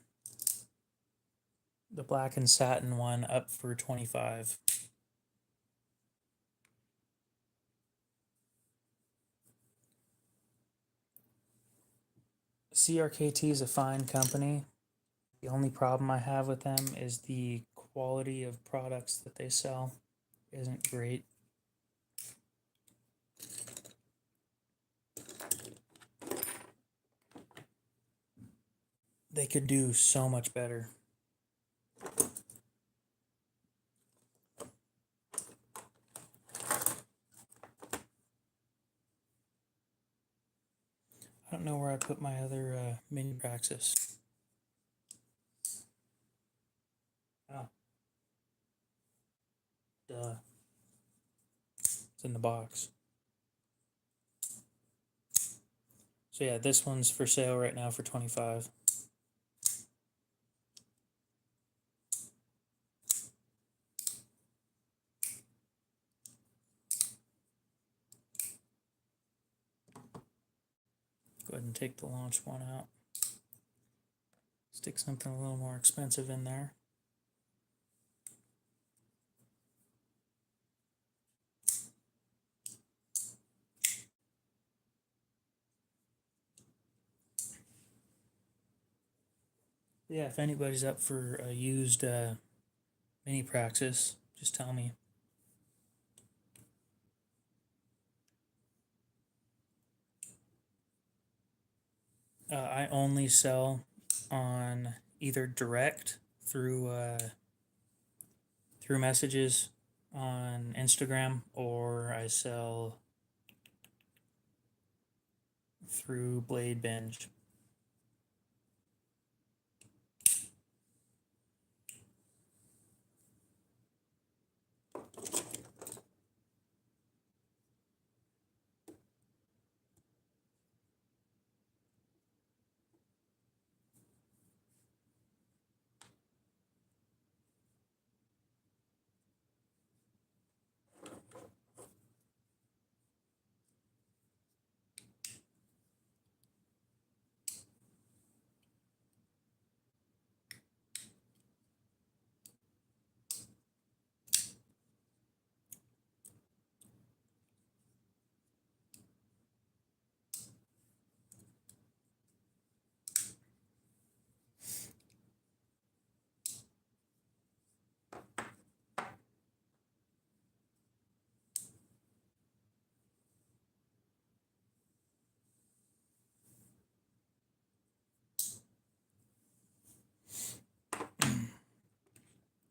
satin one up for 25. CRKT is a fine company. The only problem I have with them is the quality of products that they sell isn't great. They could do so much better. I don't know where I put my other mini Praxis. Oh. Duh. It's in the box. So yeah, this one's for sale right now for 25. Go ahead and take the launch one out. Stick something a little more expensive in there. Yeah, if anybody's up for a used mini Praxis, just tell me. I only sell on either direct through messages on Instagram, or I sell through Blade Binge.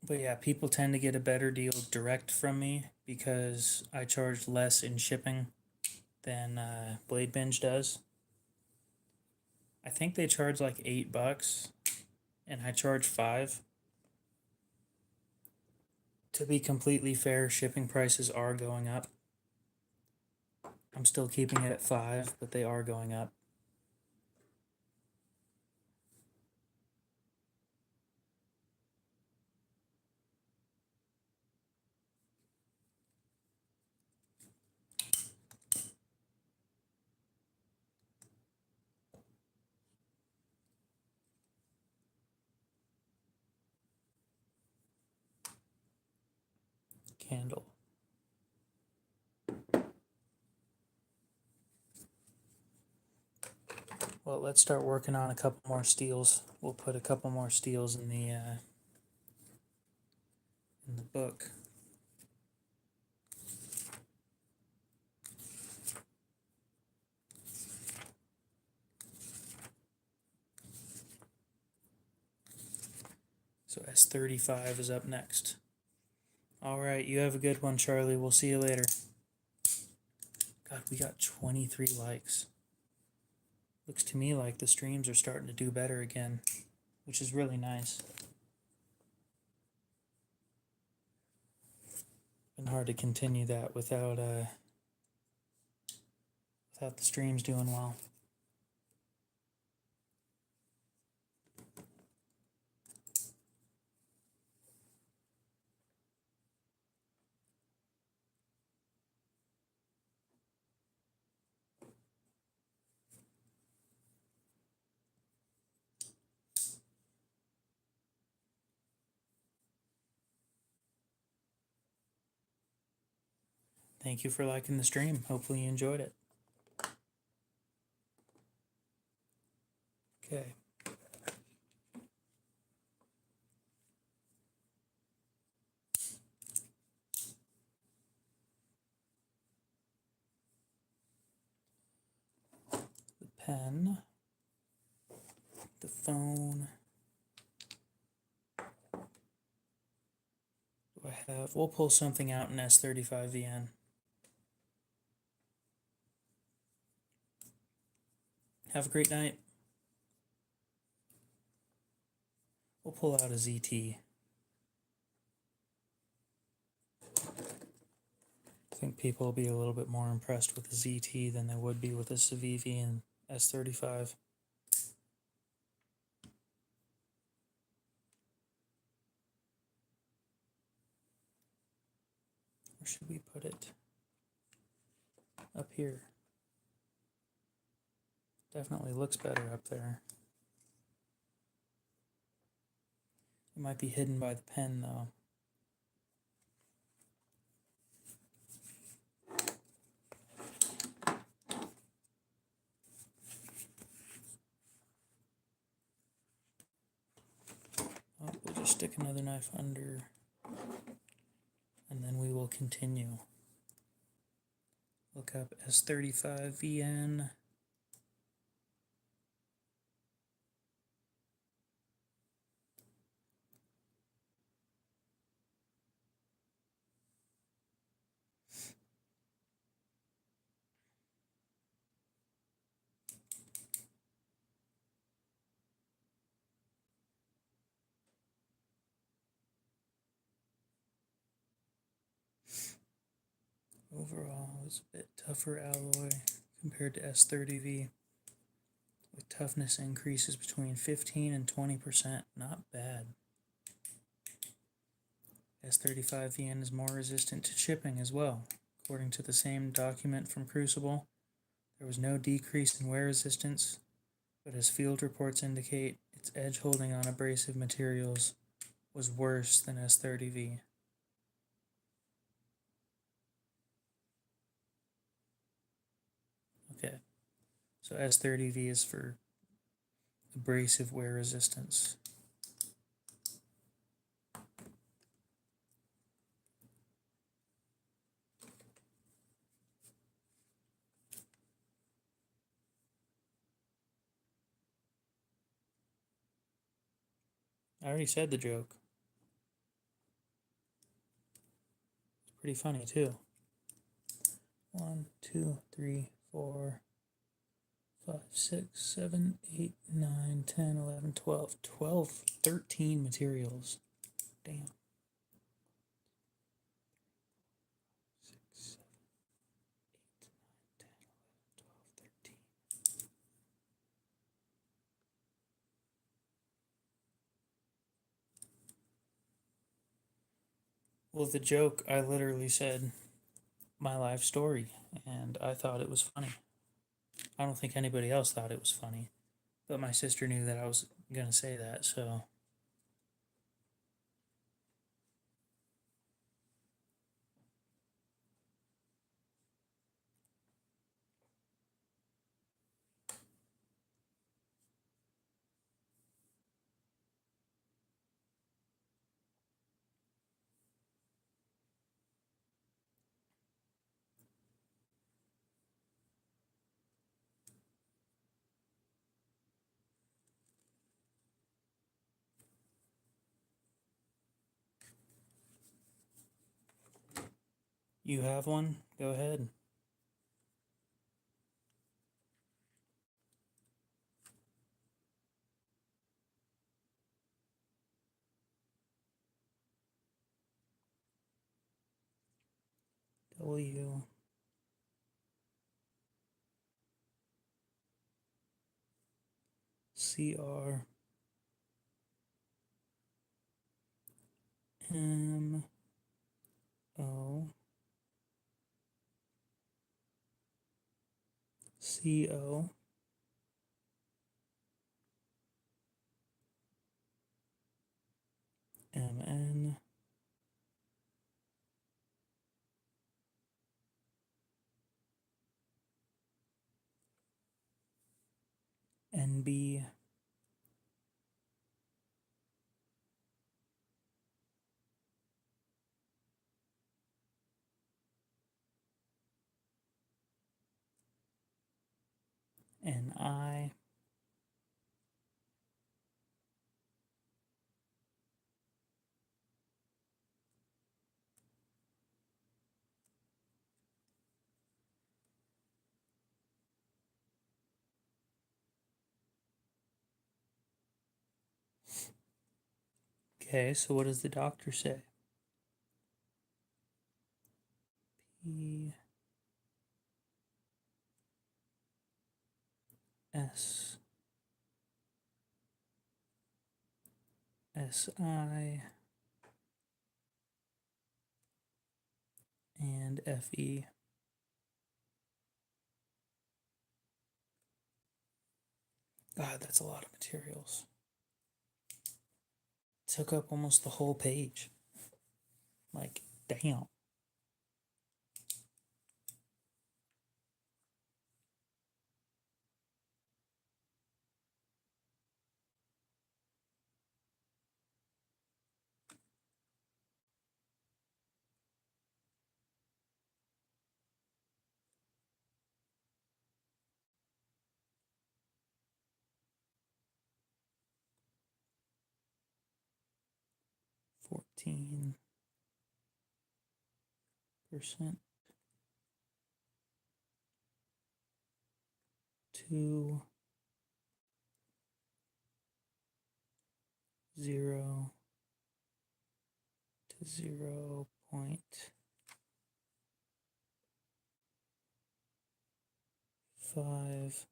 But yeah, people tend to get a better deal direct from me because I charge less in shipping than Blade Binge does. I think they charge like $8 and I charge $5. To be completely fair, shipping prices are going up. I'm still keeping it at $5, but they are going up. Candle. Well, let's start working on a couple more steels. We'll put a couple more steels in the book. So S35 is up next. All right, you have a good one, Charlie. We'll see you later. God, we got 23 likes. Looks to me like the streams are starting to do better again, which is really nice. Been hard to continue that without thought the stream's doing well. Thank you for liking the stream. Hopefully you enjoyed it. Okay. The pen, the phone. Do I have? We'll pull something out in S35VN. Have a great night. We'll pull out a ZT. I think people will be a little bit more impressed with the ZT than they would be with a Civivi and S35. Where should we put it? Up here. Definitely looks better up there. It might be hidden by the pen though. Oh, we'll just stick another knife under, and then we will continue. Look up S35VN. Overall, it's a bit tougher alloy compared to S30V, with toughness increases between 15 and 20%. Not bad. S35VN is more resistant to chipping as well. According to the same document from Crucible, there was no decrease in wear resistance, but as field reports indicate, its edge holding on abrasive materials was worse than S30V. Okay, so S30V is for abrasive wear resistance. I already said the joke. It's pretty funny too. 1, 2, 3, 4, 5, 6, 7, 8, 9, 10, 11, 12. 12, 13 materials. Damn. 6, 7, 8, 9, 10, 11, 12, 13. Well, the joke, I literally said my life story, and I thought it was funny. I don't think anybody else thought it was funny, but my sister knew that I was going to say that, so. You have one? Go ahead. W. CR MO CO MN NB NI Okay, so what does the doctor say? P S SI and FE. God, that's a lot of materials. Took up almost the whole page. Like, damn. $14. 2 0 to 0.5.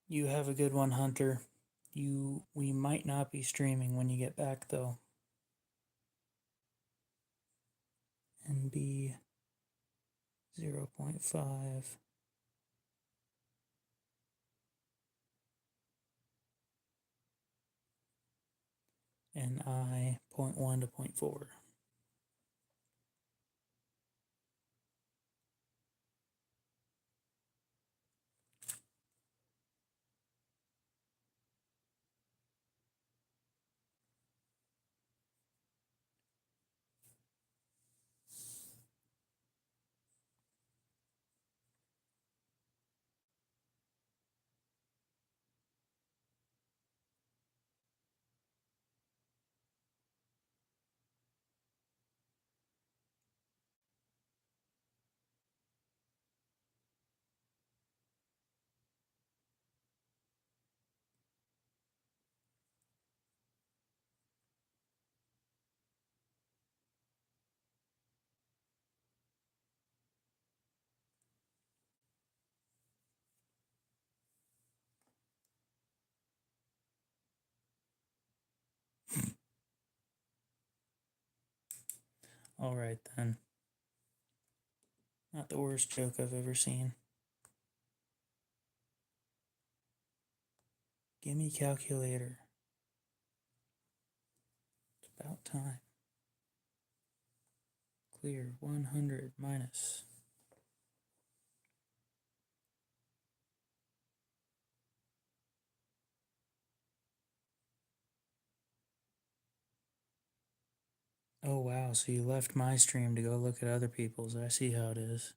You have a good one, Hunter. We might not be streaming when you get back though. NB 0.5. NI 0.1 to 0.4. All right then. Not the worst joke I've ever seen. Gimme calculator. It's about time. Clear 100 minus. Oh wow, so you left my stream to go look at other people's. I see how it is.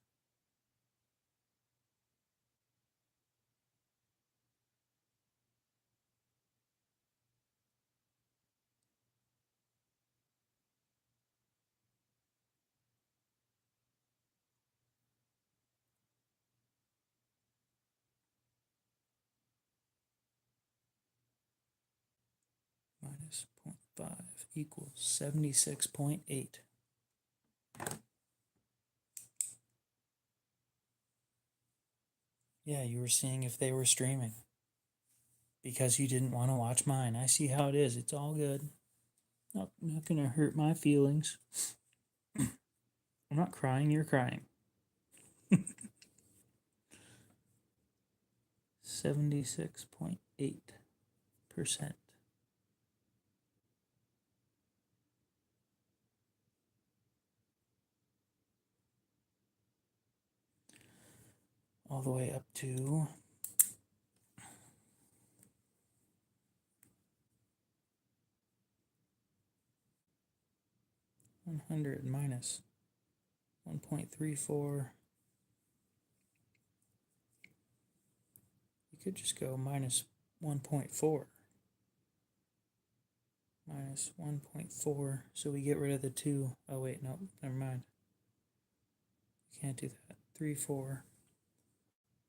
Minus 0.5. equals 76.8. Yeah, you were seeing if they were streaming. Because you didn't want to watch mine. I see how it is. It's all good. Not going to hurt my feelings. I'm not crying, you're crying. 76.8%. All the way up to 100 minus 1.34. You could just go minus 1.4. Minus 1.4. So we get rid of the 2. Oh, wait, no, never mind. You can't do that. 3, 4.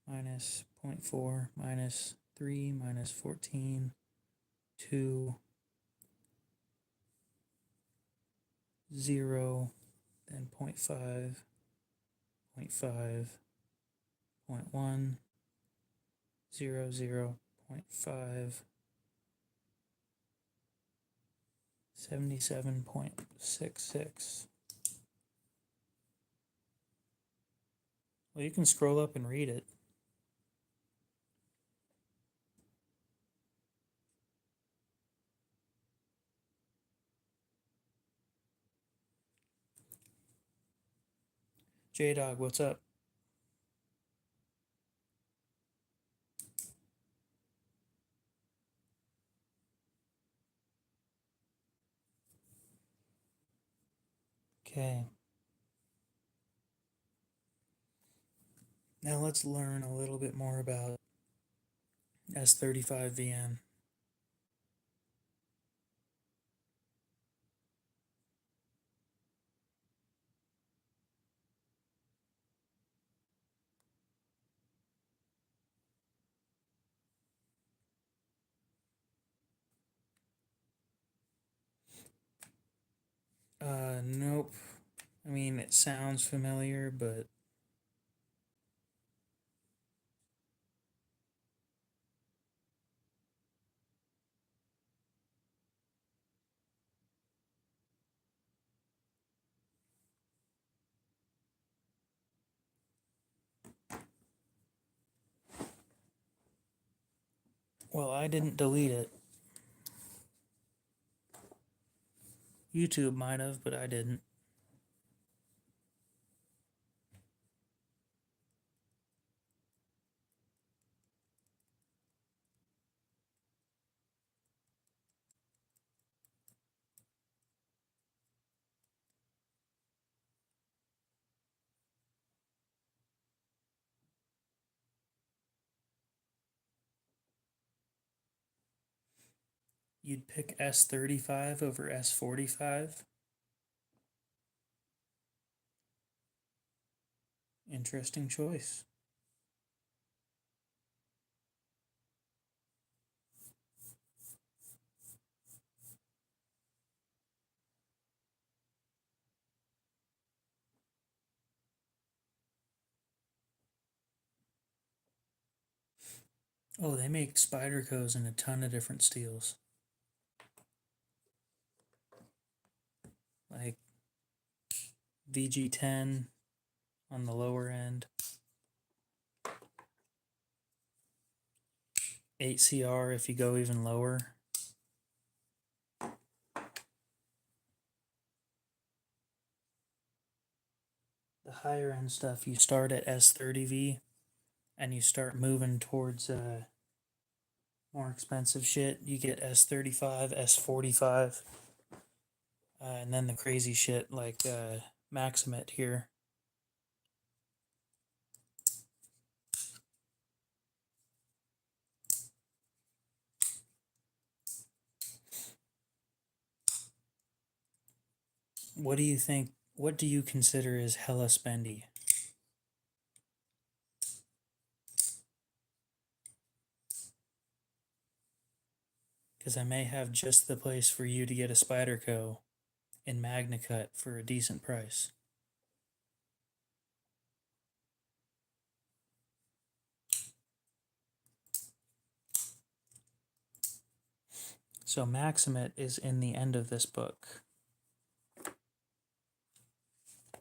Minus 0.4. Minus 3. Minus 14. 2. 0. Then 0.5. 0.5. 0.1. 0, 0, 0.5, 77.66. Well, you can scroll up and read it. J-Dog, what's up? Okay. Now let's learn a little bit more about S35VN. Nope. I mean, it sounds familiar, but well, I didn't delete it. YouTube might have, but I didn't. You'd pick S35 over S45? Interesting choice. Oh, they make Spydercos in a ton of different steels. Like VG10 on the lower end. 8CR if you go even lower. The higher end stuff, you start at S30V and you start moving towards more expensive shit. You get S35, S45, and then the crazy shit like Maxamet here. What do you think? What do you consider is hella spendy? because I may have just the place for you to get a Spyderco in MagnaCut for a decent price. So Maxamet is in the end of this book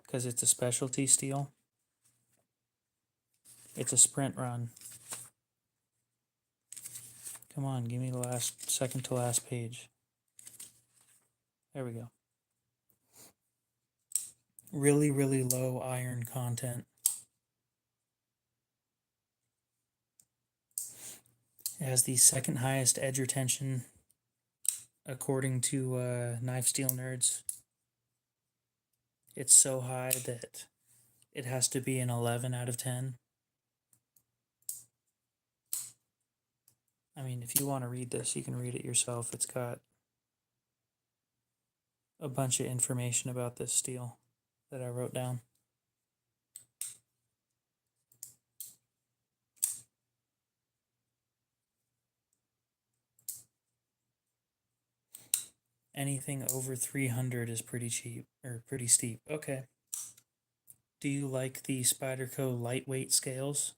because it's a specialty steel. It's a sprint run. Come on, give me the last, second to last page. There we go. Really, really low iron content. It has the second highest edge retention according to Knife Steel Nerds. It's so high that it has to be an 11 out of 10. I mean, if you want to read this, you can read it yourself. It's got a bunch of information about this steel that I wrote down. Anything over 300 is pretty cheap, or pretty steep. Okay. Do you like the Spyderco lightweight scales?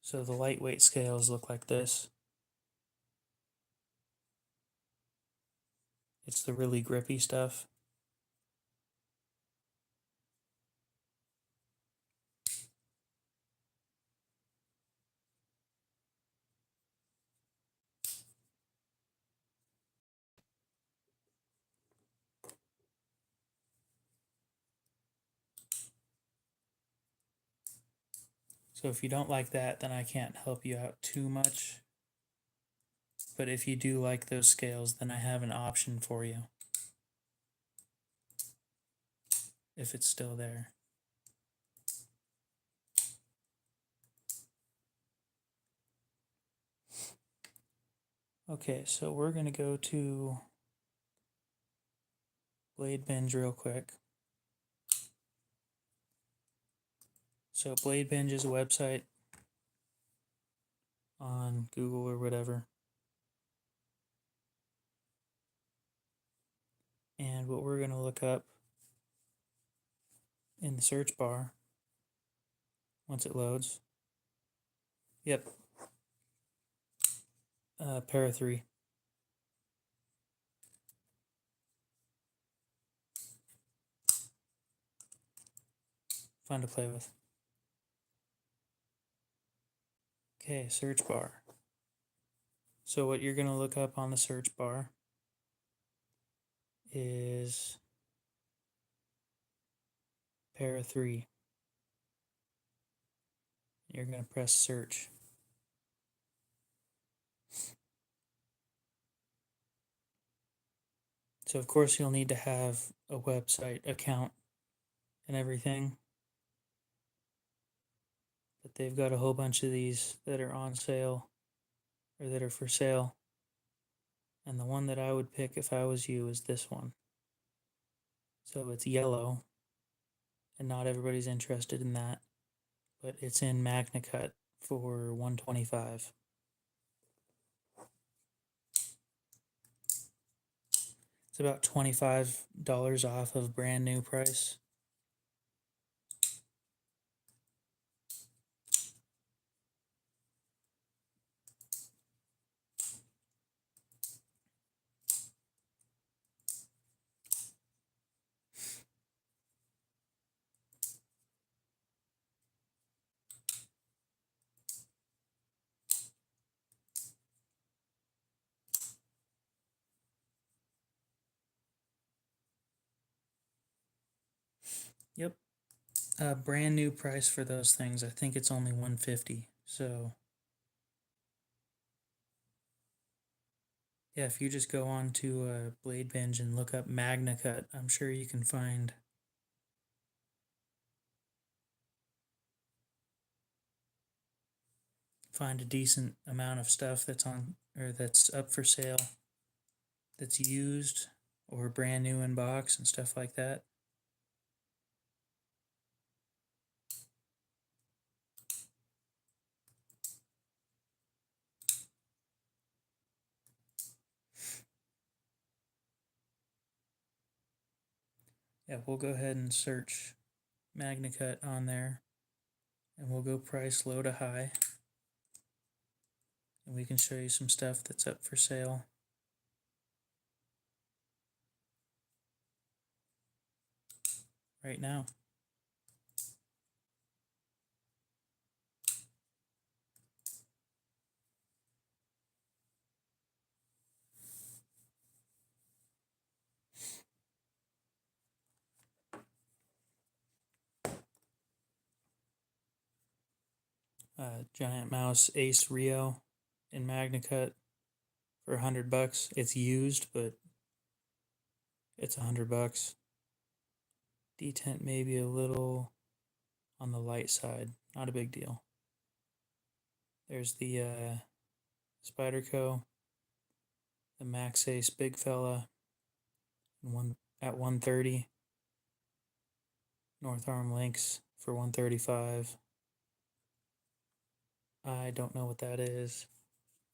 So the lightweight scales look like this. It's the really grippy stuff. So if you don't like that, then I can't help you out too much. But if you do like those scales, then I have an option for you. If it's still there. Okay, so we're going to go to Blade Binge real quick. So Blade Binge is a website on Google or whatever. And what we're going to look up in the search bar, once it loads, yep, Para 3. Fun to play with. Okay, search bar. So what you're going to look up on the search bar is Para 3. You're going to press search. So of course you'll need to have a website account and everything. But they've got a whole bunch of these that are on sale or that are for sale. And the one that I would pick if I was you is this one. So it's yellow, and not everybody's interested in that, but it's in MagnaCut for $125. It's about $25 off of brand new price. Yep. Brand new price for those things. I think it's only $150. So yeah, if you just go on to Blade Binge and look up MagnaCut, I'm sure you can find a decent amount of stuff that's on or that's up for sale, that's used or brand new in box and stuff like that. Yeah, we'll go ahead and search MagnaCut on there, and we'll go price low to high, and we can show you some stuff that's up for sale. Right now. Giant Mouse Ace Rio in MagnaCut for $100. It's used, but it's $100. Detent maybe a little on the light side, not a big deal. There's the Spyderco, the Max Ace big fella, at 130. North arm links for 135. I don't know what that is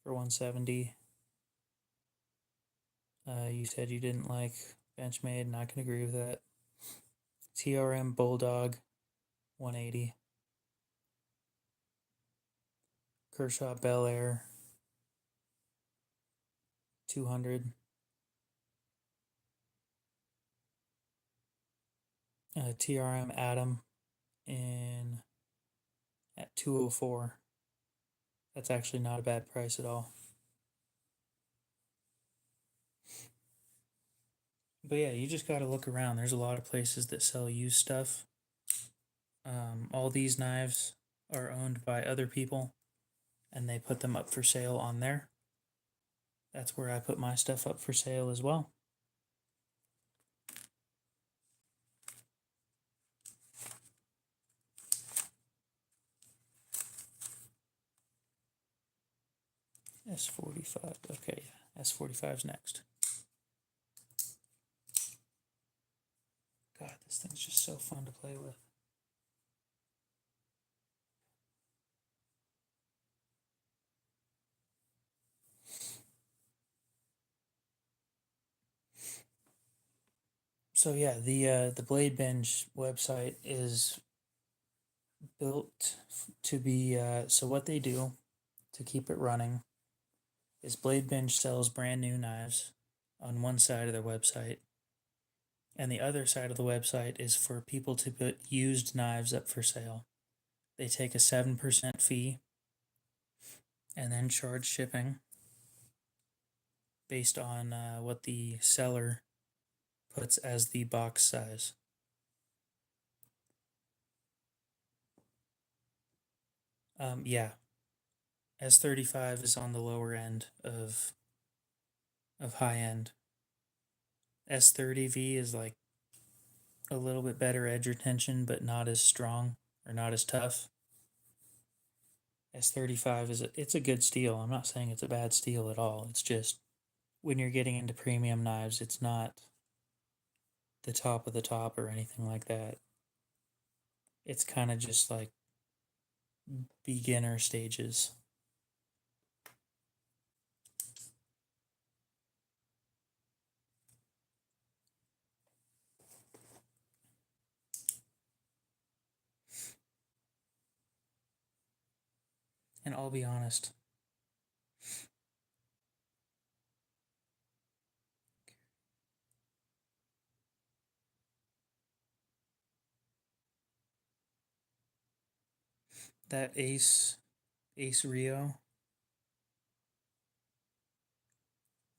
for 170. You said you didn't like Benchmade, not gonna agree with that. TRM Bulldog 180. Kershaw Bel Air 200. TRM Atom in at 204. That's actually not a bad price at all. But yeah, you just got to look around. There's a lot of places that sell used stuff. All these knives are owned by other people, and they put them up for sale on there. That's where I put my stuff up for sale as well. S45. Okay, S45's next. God, this thing's just so fun to play with. So yeah, the Blade Binge website is built to be so what they do to keep it running is Blade Binge sells brand new knives on one side of their website, and the other side of the website is for people to put used knives up for sale. They take a 7% fee and then charge shipping based on what the seller puts as the box size. Yeah, S35 is on the lower end of high end. S30V is like a little bit better edge retention, but not as strong or not as tough. S35 it's a good steel. I'm not saying it's a bad steel at all. It's just when you're getting into premium knives, it's not the top of the top or anything like that. It's kind of just like beginner stages. And I'll be honest, that Ace Rio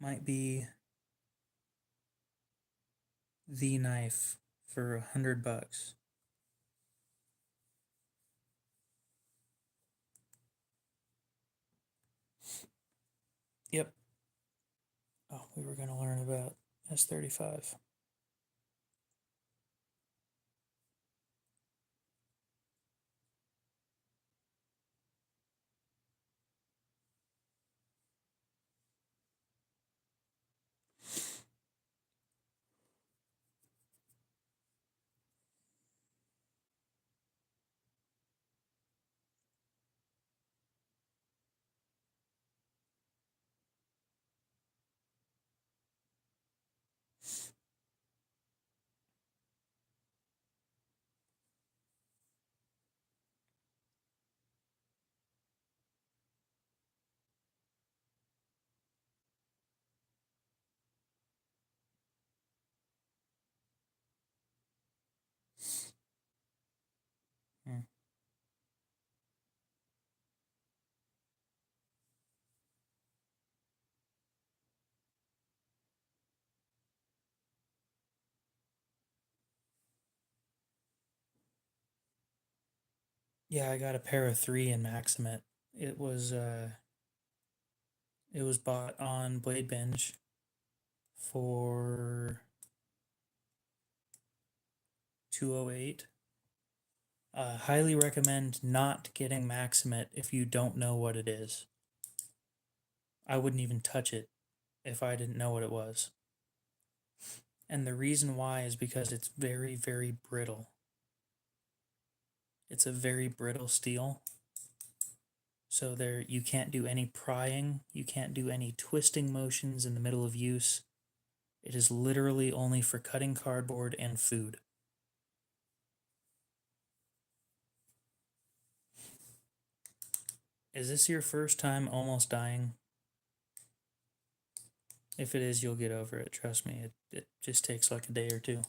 might be the knife for $100. Yep. Oh, we were going to learn about S35. Yeah, I got a pair of 3 in Maxamet. It was bought on Blade Binge for $208. Highly recommend not getting Maxamet if you don't know what it is. I wouldn't even touch it if I didn't know what it was. And the reason why is because it's very, very brittle. It's a very brittle steel. So there you can't do any prying, you can't do any twisting motions in the middle of use. It is literally only for cutting cardboard and food. Is this your first time almost dying? If it is, you'll get over it. Trust me, it just takes like a day or two.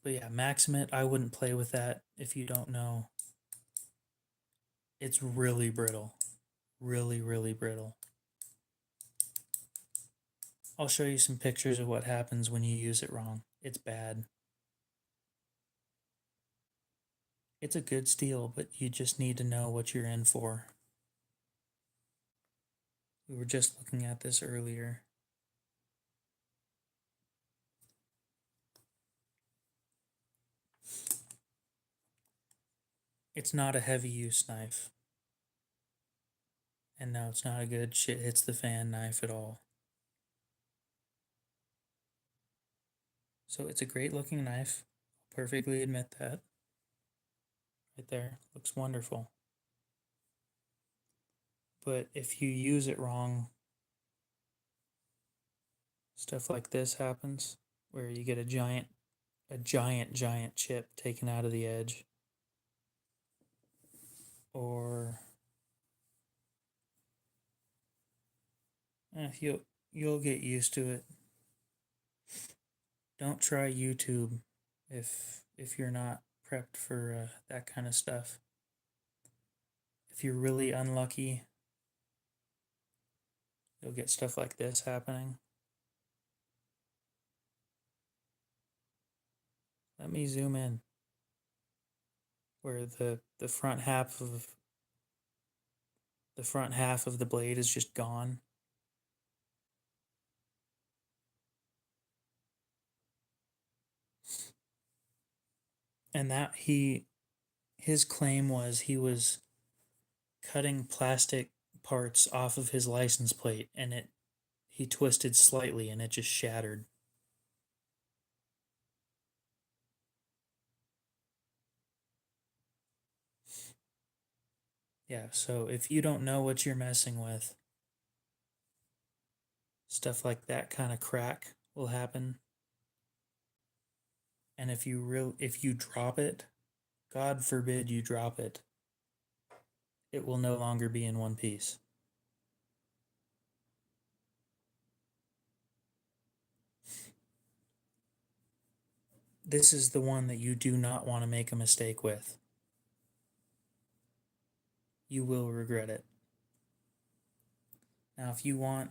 But yeah, Maxamet, I wouldn't play with that if you don't know. It's really brittle. Really, really brittle. I'll show you some pictures of what happens when you use it wrong. It's bad. It's a good steel, but you just need to know what you're in for. We were just looking at this earlier. It's not a heavy use knife. And no, it's not a good shit hits the fan knife at all. So it's a great looking knife. I'll perfectly admit that. Right there. Looks wonderful. But if you use it wrong, stuff like this happens where you get a giant chip taken out of the edge. Or you'll get used to it. Don't try YouTube if you're not prepped for that kind of stuff. If you're really unlucky, you'll get stuff like this happening. Let me zoom in where the front half of the blade is just gone. And that his claim was he was cutting plastic parts off of his license plate, and he twisted slightly and it just shattered. Yeah, so if you don't know what you're messing with, stuff like that kind of crack will happen. And if you drop it, God forbid you drop it, it will no longer be in one piece. This is the one that you do not want to make a mistake with. You will regret it. Now, if you want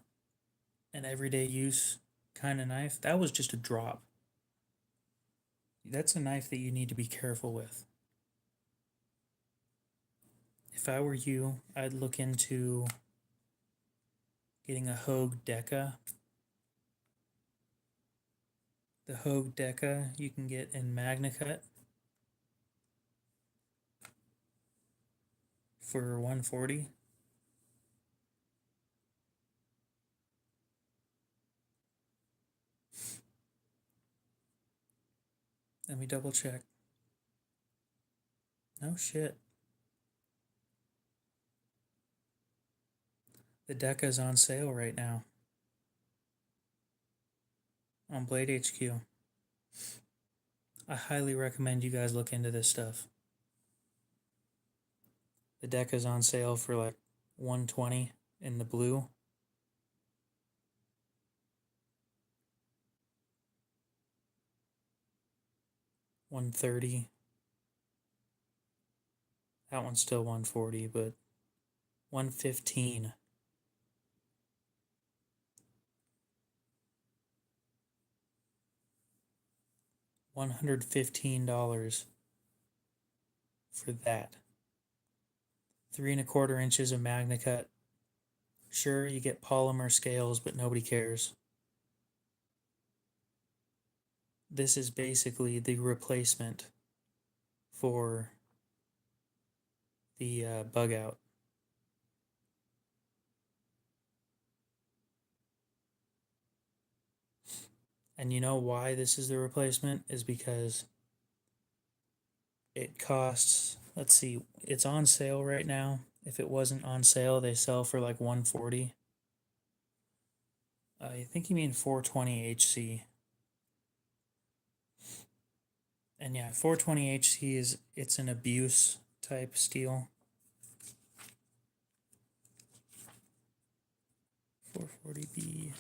an everyday use kind of knife, that was just a drop. That's a knife that you need to be careful with. If I were you, I'd look into getting a Hogue Deka. The Hogue Deka you can get in MagnaCut for $140. Let me double check. No shit. The Deka's on sale right now on Blade HQ. I highly recommend you guys look into this stuff. The Deka's on sale for like $120 in the blue. $130. That one's still $140, but $115. $115 for that. 3 1/4 inches of Magna Cut. Sure, you get polymer scales, but nobody cares. This is basically the replacement for the bug out. And you know why this is the replacement? Is because it costs, let's see, it's on sale right now. If it wasn't on sale, they sell for like $140. I think you mean 420 HC. And yeah, 420 HC it's an abuse type steel. 440B.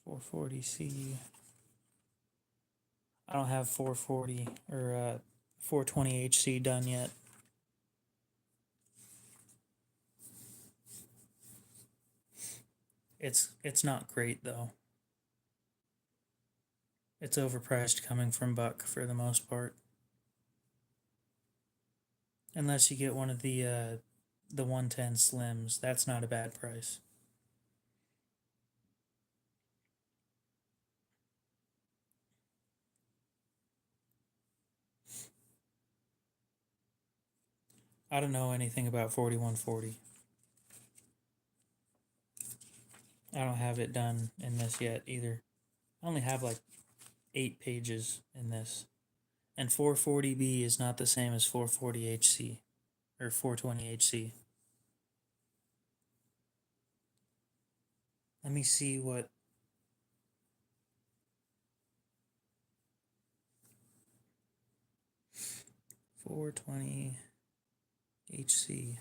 $440C. I don't have 440 or 420 HC done yet. It's not great though. It's overpriced coming from Buck for the most part. Unless you get one of the 110 Slims, that's not a bad price. I don't know anything about 4140. I don't have it done in this yet either. I only have like 8 pages in this. And 440B is not the same as 440 HC or 420 HC. Let me see what 420 HC.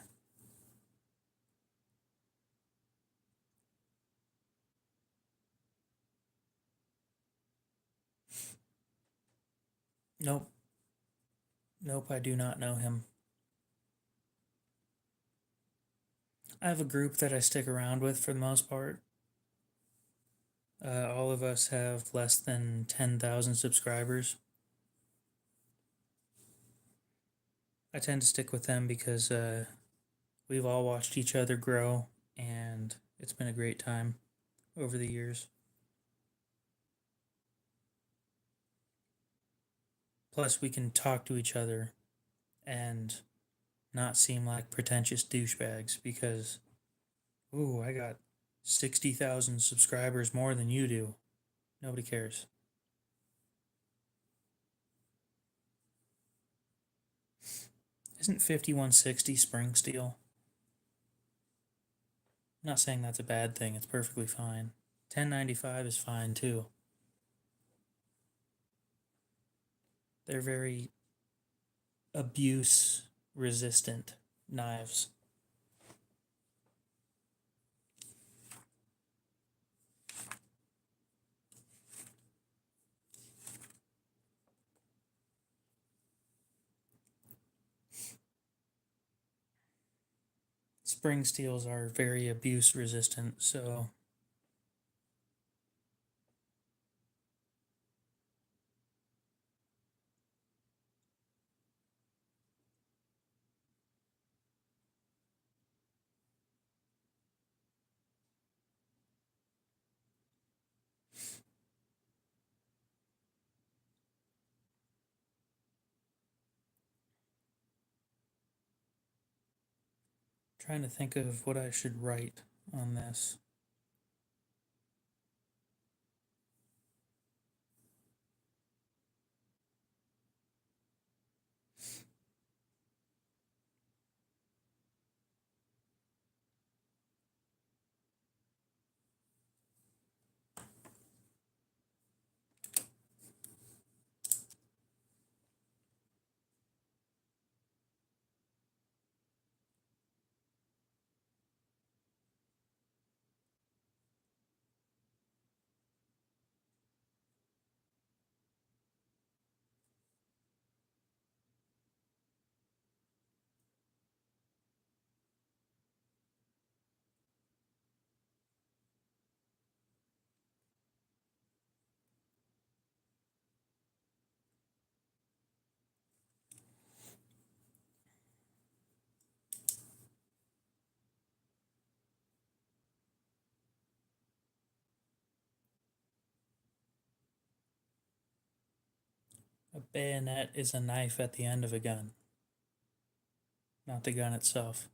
Nope. Nope, I do not know him. I have a group that I stick around with for the most part. All of us have less than 10,000 subscribers. I tend to stick with them because we've all watched each other grow, and it's been a great time over the years. Plus, we can talk to each other and not seem like pretentious douchebags because, ooh, I got 60,000 subscribers more than you do. Nobody cares. Isn't 5160 spring steel? I'm not saying that's a bad thing, it's perfectly fine. 1095 is fine too. They're very abuse resistant knives. Spring steels are very abuse resistant, so trying to think of what I should write on this. A bayonet is a knife at the end of a gun, not the gun itself.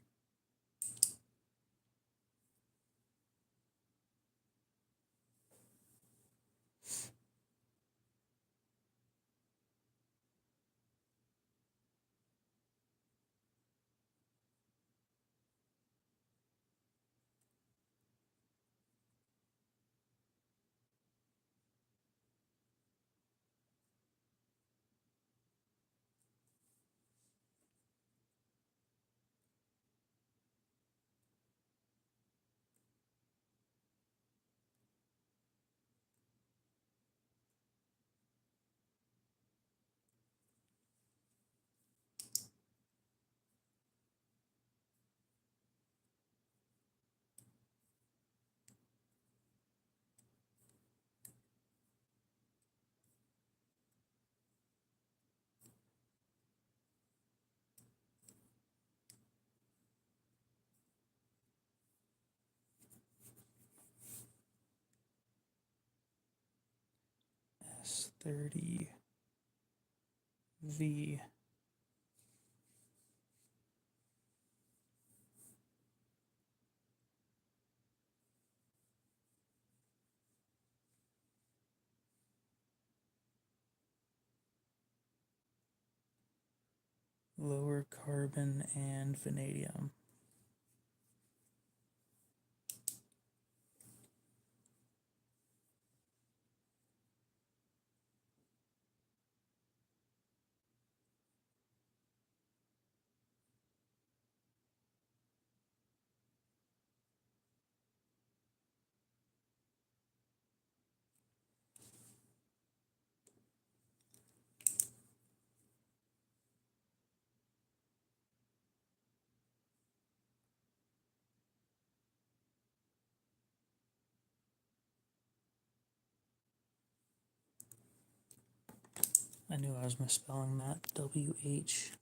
S30V. Lower carbon and vanadium. I knew I was misspelling that. WH.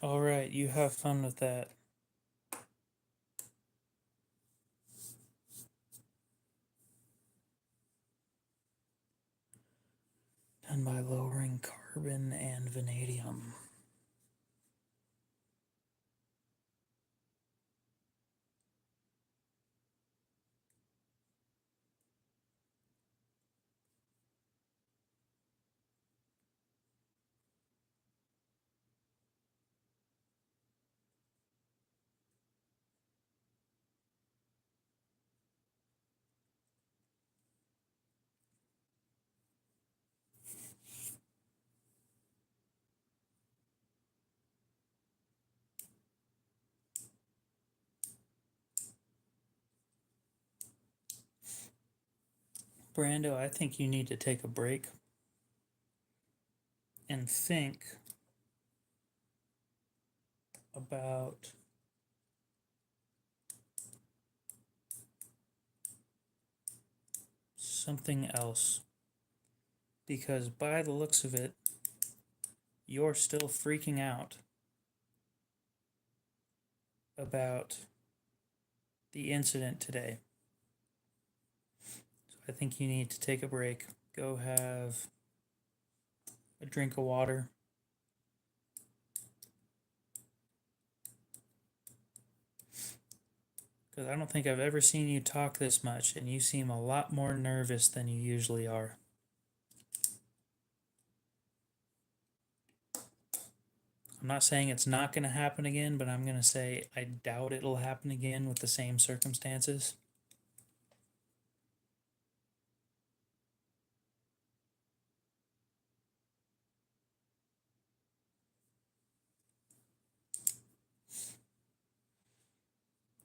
All right, you have fun with that. Done by lowering carbon and vanadium. Brando, I think you need to take a break and think about something else. Because by the looks of it, you're still freaking out about the incident today. So I think you need to take a break. Go have a drink of water. Because I don't think I've ever seen you talk this much, and you seem a lot more nervous than you usually are. I'm not saying it's not going to happen again, but I'm going to say I doubt it'll happen again with the same circumstances.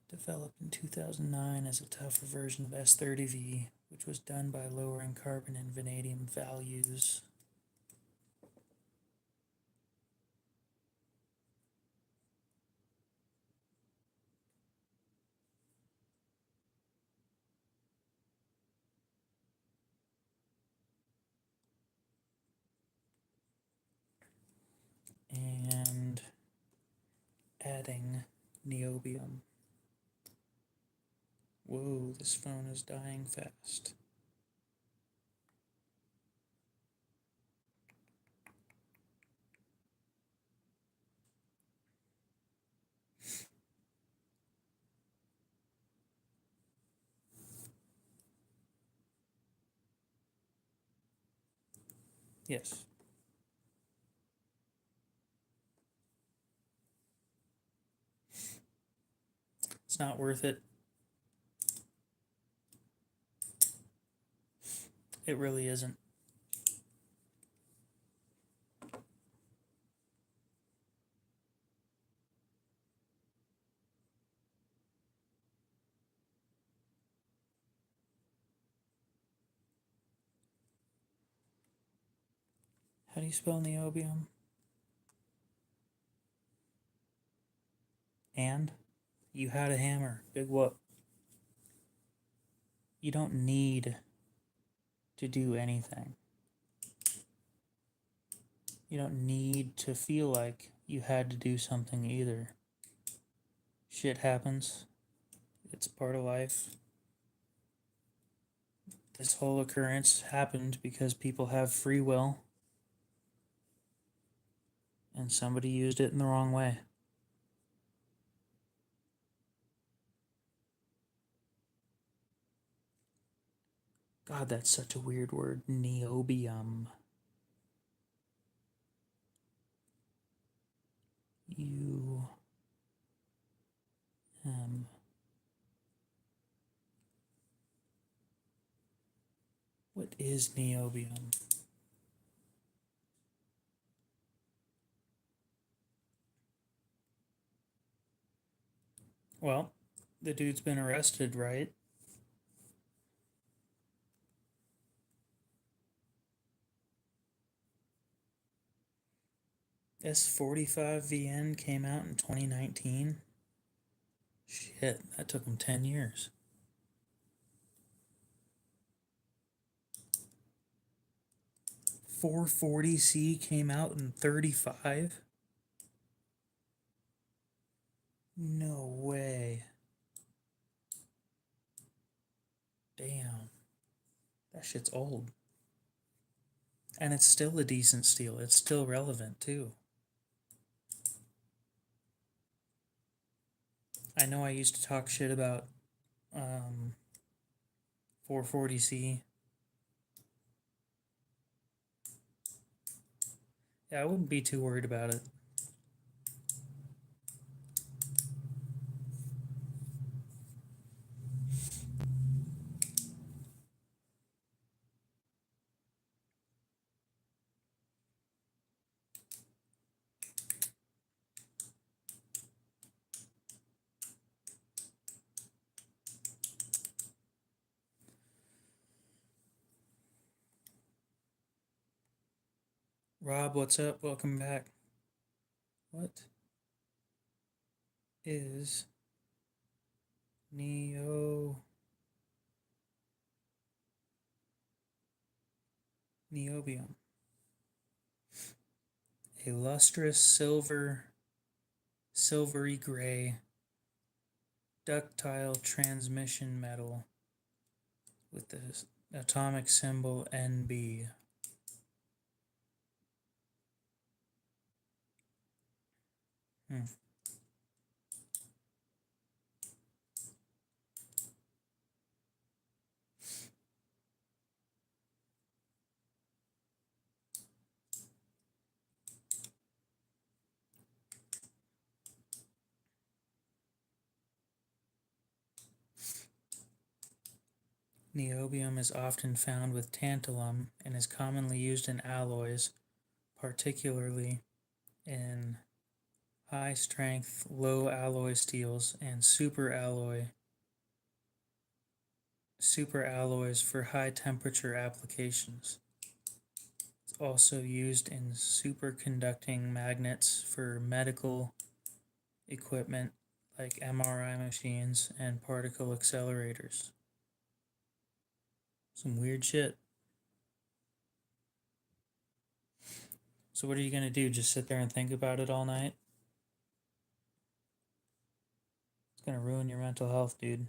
Developed in 2009 as a tougher version of S30V, which was done by lowering carbon and vanadium values. Niobium. Whoa, this phone is dying fast. Yes. It's not worth it. It really isn't. How do you spell niobium? And you had a hammer. Big whoop. You don't need to do anything. You don't need to feel like you had to do something either. Shit happens. It's part of life. This whole occurrence happened because people have free will and somebody used it in the wrong way. God, that's such a weird word. Niobium. What is niobium? Well, the dude's been arrested, right? S45VN came out in 2019. Shit, that took him 10 years. .440C came out in 35? No way. Damn. That shit's old. And it's still a decent steel. It's still relevant, too. I know I used to talk shit about 440C. Yeah, I wouldn't be too worried about it. Rob, what's up? Welcome back. What is niobium? A lustrous silvery gray, ductile transmission metal with the atomic symbol NB. Niobium is often found with tantalum and is commonly used in alloys, particularly in high-strength, low-alloy steels and superalloys for high-temperature applications. It's also used in superconducting magnets for medical equipment like MRI machines and particle accelerators. Some weird shit. So what are you going to do? Just sit there and think about it all night? gonna ruin your mental health, dude.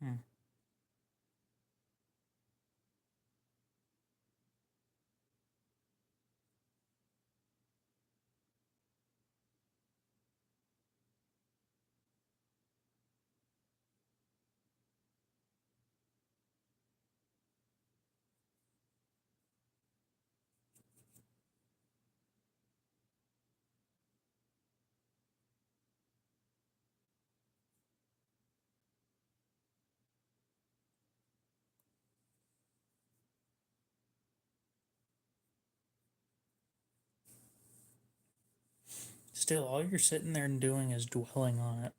Hmm. Still, all you're sitting there and doing is dwelling on it.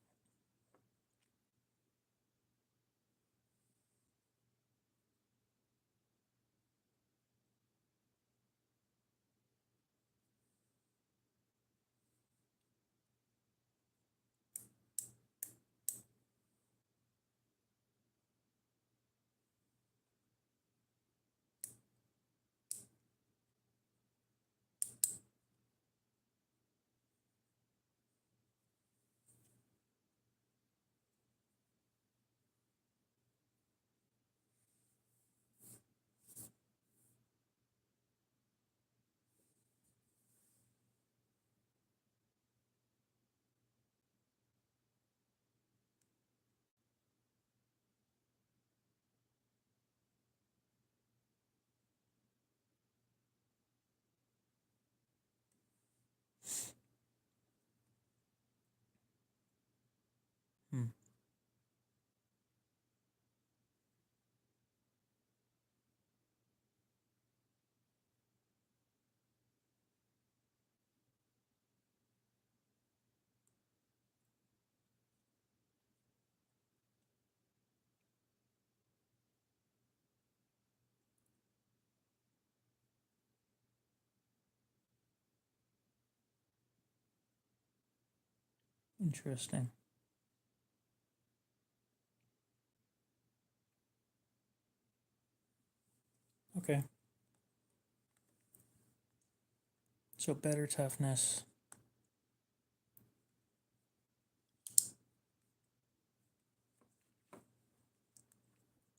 Hmm. Interesting. Okay. So better toughness.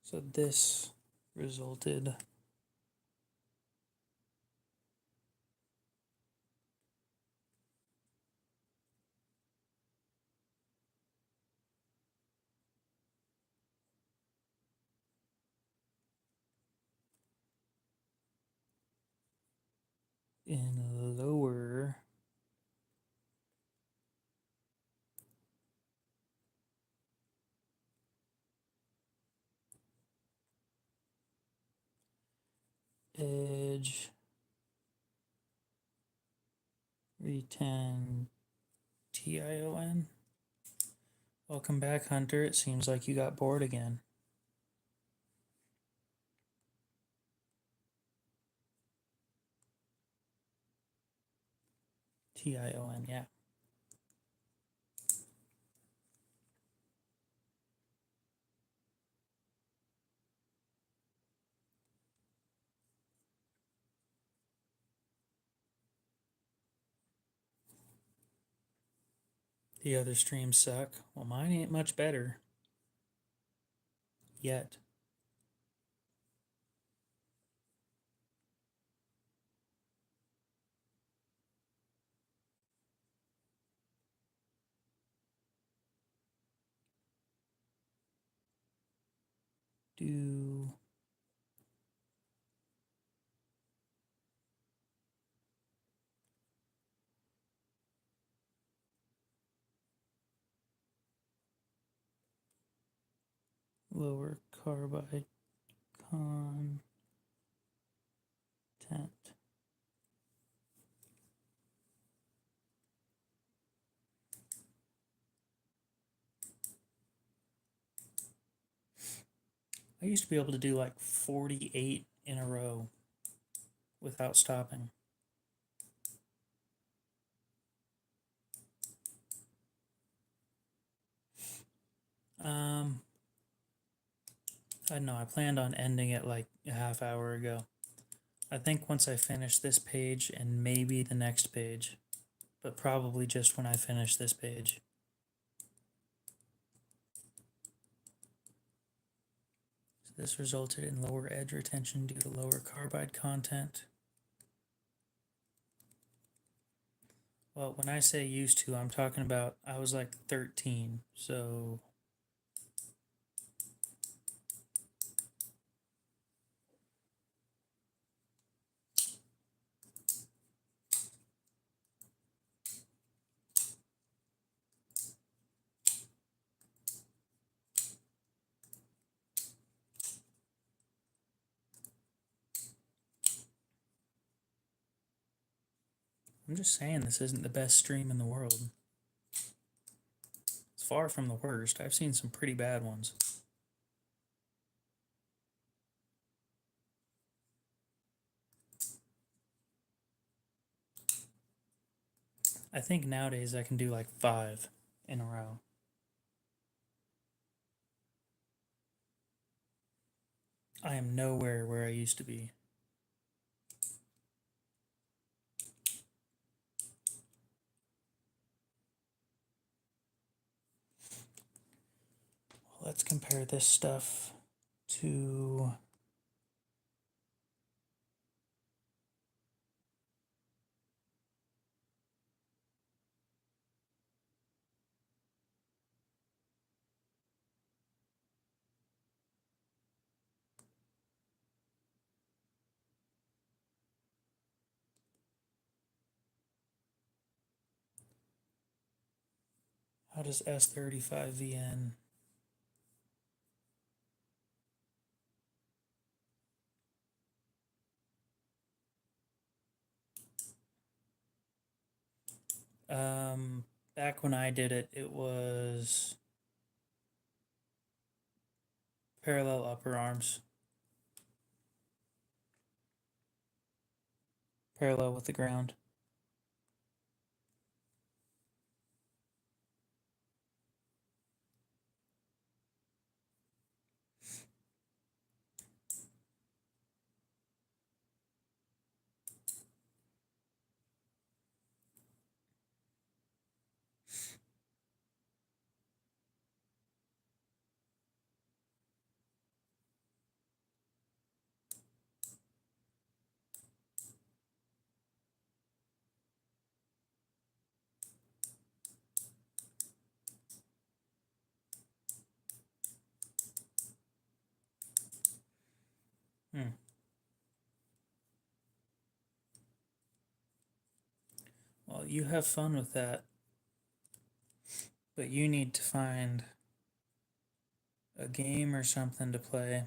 So this resulted in lower edge retain TION. Welcome back, Hunter. It seems like you got bored again. TION, yeah. The other streams suck. Well, mine ain't much better. Yet. Do lower carbide content. I used to be able to do like 48 in a row without stopping. I don't know, I planned on ending it like a half hour ago. I think once I finish this page and maybe the next page, but probably just when I finish this page. So this resulted in lower edge retention due to lower carbide content. Well, when I say used to, I'm talking about I was like 13, so I'm just saying this isn't the best stream in the world. It's far from the worst. I've seen some pretty bad ones. I think nowadays I can do like 5 in a row. I am nowhere where I used to be. Let's compare this stuff to how does S35VN back when I did it, it was parallel upper arms, parallel with the ground. Well, you have fun with that, but you need to find a game or something to play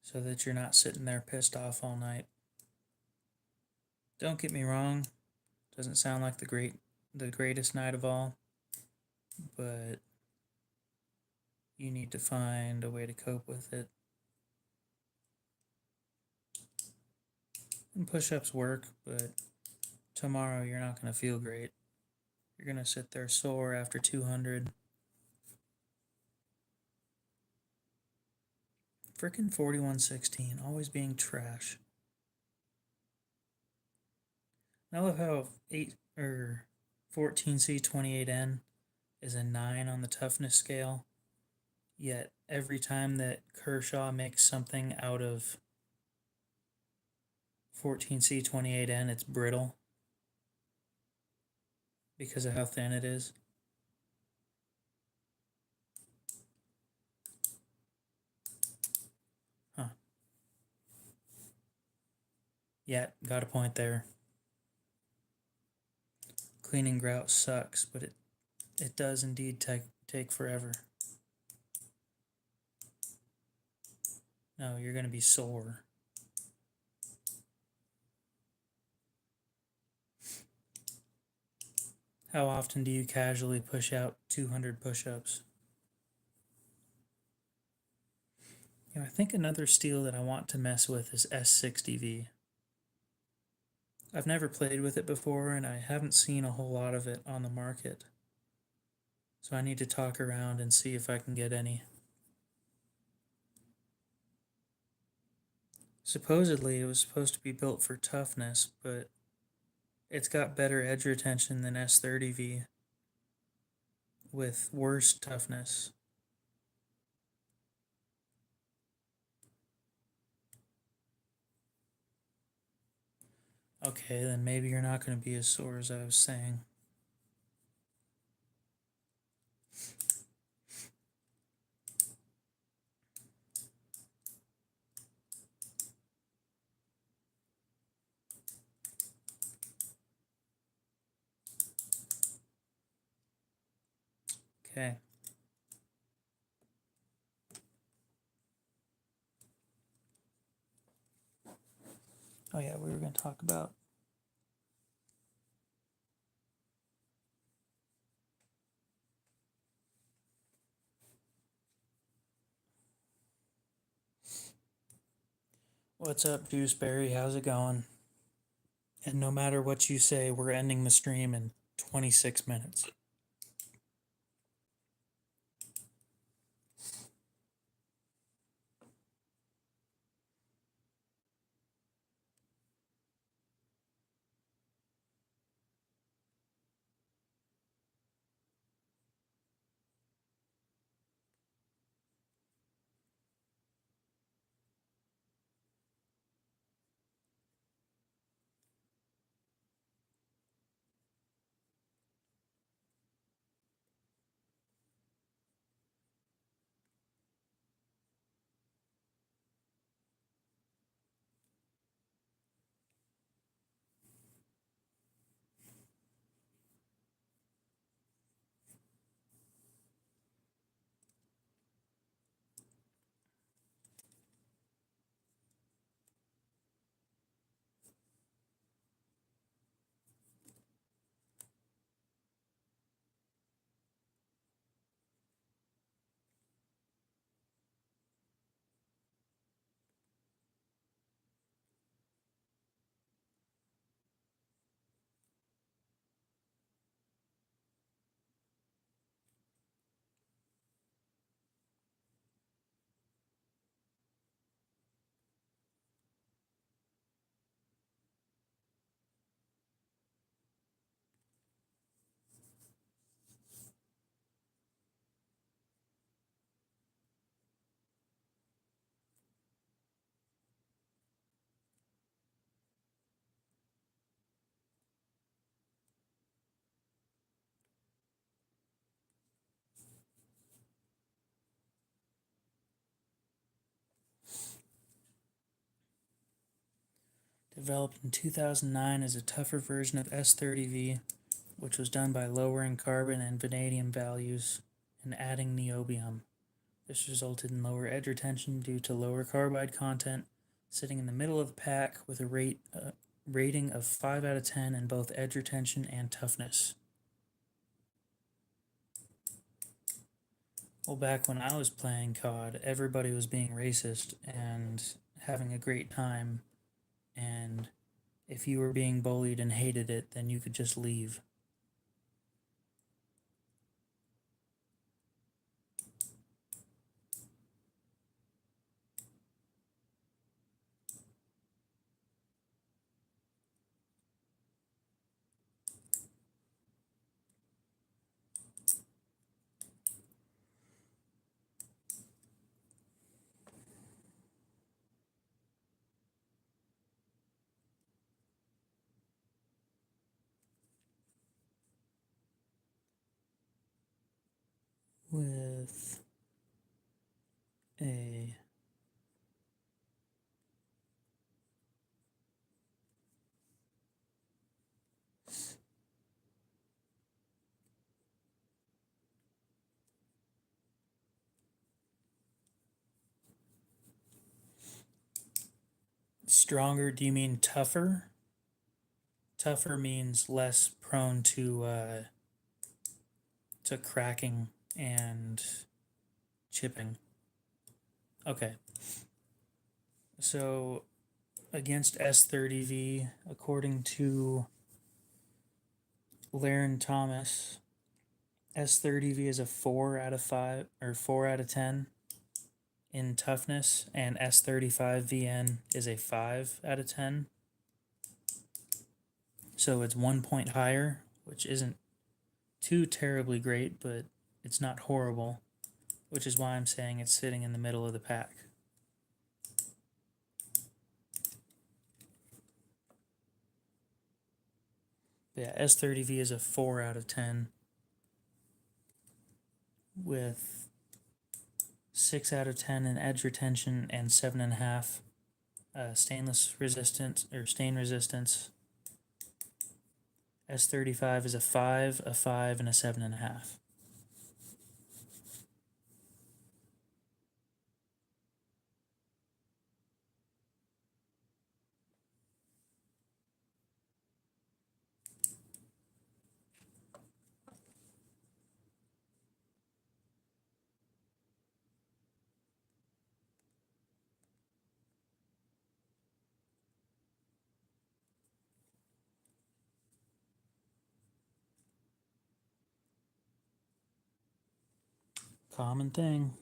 so that you're not sitting there pissed off all night. Don't get me wrong, doesn't sound like the greatest night of all, but you need to find a way to cope with it. And push-ups work, but tomorrow you're not going to feel great. You're going to sit there sore after 200. Frickin' 4116, always being trash. I love how 14C28N is a 9 on the toughness scale, yet every time that Kershaw makes something out of 14C28N, it's brittle because of how thin it is. Huh. Yeah, got a point there. Cleaning grout sucks, but it does indeed take forever. No, you're going to be sore. How often do you casually push out 200 push-ups? I think another steel that I want to mess with is S60V. I've never played with it before, and I haven't seen a whole lot of it on the market. So I need to talk around and see if I can get any. Supposedly it was supposed to be built for toughness, but it's got better edge retention than S30V with worse toughness. Okay, then maybe you're not going to be as sore as I was saying. Okay. Oh yeah, we were going to talk about what's up, Juiceberry? How's it going? And no matter what you say, we're ending the stream in 26 minutes. Developed in 2009 as a tougher version of S30V, which was done by lowering carbon and vanadium values and adding niobium. This resulted in lower edge retention due to lower carbide content, sitting in the middle of the pack with a rating of 5 out of 10 in both edge retention and toughness. Well, back when I was playing COD, everybody was being racist and having a great time, and if you were being bullied and hated it, then you could just leave. With a stronger, do you mean tougher? Tougher means less prone to cracking and chipping. Okay. So against S30V, according to Laren Thomas, S30V is a 4 out of 5 or 4 out of 10 in toughness, and S35VN is a 5 out of 10. So it's 1 point higher, which isn't too terribly great, but it's not horrible, which is why I'm saying it's sitting in the middle of the pack. But yeah, S30V is a 4 out of 10 with 6 out of 10 in edge retention and 7.5 stainless resistance or stain resistance. S35 is a 5, and a 7.5. Common thing.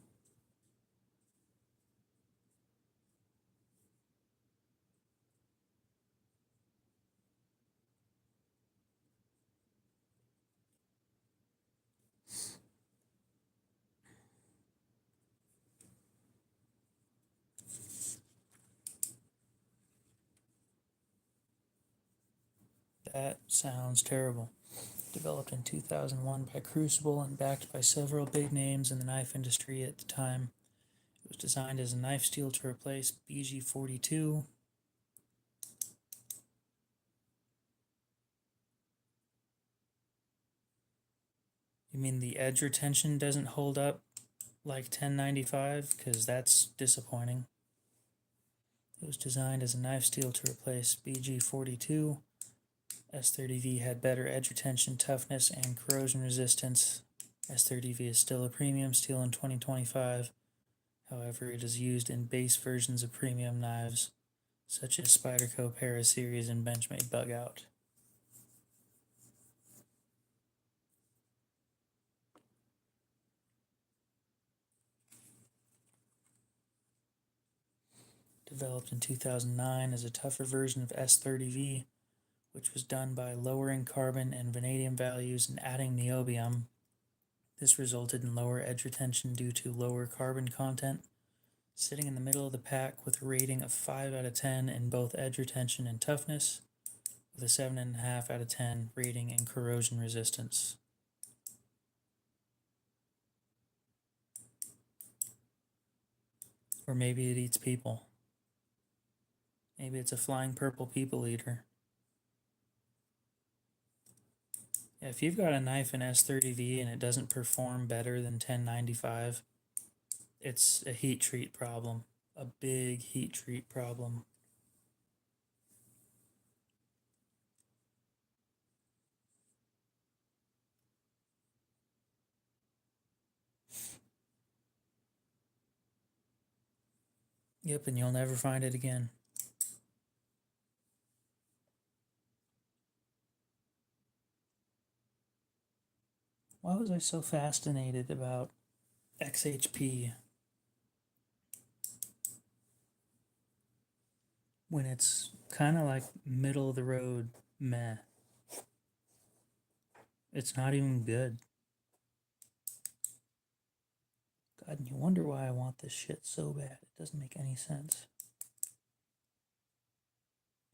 That sounds terrible. Developed in 2001 by Crucible and backed by several big names in the knife industry at the time. It was designed as a knife steel to replace BG42. You mean the edge retention doesn't hold up like 1095? Because that's disappointing. It was designed as a knife steel to replace BG42. S30V had better edge retention, toughness, and corrosion resistance. S30V is still a premium steel in 2025. However, it is used in base versions of premium knives, such as Spyderco Para Series and Benchmade Bug Out. Developed in 2009 as a tougher version of S30V, which was done by lowering carbon and vanadium values and adding niobium. This resulted in lower edge retention due to lower carbon content, sitting in the middle of the pack with a rating of 5 out of 10 in both edge retention and toughness, with a 7.5 out of 10 rating in corrosion resistance. Or maybe it eats people. Maybe it's a flying purple people eater. Yeah, if you've got a knife in S30V and it doesn't perform better than 1095, it's a heat treat problem. A big heat treat problem. Yep, and you'll never find it again. Why was I so fascinated about XHP when it's kind of like middle of the road meh? It's not even good. God, and you wonder why I want this shit so bad. It doesn't make any sense.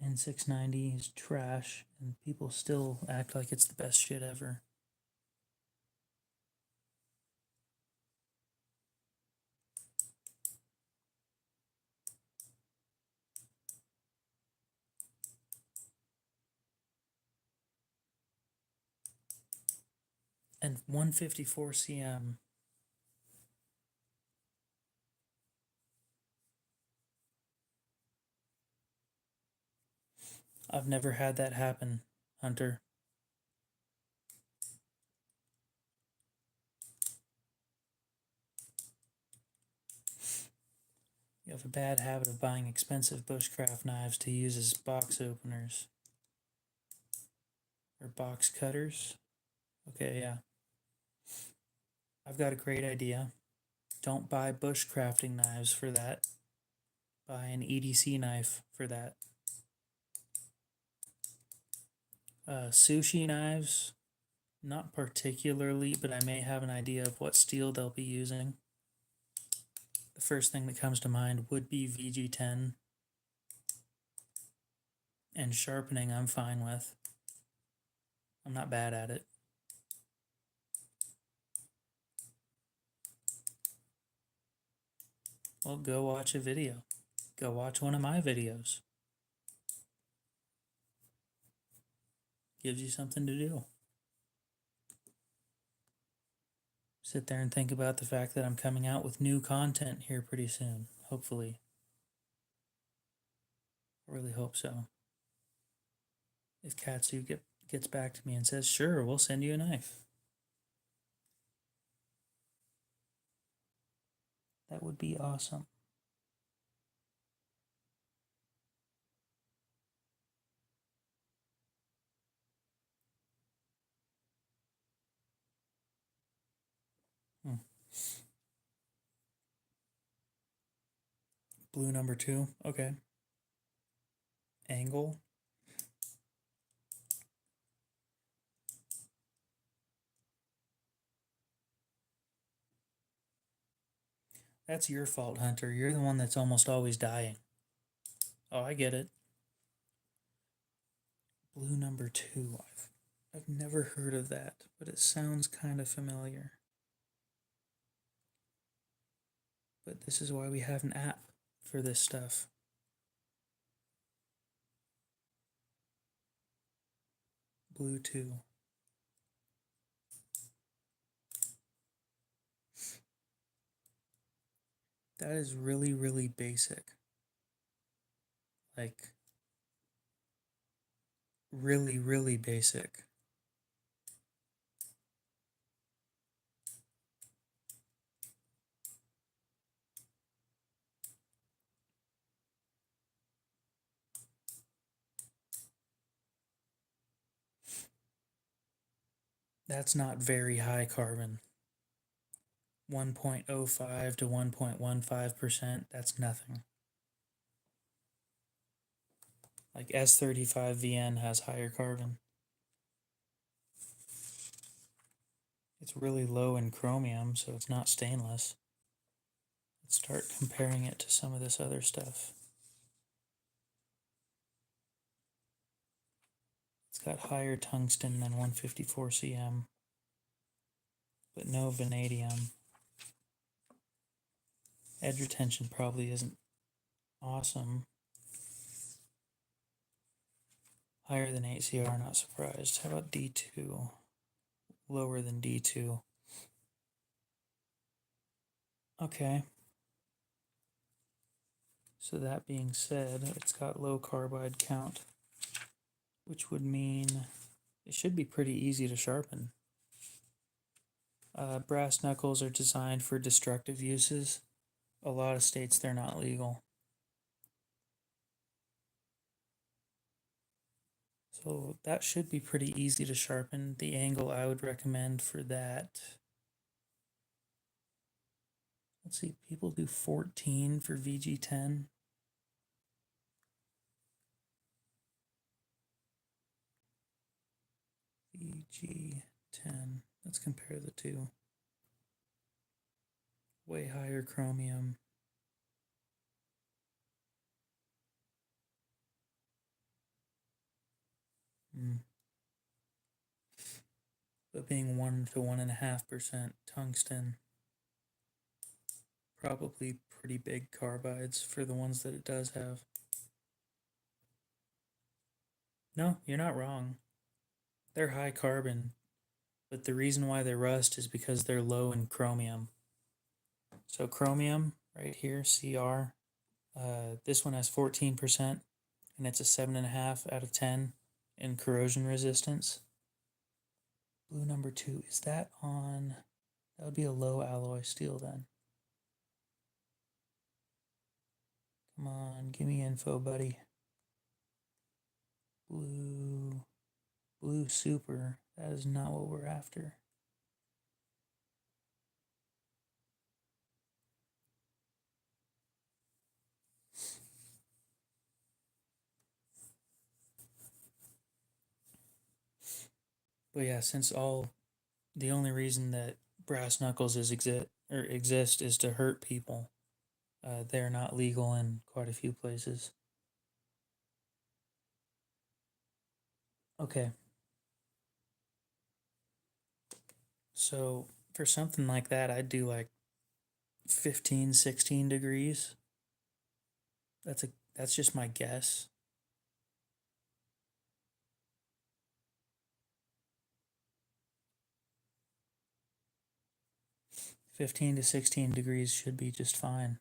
N690 is trash, and people still act like it's the best shit ever. And 154 cm. I've never had that happen, Hunter. You have a bad habit of buying expensive bushcraft knives to use as box openers. Or box cutters. Okay, yeah. I've got a great idea. Don't buy bushcrafting knives for that. Buy an EDC knife for that. Sushi knives, not particularly, but I may have an idea of what steel they'll be using. The first thing that comes to mind would be VG10. And sharpening, I'm fine with. I'm not bad at it. Well, go watch a video. Go watch one of my videos. Gives you something to do. Sit there and think about the fact that I'm coming out with new content here pretty soon. Hopefully. I really hope so. If Katsu gets back to me and says, sure, we'll send you a knife. That would be awesome. Blue number 2, okay. Angle. That's your fault, Hunter. You're the one that's almost always dying. Oh, I get it. Blue number 2. I've never heard of that, but it sounds kind of familiar. But this is why we have an app for this stuff. Blue 2. That is really, really basic. Like, really, really basic. That's not very high carbon. 1.05 to 1.15%, that's nothing. Like S35VN has higher carbon. It's really low in chromium, so it's not stainless. Let's start comparing it to some of this other stuff. It's got higher tungsten than 154 cm, but no vanadium. Edge retention probably isn't awesome. Higher than 8CR, not surprised. How about D2? Lower than D2. Okay. So that being said, it's got low carbide count, which would mean it should be pretty easy to sharpen. Brass knuckles are designed for destructive uses. A lot of states they're not legal. So that should be pretty easy to sharpen. The angle I would recommend for that, let's see, people do 14 for VG10. VG10, let's compare the two. Way higher chromium. But being 1 to 1.5% tungsten, probably pretty big carbides for the ones that it does have. No, you're not wrong. They're high carbon, but the reason why they rust is because they're low in chromium. So chromium, right here, CR, this one has 14%, and it's a 7.5 out of 10 in corrosion resistance. Blue number 2, is that on? That would be a low alloy steel then. Come on, give me info, buddy. Blue super. That is not what we're after. But yeah, since the only reason that brass knuckles exist is to hurt people. They're not legal in quite a few places. Okay. So for something like that, I'd do like 15, 16 degrees. That's just my guess. $15 to $16 should be just fine.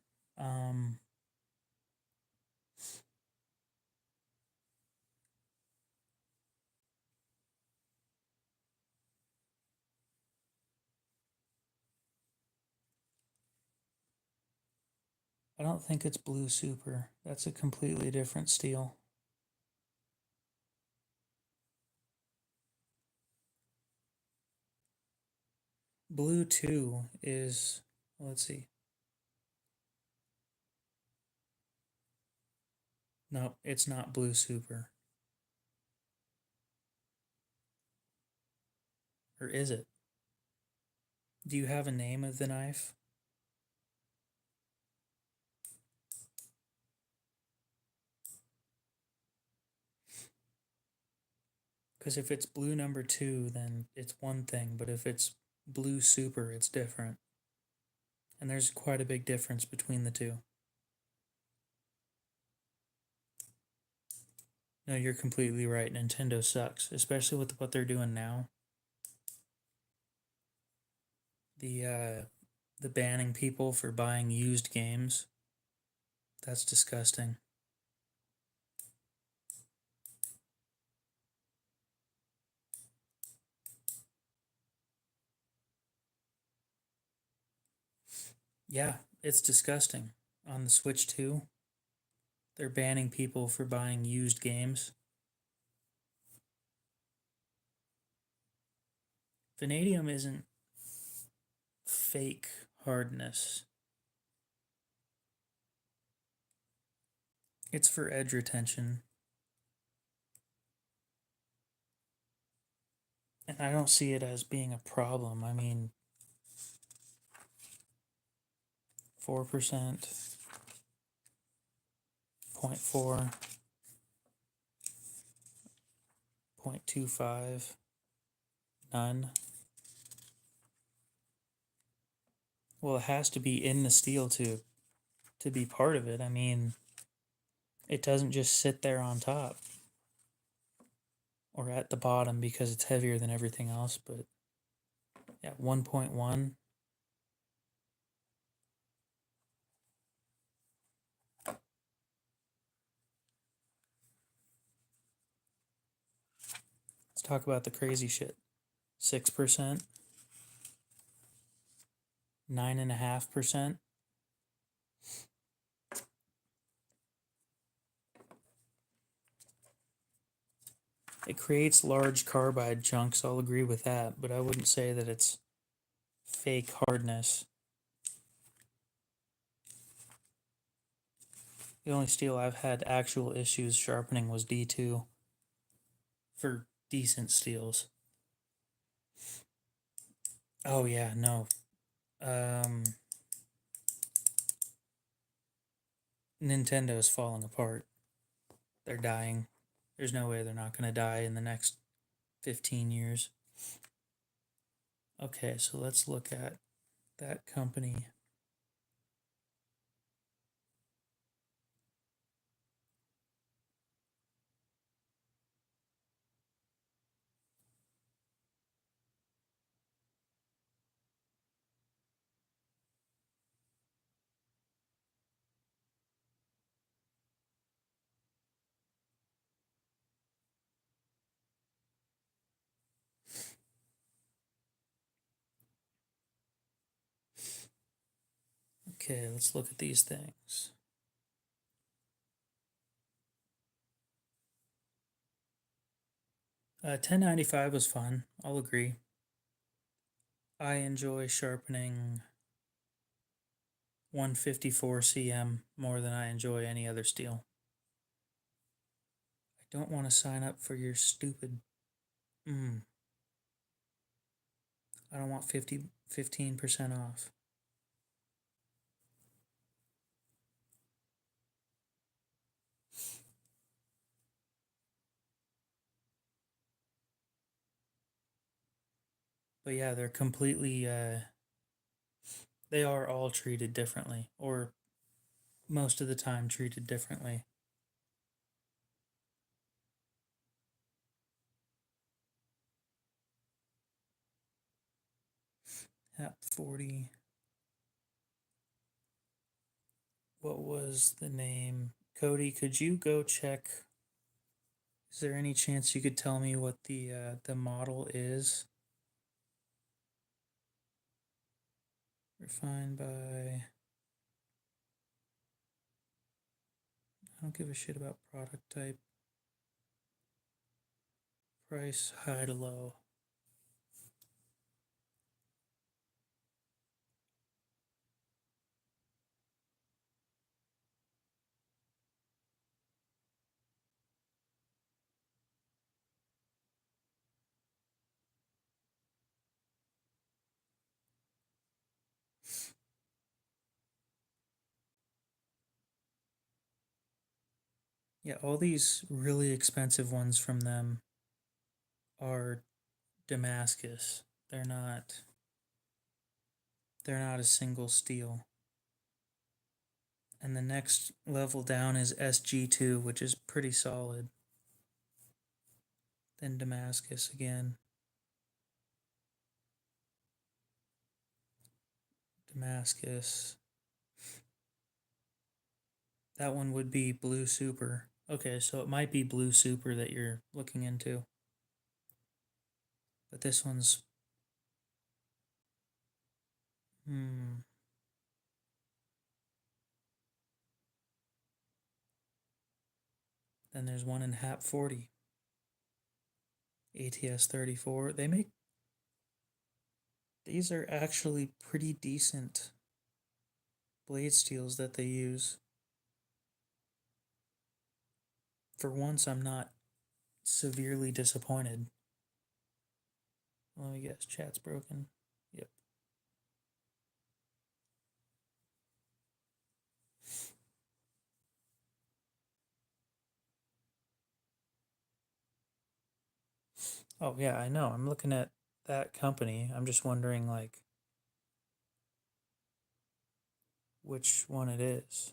I don't think it's blue super. That's a completely different steel. Blue 2 is, let's see. No, it's not blue super. Or is it? Do you have a name of the knife? Because if it's blue number 2, then it's one thing, but if it's blue super, it's different. And there's quite a big difference between the two. No, you're completely right. Nintendo sucks, especially with what they're doing now. The banning people for buying used games. That's disgusting. Yeah, it's disgusting. On the Switch 2, they're banning people for buying used games. Vanadium isn't fake hardness. It's for edge retention. And I don't see it as being a problem. I mean, 4%, 0.4, 0.25, none. Well, it has to be in the steel to be part of it. I mean, it doesn't just sit there on top or at the bottom because it's heavier than everything else, but yeah, 1.1. Let's talk about the crazy shit. 6%, 9.5%. It creates large carbide chunks, I'll agree with that, but I wouldn't say that it's fake hardness. The only steel I've had actual issues sharpening was D2 for decent steels. Oh yeah, no. Nintendo's falling apart. They're dying. There's no way they're not going to die in the next 15 years. Okay, so let's look at that company. Okay, let's look at these things. 1095 was fun. I'll agree. I enjoy sharpening 154 cm more than I enjoy any other steel. I don't want to sign up for your stupid. I don't want 15% off. But yeah, they're completely. They are all treated differently, or most of the time treated differently. Hap 40. What was the name? Cody, could you go check? Is there any chance you could tell me what the model is? Refined by. I don't give a shit about product type. Price high to low. Yeah, all these really expensive ones from them are Damascus. They're not a single steel. And the next level down is SG2, which is pretty solid. Then Damascus again. Damascus. That one would be Blue Super. Okay, so it might be Blue Super that you're looking into. But this one's. Then there's one in HAP 40. ATS 34. They make. These are actually pretty decent blade steels that they use. For once, I'm not severely disappointed. Let me guess, chat's broken. Yep. Oh yeah, I know. I'm looking at that company. I'm just wondering like which one it is.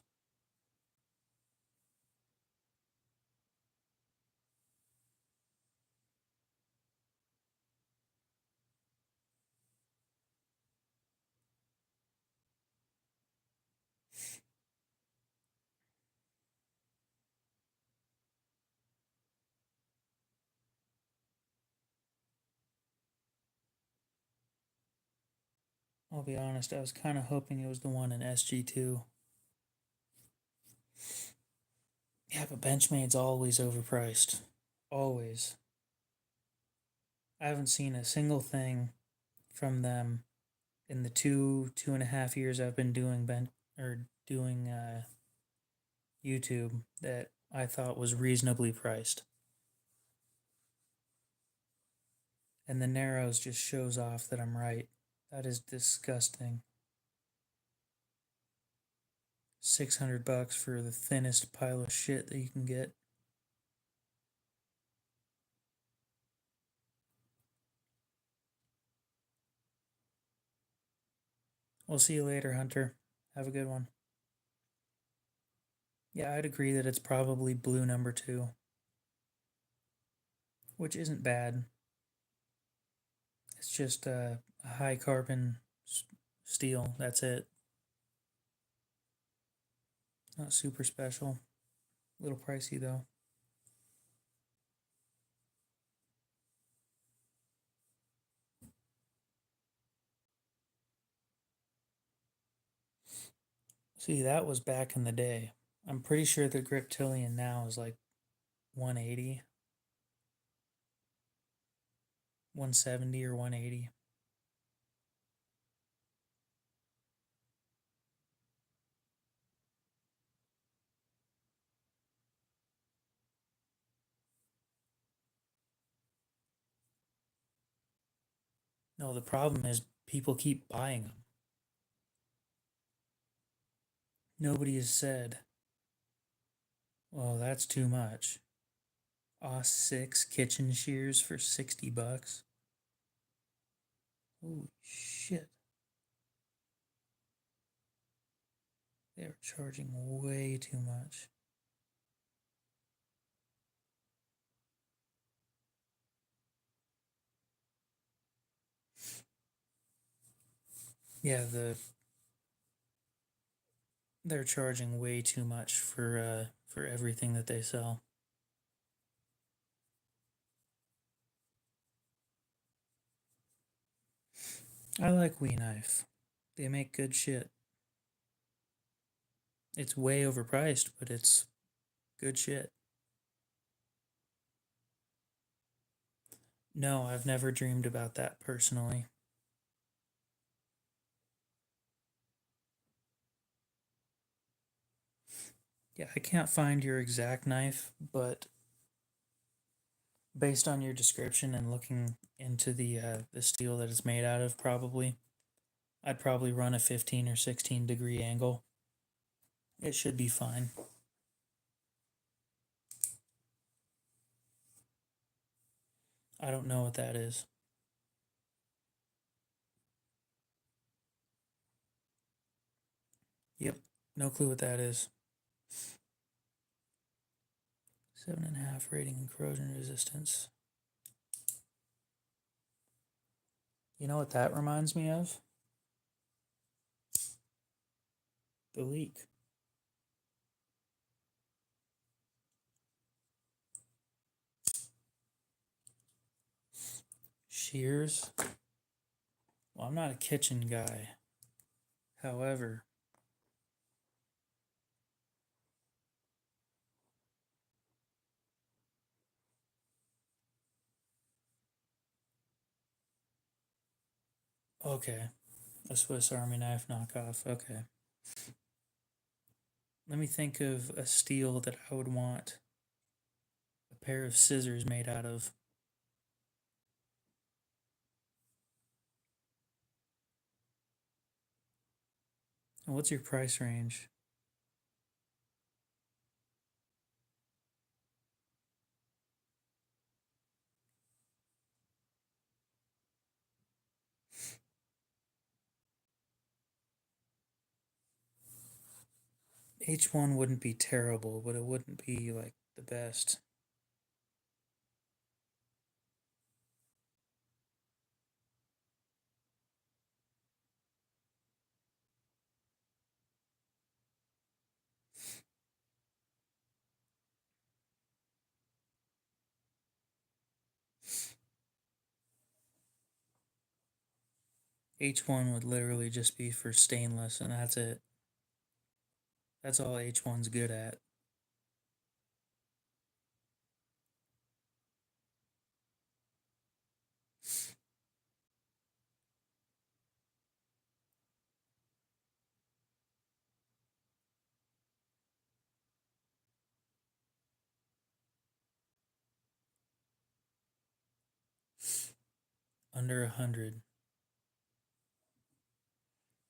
I'll be honest, I was kind of hoping it was the one in SG2. Yeah, but Benchmade's always overpriced. Always. I haven't seen a single thing from them in the 2.5 years I've been doing YouTube that I thought was reasonably priced. And the narrows just shows off that I'm right. That is disgusting. $600 for the thinnest pile of shit that you can get. We'll see you later, Hunter. Have a good one. Yeah, I'd agree that it's probably blue number 2, which isn't bad. It's just a high carbon steel. That's it. Not super special. A little pricey though. See, that was back in the day. I'm pretty sure the Griptilian now is like 180. 170 or 180. No, the problem is people keep buying them. Nobody has said, well, that's too much. AUS6 kitchen shears for $60. Holy shit. They're charging way too much. Yeah, they're charging way too much for everything that they sell. I like We Knife. They make good shit. It's way overpriced, but it's good shit. No, I've never dreamed about that personally. Yeah, I can't find your exact knife, but based on your description and looking into the steel that it's made out of, I'd probably run a 15 or 16 degree angle. It should be fine. I don't know what that is. Yep, no clue what that is. 7.5 rating and corrosion resistance. You know what that reminds me of? The leak. Shears. Well, I'm not a kitchen guy. However, okay, a Swiss Army knife knockoff. Okay. Let me think of a steel that I would want a pair of scissors made out of. And what's your price range? H1 wouldn't be terrible, but it wouldn't be like the best. H1 would literally just be for stainless, and that's it. That's all H1's good at. Under 100.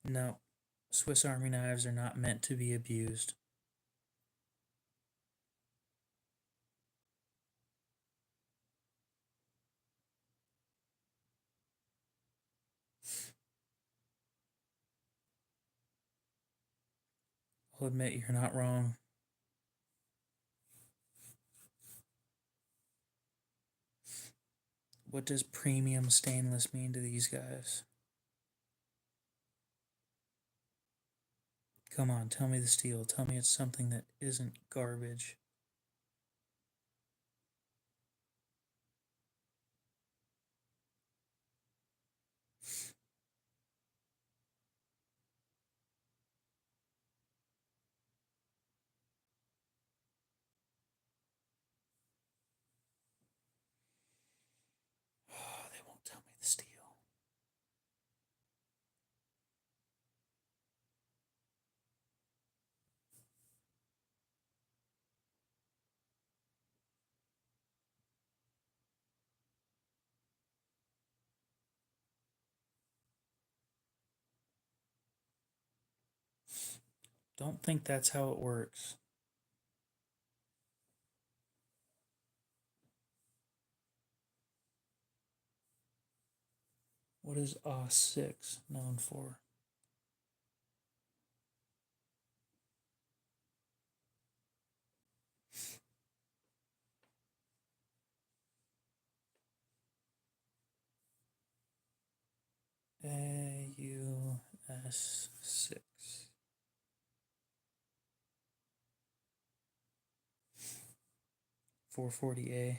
No, Swiss Army knives are not meant to be abused. I'll admit you're not wrong. What does premium stainless mean to these guys? Come on, tell me the steel. Tell me it's something that isn't garbage. Oh, they won't Don't think that's how it works. What is AUS6 known for? AUS6. 440A.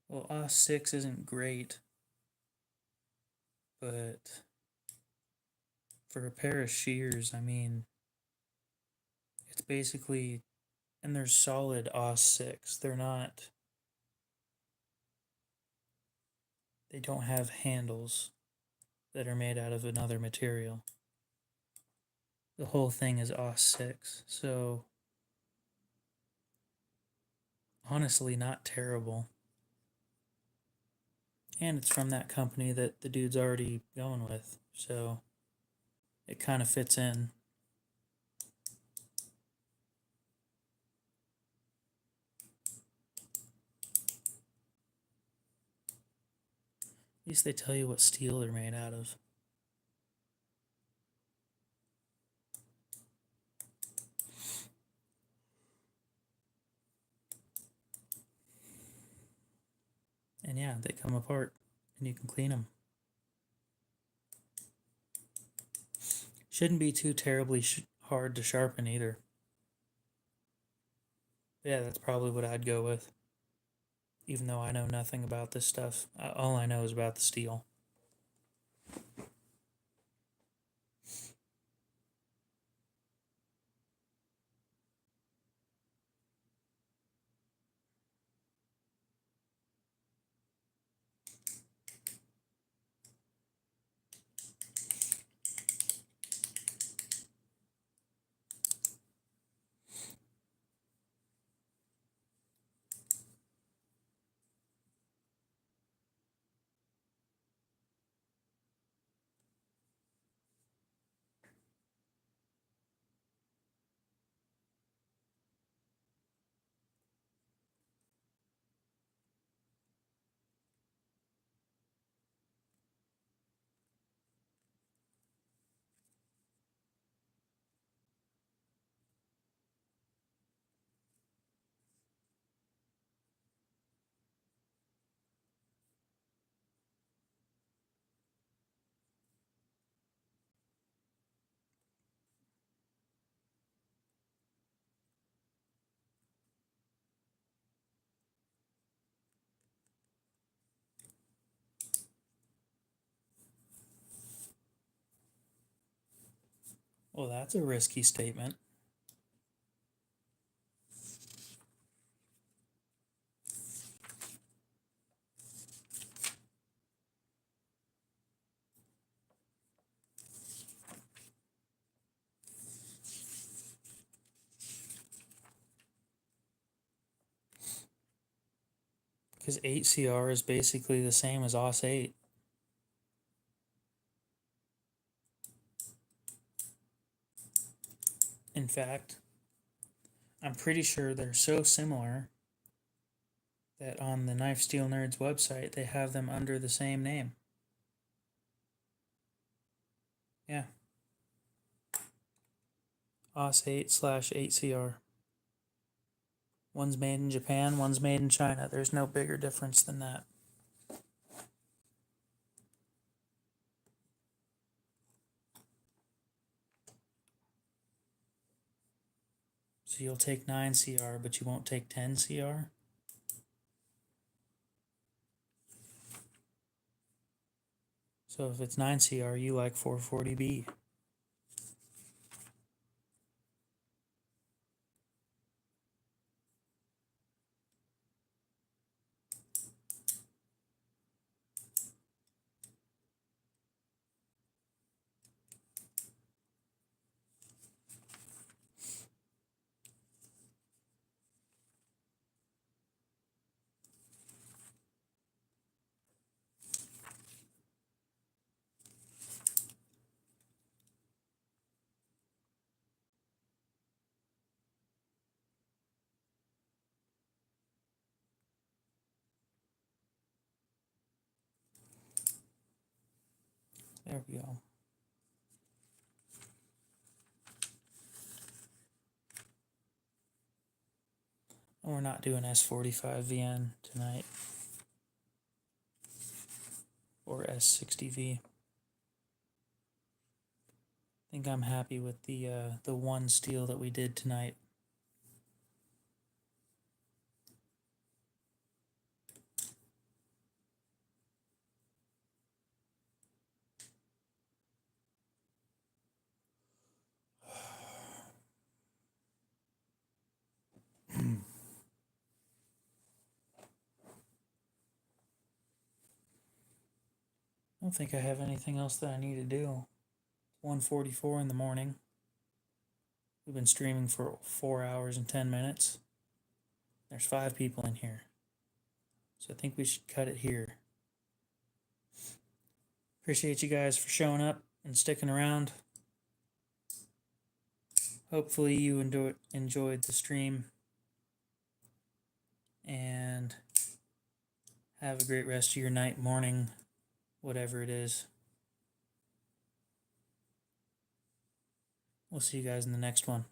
Well, AUS6 isn't great, but for a pair of shears, I mean, it's basically, and they're solid AUS6. They're not, they don't have handles that are made out of another material. The whole thing is AUS6, so honestly not terrible. And it's from that company that the dude's already going with, so it kind of fits in. At least they tell you what steel they're made out of. And yeah, they come apart and you can clean them. Shouldn't be too terribly hard to sharpen either. Yeah, that's probably what I'd go with. Even though I know nothing about this stuff. All I know is about the steel. Well, that's a risky statement. Because 8CR is basically the same as AUS8. In fact, I'm pretty sure they're so similar that on the Knife Steel Nerds website, they have them under the same name. Yeah. AUS8/8CR. One's made in Japan, one's made in China. There's no bigger difference than that. So you'll take 9CR, but you won't take 10CR? So if it's 9CR, you like 440B. There we go. And we're not doing S45 VN tonight. Or S60V. I think I'm happy with the one steel that we did tonight. I don't think I have anything else that I need to do. 1:44 in the morning. We've been streaming for 4 hours and 10 minutes. There's 5 people in here. So I think we should cut it here. Appreciate you guys for showing up and sticking around. Hopefully you enjoyed the stream. And have a great rest of your night, morning, whatever it is. We'll see you guys in the next one.